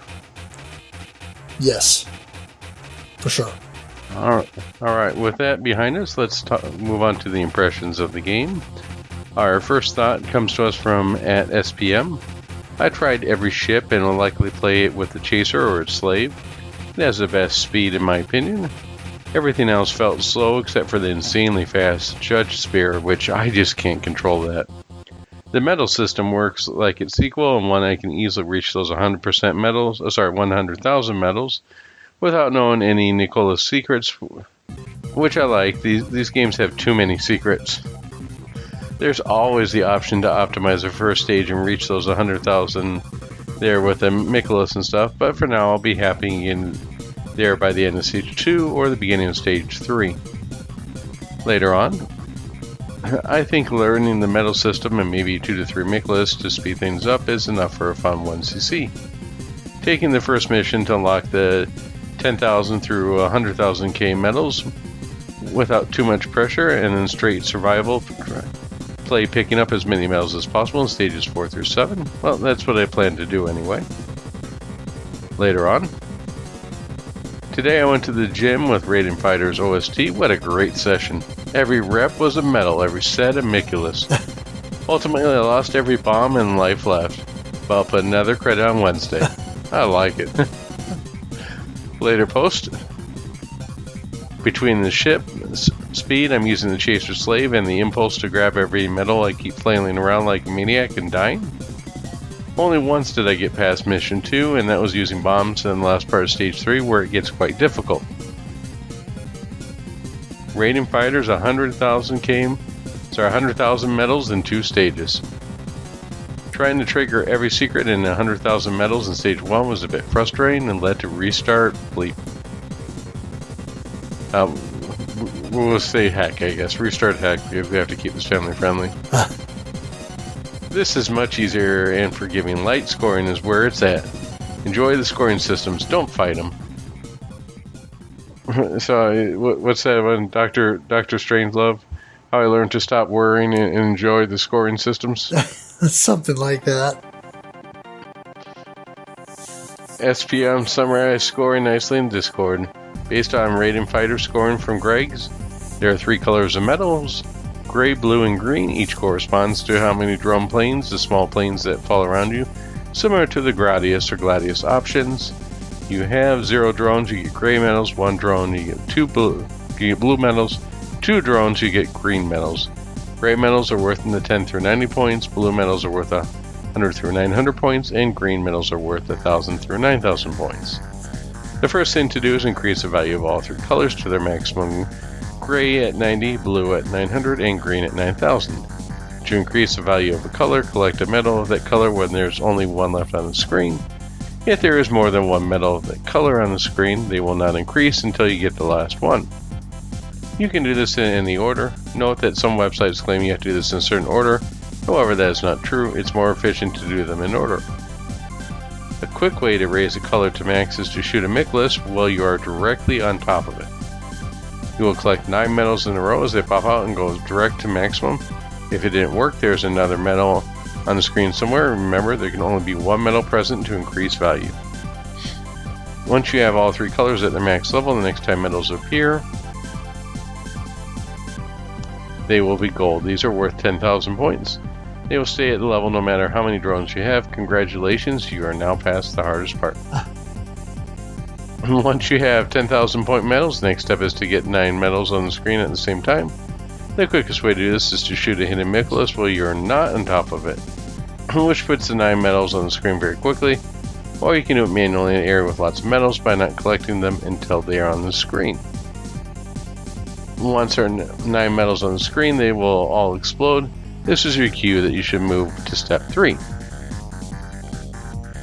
Yes, for sure. All right. With that behind us, let's move on to the impressions of the game. Our first thought comes to us from @SPM. I tried every ship and will likely play it with the Chaser or its slave. It has the best speed in my opinion. Everything else felt slow except for the insanely fast Judge Spear, which I just can't control that. The medal system works like its sequel, and one I can easily reach those 100% medals, 100,000 medals, without knowing any Nicola's secrets, which I like. These games have too many secrets. There's always the option to optimize the first stage and reach those 100,000 there with the Nicholas and stuff, but for now I'll be happy in there by the end of Stage 2 or the beginning of Stage 3. Later on, I think learning the medal system and maybe 2 to 3 Nicholas to speed things up is enough for a fun 1cc. Taking the first mission to unlock the 10,000 through 100,000k medals without too much pressure and then straight survival play, picking up as many medals as possible in stages 4 through 7. Well, that's what I plan to do anyway. Later on, today I went to the gym with Raiden Fighters OST. What a great session. Every rep was a medal, every set a Miculus. Ultimately I lost every bomb and life left, but I'll put another credit on Wednesday. I like it. Later post. Between the ship speed, I'm using the Chaser Slave, and the impulse to grab every medal, I keep flailing around like a maniac and dying. Only once did I get past Mission 2, and that was using bombs in the last part of Stage 3, where it gets quite difficult. Raiden Fighters 100,000 medals in 2 stages. Trying to trigger every secret in 100,000 medals in Stage 1 was a bit frustrating and led to restart bleep. We'll say heck, I guess. Restart heck if we have to keep this family friendly. This is much easier and forgiving. Light scoring is where it's at. Enjoy the scoring systems. Don't fight them. So, what's that one? Dr. Strangelove? How I learned to stop worrying and enjoy the scoring systems? Something like that. SPM summarized scoring nicely in Discord. Based on Raiden Fighter scoring from Greg's, there are 3 colors of medals, gray, blue, and green. Each corresponds to how many drone planes, the small planes that fall around you, similar to the Gradius or Gladius options. You have 0 drones, you get gray medals, 1 drone, you get 2 blue. You get blue medals, 2 drones, you get green medals. Gray medals are worth in the 10 through 90 points, blue medals are worth 100 through 900 points, and green medals are worth 1,000 through 9,000 points. The first thing to do is increase the value of all 3 colors to their maximum: gray at 90, blue at 900, and green at 9,000. To increase the value of a color, collect a medal of that color when there's only 1 left on the screen. If there is more than 1 medal of that color on the screen, they will not increase until you get the last one. You can do this in any order. Note that some websites claim you have to do this in a certain order. However, that is not true. It's more efficient to do them in order. A quick quick way to raise a color to max is to shoot a Mikolas while you are directly on top of it. You will collect 9 medals in a row as they pop out and go direct to maximum. If it didn't work, there's another medal on the screen somewhere. Remember, there can only be 1 medal present to increase value. Once you have all 3 colors at their max level, the next time medals appear, they will be gold. These are worth 10,000 points. They will stay at the level no matter how many drones you have. Congratulations, you are now past the hardest part. Once you have 10,000 point medals, the next step is to get 9 medals on the screen at the same time. The quickest way to do this is to shoot a hidden Mikolas while you are not on top of it, which puts the 9 medals on the screen very quickly, or you can do it manually in an area with lots of medals by not collecting them until they are on the screen. Once there are 9 medals on the screen, they will all explode. This is your cue that you should move to step 3.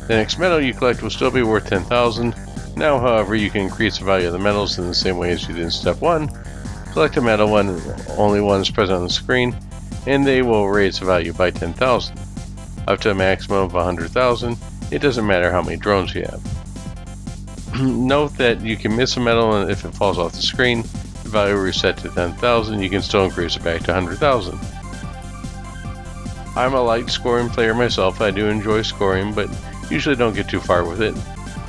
The next medal you collect will still be worth 10,000. Now, however, you can increase the value of the medals in the same way as you did in step 1. Collect a medal when only one is present on the screen, and they will raise the value by 10,000. Up to a maximum of 100,000, it doesn't matter how many drones you have. Note that you can miss a medal, and if it falls off the screen, the value will reset to 10,000. You can still increase it back to 100,000. I'm a light scoring player myself. I do enjoy scoring, but usually don't get too far with it.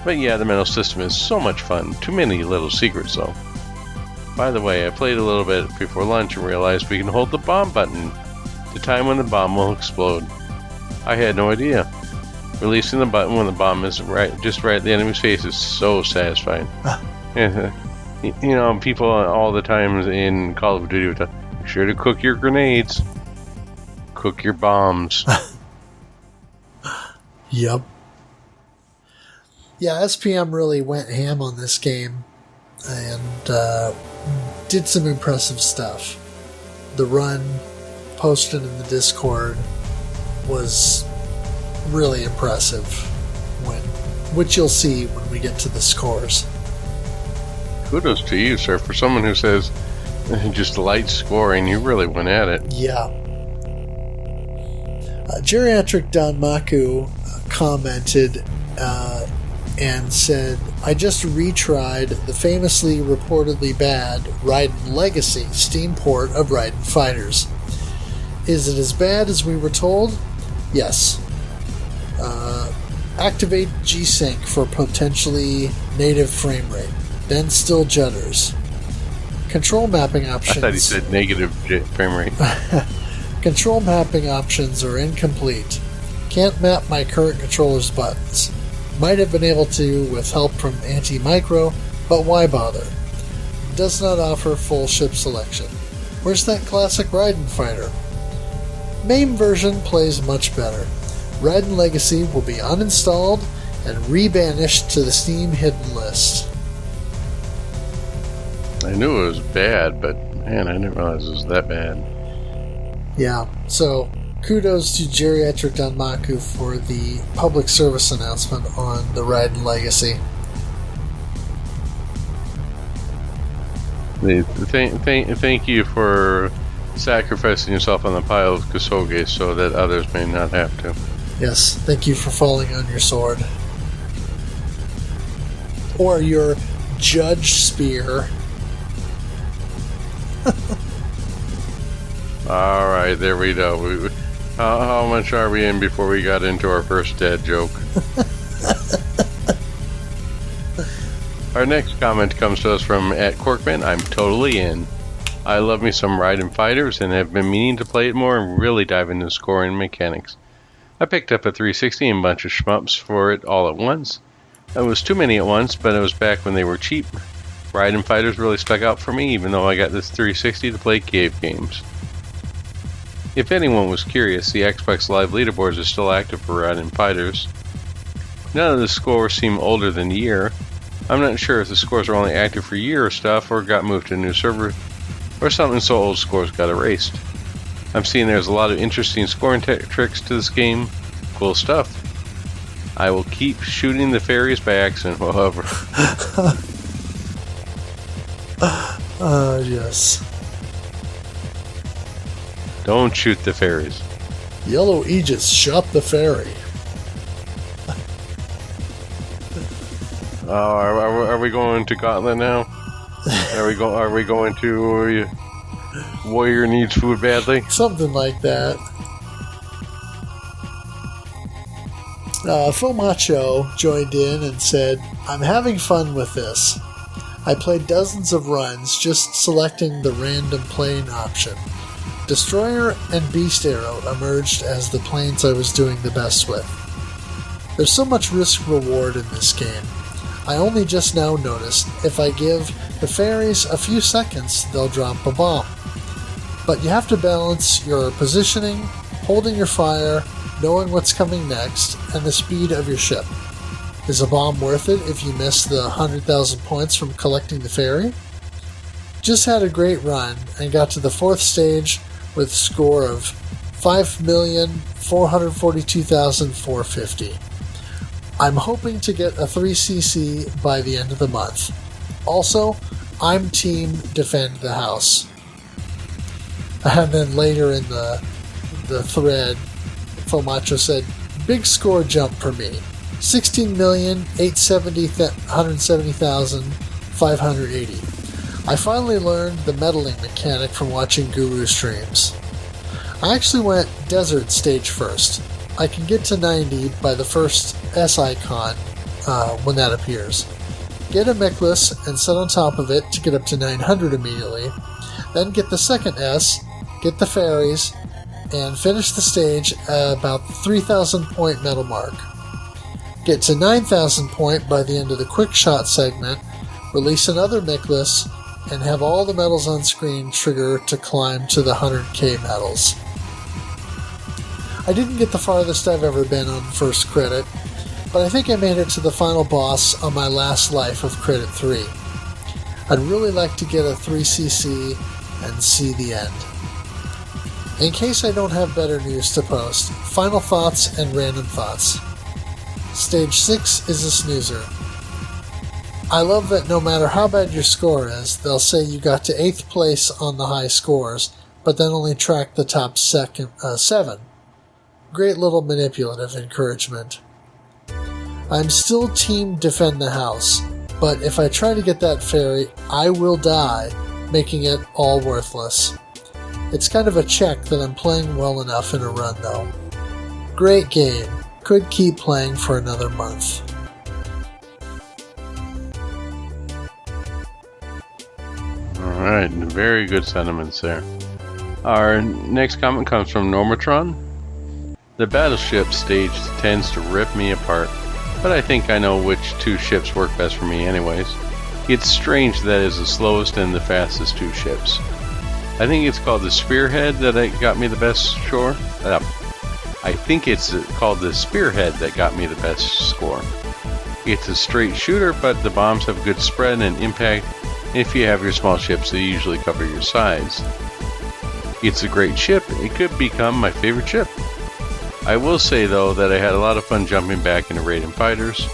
But yeah, the medal system is so much fun. Too many little secrets though. By the way, I played a little bit before lunch and realized we can hold the bomb button to time when the bomb will explode. I had no idea. Releasing the button when the bomb is just right at the enemy's face is so satisfying. You know, people all the time in Call of Duty would tell, be sure to cook your grenades. Cook your bombs. Yep. Yeah, SPM really went ham on this game and did some impressive stuff. The run posted in the Discord was really impressive, which you'll see when we get to the scores. Kudos to you, sir. For someone who says just light scoring, you really went at it. Yeah. Geriatric Danmaku commented and said, I just retried the famously reportedly bad Raiden Legacy Steam port of Raiden Fighters. Is it as bad as we were told? Yes. Activate G-Sync for potentially native frame rate. Then still judders. Control mapping options... I thought he said negative frame rate. Control mapping options are incomplete. Can't map my current controller's buttons. Might have been able to with help from Anti-Micro, but why bother? Does not offer full ship selection. Where's that classic Raiden fighter? MAME version plays much better. Raiden Legacy will be uninstalled and rebanished to the Steam hidden list. I knew it was bad, but man, I didn't realize it was that bad. Yeah, so kudos to Geriatric Danmaku for the public service announcement on the Raiden Legacy. Thank you for sacrificing yourself on the pile of Kusoge so that others may not have to. Yes, thank you for falling on your sword. Or your judge spear. Alright, there we go. How much are we in before we got into our first dad joke? Our next comment comes to us from @Corkman. I'm totally in. I love me some Raiden Fighters and have been meaning to play it more and really dive into scoring mechanics. I picked up a 360 and a bunch of shmups for it all at once. It was too many at once, but it was back when they were cheap. Raiden Fighters really stuck out for me, even though I got this 360 to play cave games. If anyone was curious, the Xbox Live leaderboards are still active for Raiden Fighters. None of the scores seem older than a year. I'm not sure if the scores are only active for a year or stuff, or got moved to a new server, or something so old scores got erased. I'm seeing there's a lot of interesting scoring tricks to this game. Cool stuff. I will keep shooting the fairies by accident, however. Yes. Don't shoot the fairies. Yellow Aegis shot the fairy. Are we going to Gauntlet now? Are we going to Warrior Needs Food Badly? Something like that. Phil Macho joined in and said, "I'm having fun with this. I played dozens of runs just selecting the random plane option. Destroyer and Beast Arrow emerged as the planes I was doing the best with. There's so much risk-reward in this game. I only just now noticed if I give the fairies a few seconds, they'll drop a bomb. But you have to balance your positioning, holding your fire, knowing what's coming next, and the speed of your ship. Is a bomb worth it if you miss the 100,000 points from collecting the fairy? Just had a great run and got to the 4th stage with a score of 5,442,450. I'm hoping to get a 3cc by the end of the month. Also, I'm team defend the house." And then later in the thread, Fomacho said, "Big score jump for me. 16,870,580. I finally learned the meddling mechanic from watching Guru streams. I actually went Desert stage first. I can get to 90 by the first S icon when that appears. Get a Mickless and set on top of it to get up to 900 immediately. Then get the second S, get the fairies, and finish the stage at about the 3,000 point medal mark. Get to 9,000 point by the end of the quick shot segment, release another Mickless, and have all the medals on screen trigger to climb to the 100k medals. I didn't get the farthest I've ever been on first credit, but I think I made it to the final boss on my last life of credit 3. I'd really like to get a 3cc and see the end. In case I don't have better news to post, final thoughts and random thoughts. Stage 6 is a snoozer. I love that no matter how bad your score is, they'll say you got to 8th place on the high scores, but then only track the top 7. Great little manipulative encouragement. I'm still team defend the house, but if I try to get that fairy, I will die, making it all worthless. It's kind of a check that I'm playing well enough in a run though. Great game. Could keep playing for another month." Alright, very good sentiments there. Our next comment comes from Normatron. "The battleship stage tends to rip me apart, but I think I know which 2 ships work best for me anyways. It's strange that is the slowest and the fastest 2 ships. I think it's called the Spearhead that got me the best score. I think it's called the Spearhead that got me the best score. It's a straight shooter, but the bombs have good spread and impact. If you have your small ships, they usually cover your sides. It's a great ship. It could become my favorite ship. I will say, though, that I had a lot of fun jumping back into Raiden Fighters,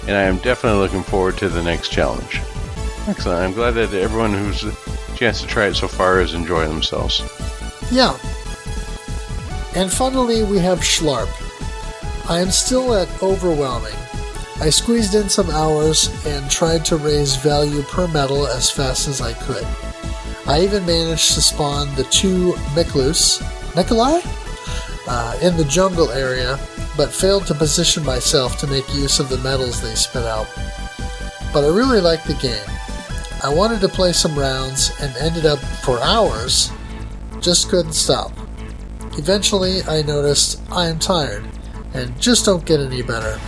and I am definitely looking forward to the next challenge." Excellent. I'm glad that everyone who's a chance to try it so far is enjoying themselves. Yeah. And finally, we have Schlarp. I am still at overwhelming. I squeezed in some hours and tried to raise value per medal as fast as I could. I even managed to spawn the 2 Nikolai? In the jungle area, but failed to position myself to make use of the medals they spit out. But I really liked the game. I wanted to play some rounds and ended up for hours, just couldn't stop. Eventually I noticed I am tired and just don't get any better.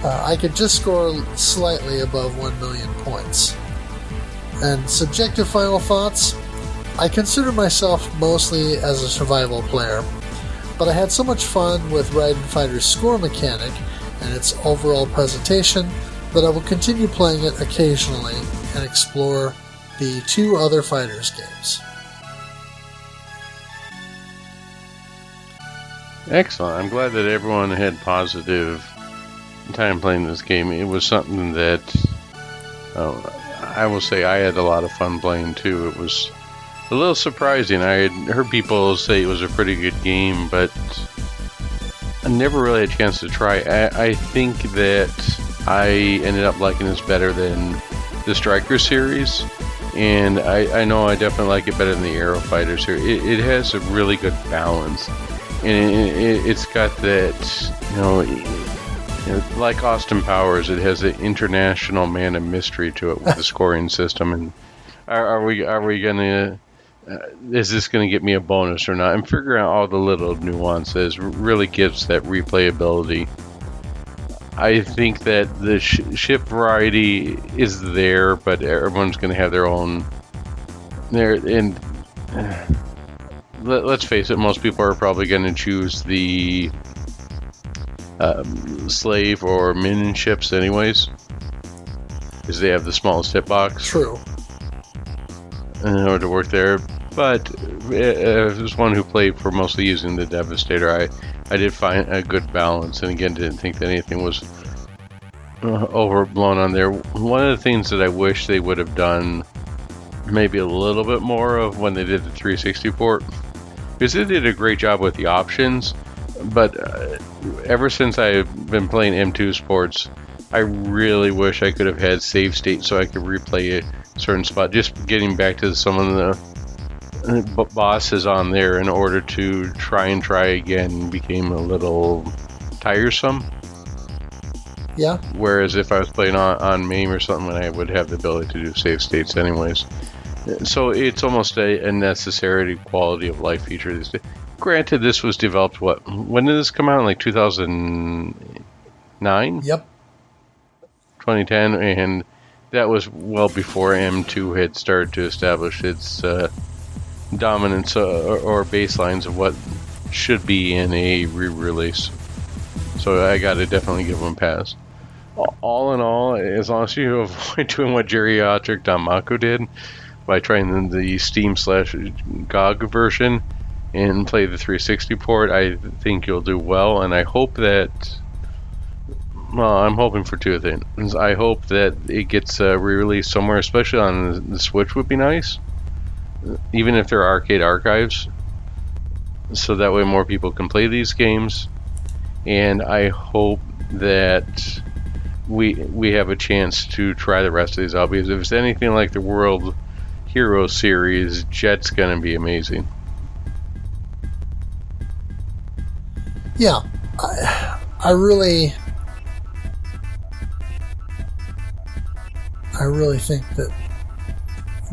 I could just score slightly above 1 million points. And subjective final thoughts? I consider myself mostly as a survival player, but I had so much fun with Raiden Fighters' score mechanic and its overall presentation that I will continue playing it occasionally and explore the 2 other Fighters games. Excellent. I'm glad that everyone had positive time playing this game. It was something that I will say I had a lot of fun playing too. It was a little surprising. I had heard people say it was a pretty good game, but I never really had a chance to try. I think that I ended up liking this better than the Striker series, and I know I definitely like it better than the Aero Fighters series. It has a really good balance, and it's got that, like Austin Powers, it has an international man of mystery to it with the scoring system. And are we gonna? Is this going to get me a bonus or not? And figuring out all the little nuances really gives that replayability. I think that the ship variety is there, but everyone's going to have their own. And let's face it, most people are probably going to choose the slave or minion ships anyways, because they have the smallest hitbox. True. In order to work there. But as one who played for mostly using the Devastator, I did find a good balance, and again, didn't think that anything was overblown on there. One of the things that I wish they would have done maybe a little bit more of when they did the 360 port, because they did a great job with the options, but ever since I've been playing M2 sports, I really wish I could have had save state so I could replay a certain spot. Just getting back to some of the bosses on there in order to try again became a little tiresome. Yeah. Whereas if I was playing on MAME or something, I would have the ability to do save states anyways. So it's almost a necessary quality of life feature. Granted, this was developed, when did this come out? Like 2009? Yep. 2010, and that was well before M2 had started to establish its dominance or baselines of what should be in a re-release. So I gotta definitely give them a pass. All in all, as long as you avoid doing what Geriatric Danmaku did by trying the Steam/GOG version and play the 360 port, I think you'll do well, and I hope that... Well, I'm hoping for two things. I hope that it gets re-released somewhere, especially on the Switch would be nice. Even if they're arcade archives. So that way more people can play these games. And I hope that we have a chance to try the rest of these out, because if it's anything like the World Hero series, Jet's going to be amazing. Yeah. I really think that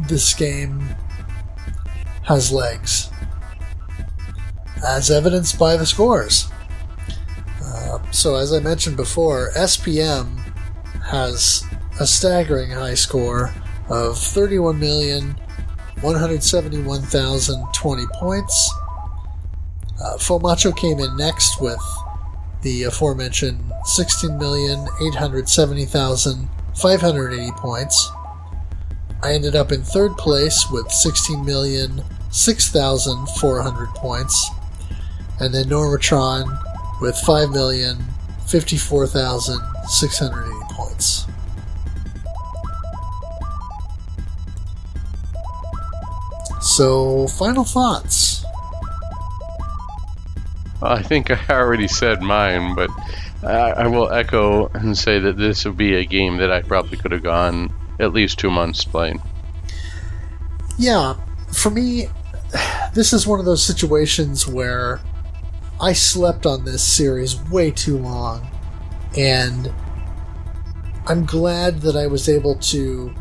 this game has legs, as evidenced by the scores. So as I mentioned before, SPM has a staggering high score of 31,171,020 points. Fomacho came in next with the aforementioned 16,870,580 points. I ended up in third place with 16,006,400 points, and then Normatron with 5,054,680 points. So, final thoughts? Well, I think I already said mine, but I will echo and say that this would be a game that I probably could have gone at least 2 months playing. Yeah, for me, this is one of those situations where I slept on this series way too long, and I'm glad that I was able to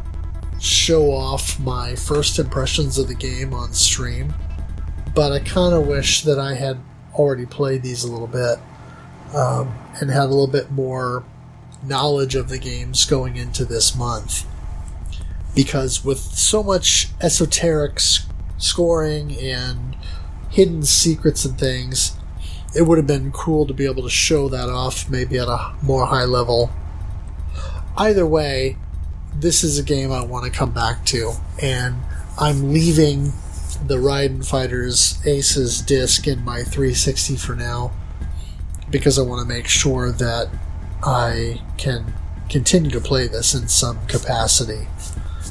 show off my first impressions of the game on stream, but I kind of wish that I had already played these a little bit and had a little bit more knowledge of the games going into this month. Because with so much esoteric scoring and hidden secrets and things, it would have been cool to be able to show that off maybe at a more high level. Either way, this is a game I want to come back to, and I'm leaving the Raiden Fighters Aces disc in my 360 for now, because I want to make sure that I can continue to play this in some capacity.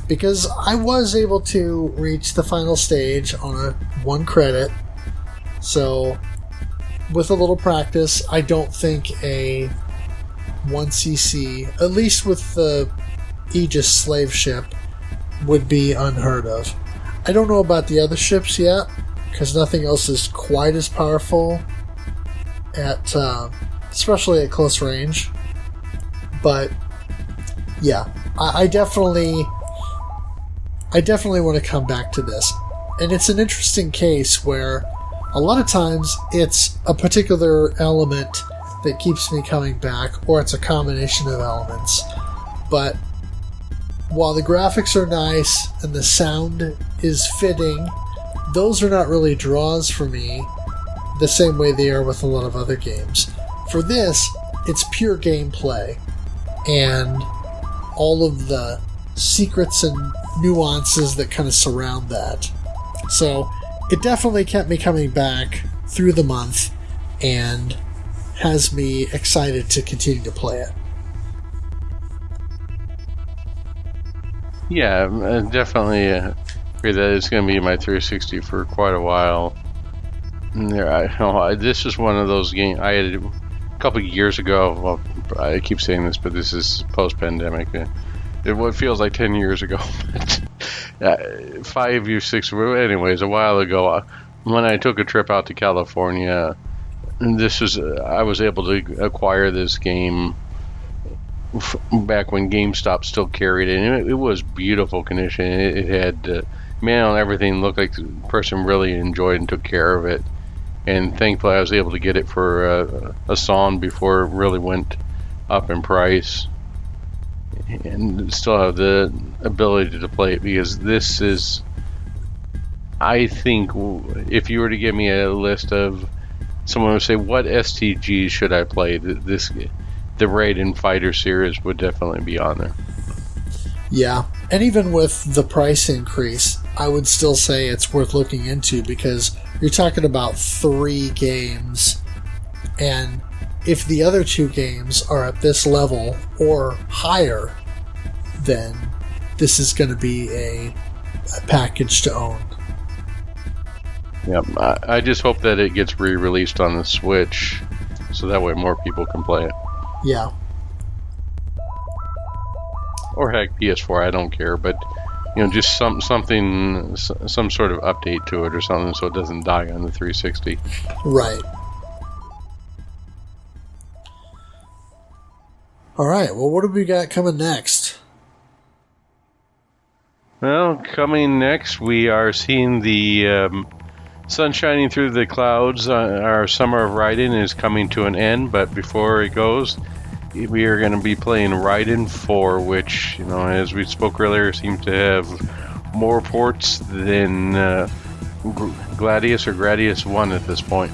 Because I was able to reach the final stage on a 1 credit, so with a little practice, I don't think a 1cc, at least with the Aegis slave ship, would be unheard of. I don't know about the other ships yet, because nothing else is quite as powerful at, especially at close range. But yeah, I definitely want to come back to this. And it's an interesting case where a lot of times it's a particular element that keeps me coming back, or it's a combination of elements. But while the graphics are nice and the sound is fitting, those are not really draws for me the same way they are with a lot of other games. For this, it's pure gameplay and all of the secrets and nuances that kind of surround that. So it definitely kept me coming back through the month and has me excited to continue to play it. Yeah, definitely agree that it's going to be my 360 for quite a while. This is one of those games I had a couple of years ago. Well, I keep saying this, but this is post-pandemic. It feels like 10 years ago. 5 years, 6. Anyways, a while ago, when I took a trip out to California, I was able to acquire this game back when GameStop still carried it, and it was beautiful condition. It had everything looked like the person really enjoyed and took care of it. And thankfully, I was able to get it for a song before it really went up in price, and still have the ability to play it, because this is, I think, if you were to give me a list of, someone would say, what STGs should I play? The Raiden Fighters series would definitely be on there. Yeah, and even with the price increase, I would still say it's worth looking into, because you're talking about 3 games, and if the other 2 games are at this level or higher, then this is going to be a package to own. Yep, I just hope that it gets re-released on the Switch, so that way more people can play it. Yeah. Or heck, PS4, I don't care, but just some sort of update to it or something, so it doesn't die on the 360. Right. All right. Well, what have we got coming next? Well, coming next, we are seeing the sun shining through the clouds. Our Summer of Raiden is coming to an end, but before it goes, we are going to be playing Raiden 4, which, as we spoke earlier, seems to have more ports than Gladius or Gradius 1 at this point.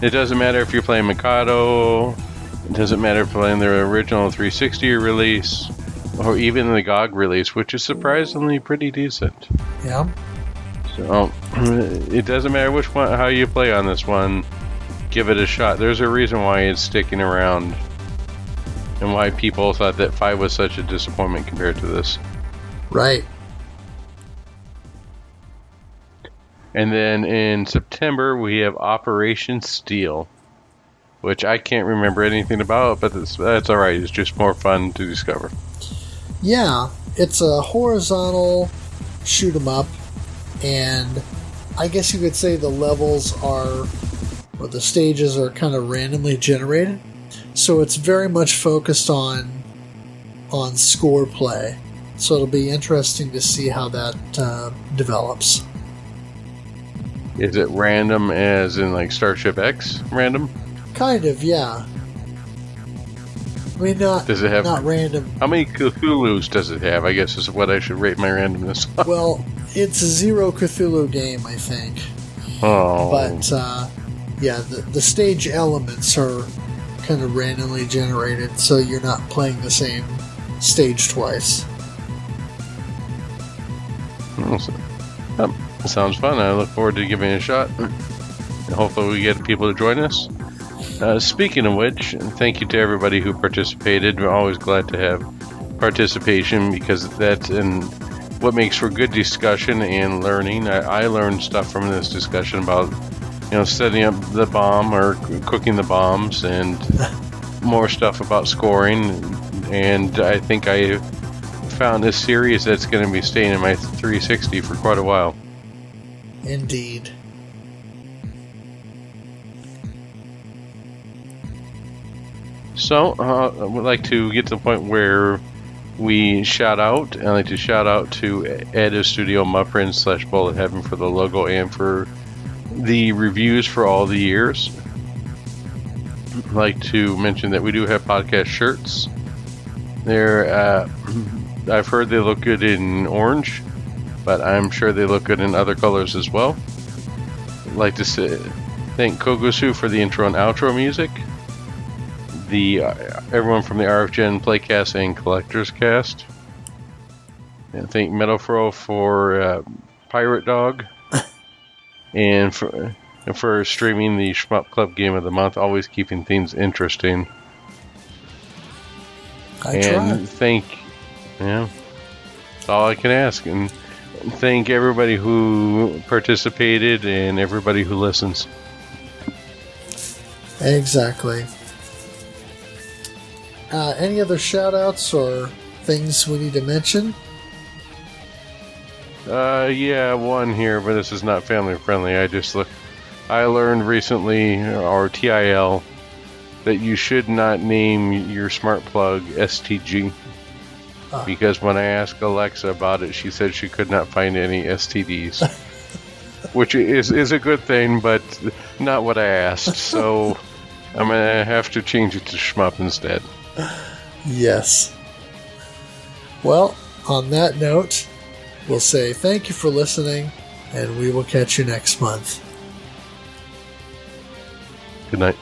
It doesn't matter if you're playing Mikado, it doesn't matter if you're playing the original 360 release, or even the GOG release, which is surprisingly pretty decent. Yeah. So, it doesn't matter which one, how you play on this one, give it a shot. There's a reason why it's sticking around, and why people thought that 5 was such a disappointment compared to this. Right. And then in September, we have Operation Steel, which I can't remember anything about, but that's alright. It's just more fun to discover. Yeah, it's a horizontal shoot 'em up, and I guess you could say the levels are, or the stages are kind of randomly generated. So it's very much focused on score play. So it'll be interesting to see how that develops. Is it random as in like Starship X random? Kind of, yeah. I mean, does it have, not random. How many Cthulhus does it have? I guess is what I should rate my randomness on. Well, it's a Zero Cthulhu game, I think. Oh. But, yeah, the stage elements are kind of randomly generated, so you're not playing the same stage twice. Awesome. That sounds fun. I look forward to giving it a shot. And hopefully we get people to join us. Speaking of which, thank you to everybody who participated. We're always glad to have participation, because that's what makes for good discussion and learning. I learned stuff from this discussion about setting up the bomb or cooking the bombs, and more stuff about scoring, and I think I found a series that's going to be staying in my 360 for quite a while. Indeed. So, I would like to get to the point where we shout out. I'd like to shout out to Ed of Studio Muffin / Bullet Heaven for the logo and for the reviews for all the years. I'd like to mention that we do have podcast shirts. I've heard they look good in orange, but I'm sure they look good in other colors as well. I'd like to thank Kogosu for the intro and outro music. Everyone from the RFGen Playcast and Collectors Cast. And thank MetalFRO for Pirate Dog. and for streaming the Shmup Club Game of the Month, always keeping things interesting. Yeah, that's all I can ask. And thank everybody who participated and everybody who listens. Exactly. Any other shout-outs or things we need to mention? Yeah, one here, but this is not family friendly. I learned recently, or TIL, that you should not name your smart plug STG. Because when I asked Alexa about it, she said she could not find any STDs. Which is a good thing, but not what I asked. So I'm going to have to change it to Shmup instead. Yes. Well, on that note, we'll say thank you for listening, and we will catch you next month. Good night.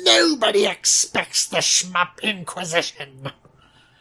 Nobody expects the Shmup Inquisition.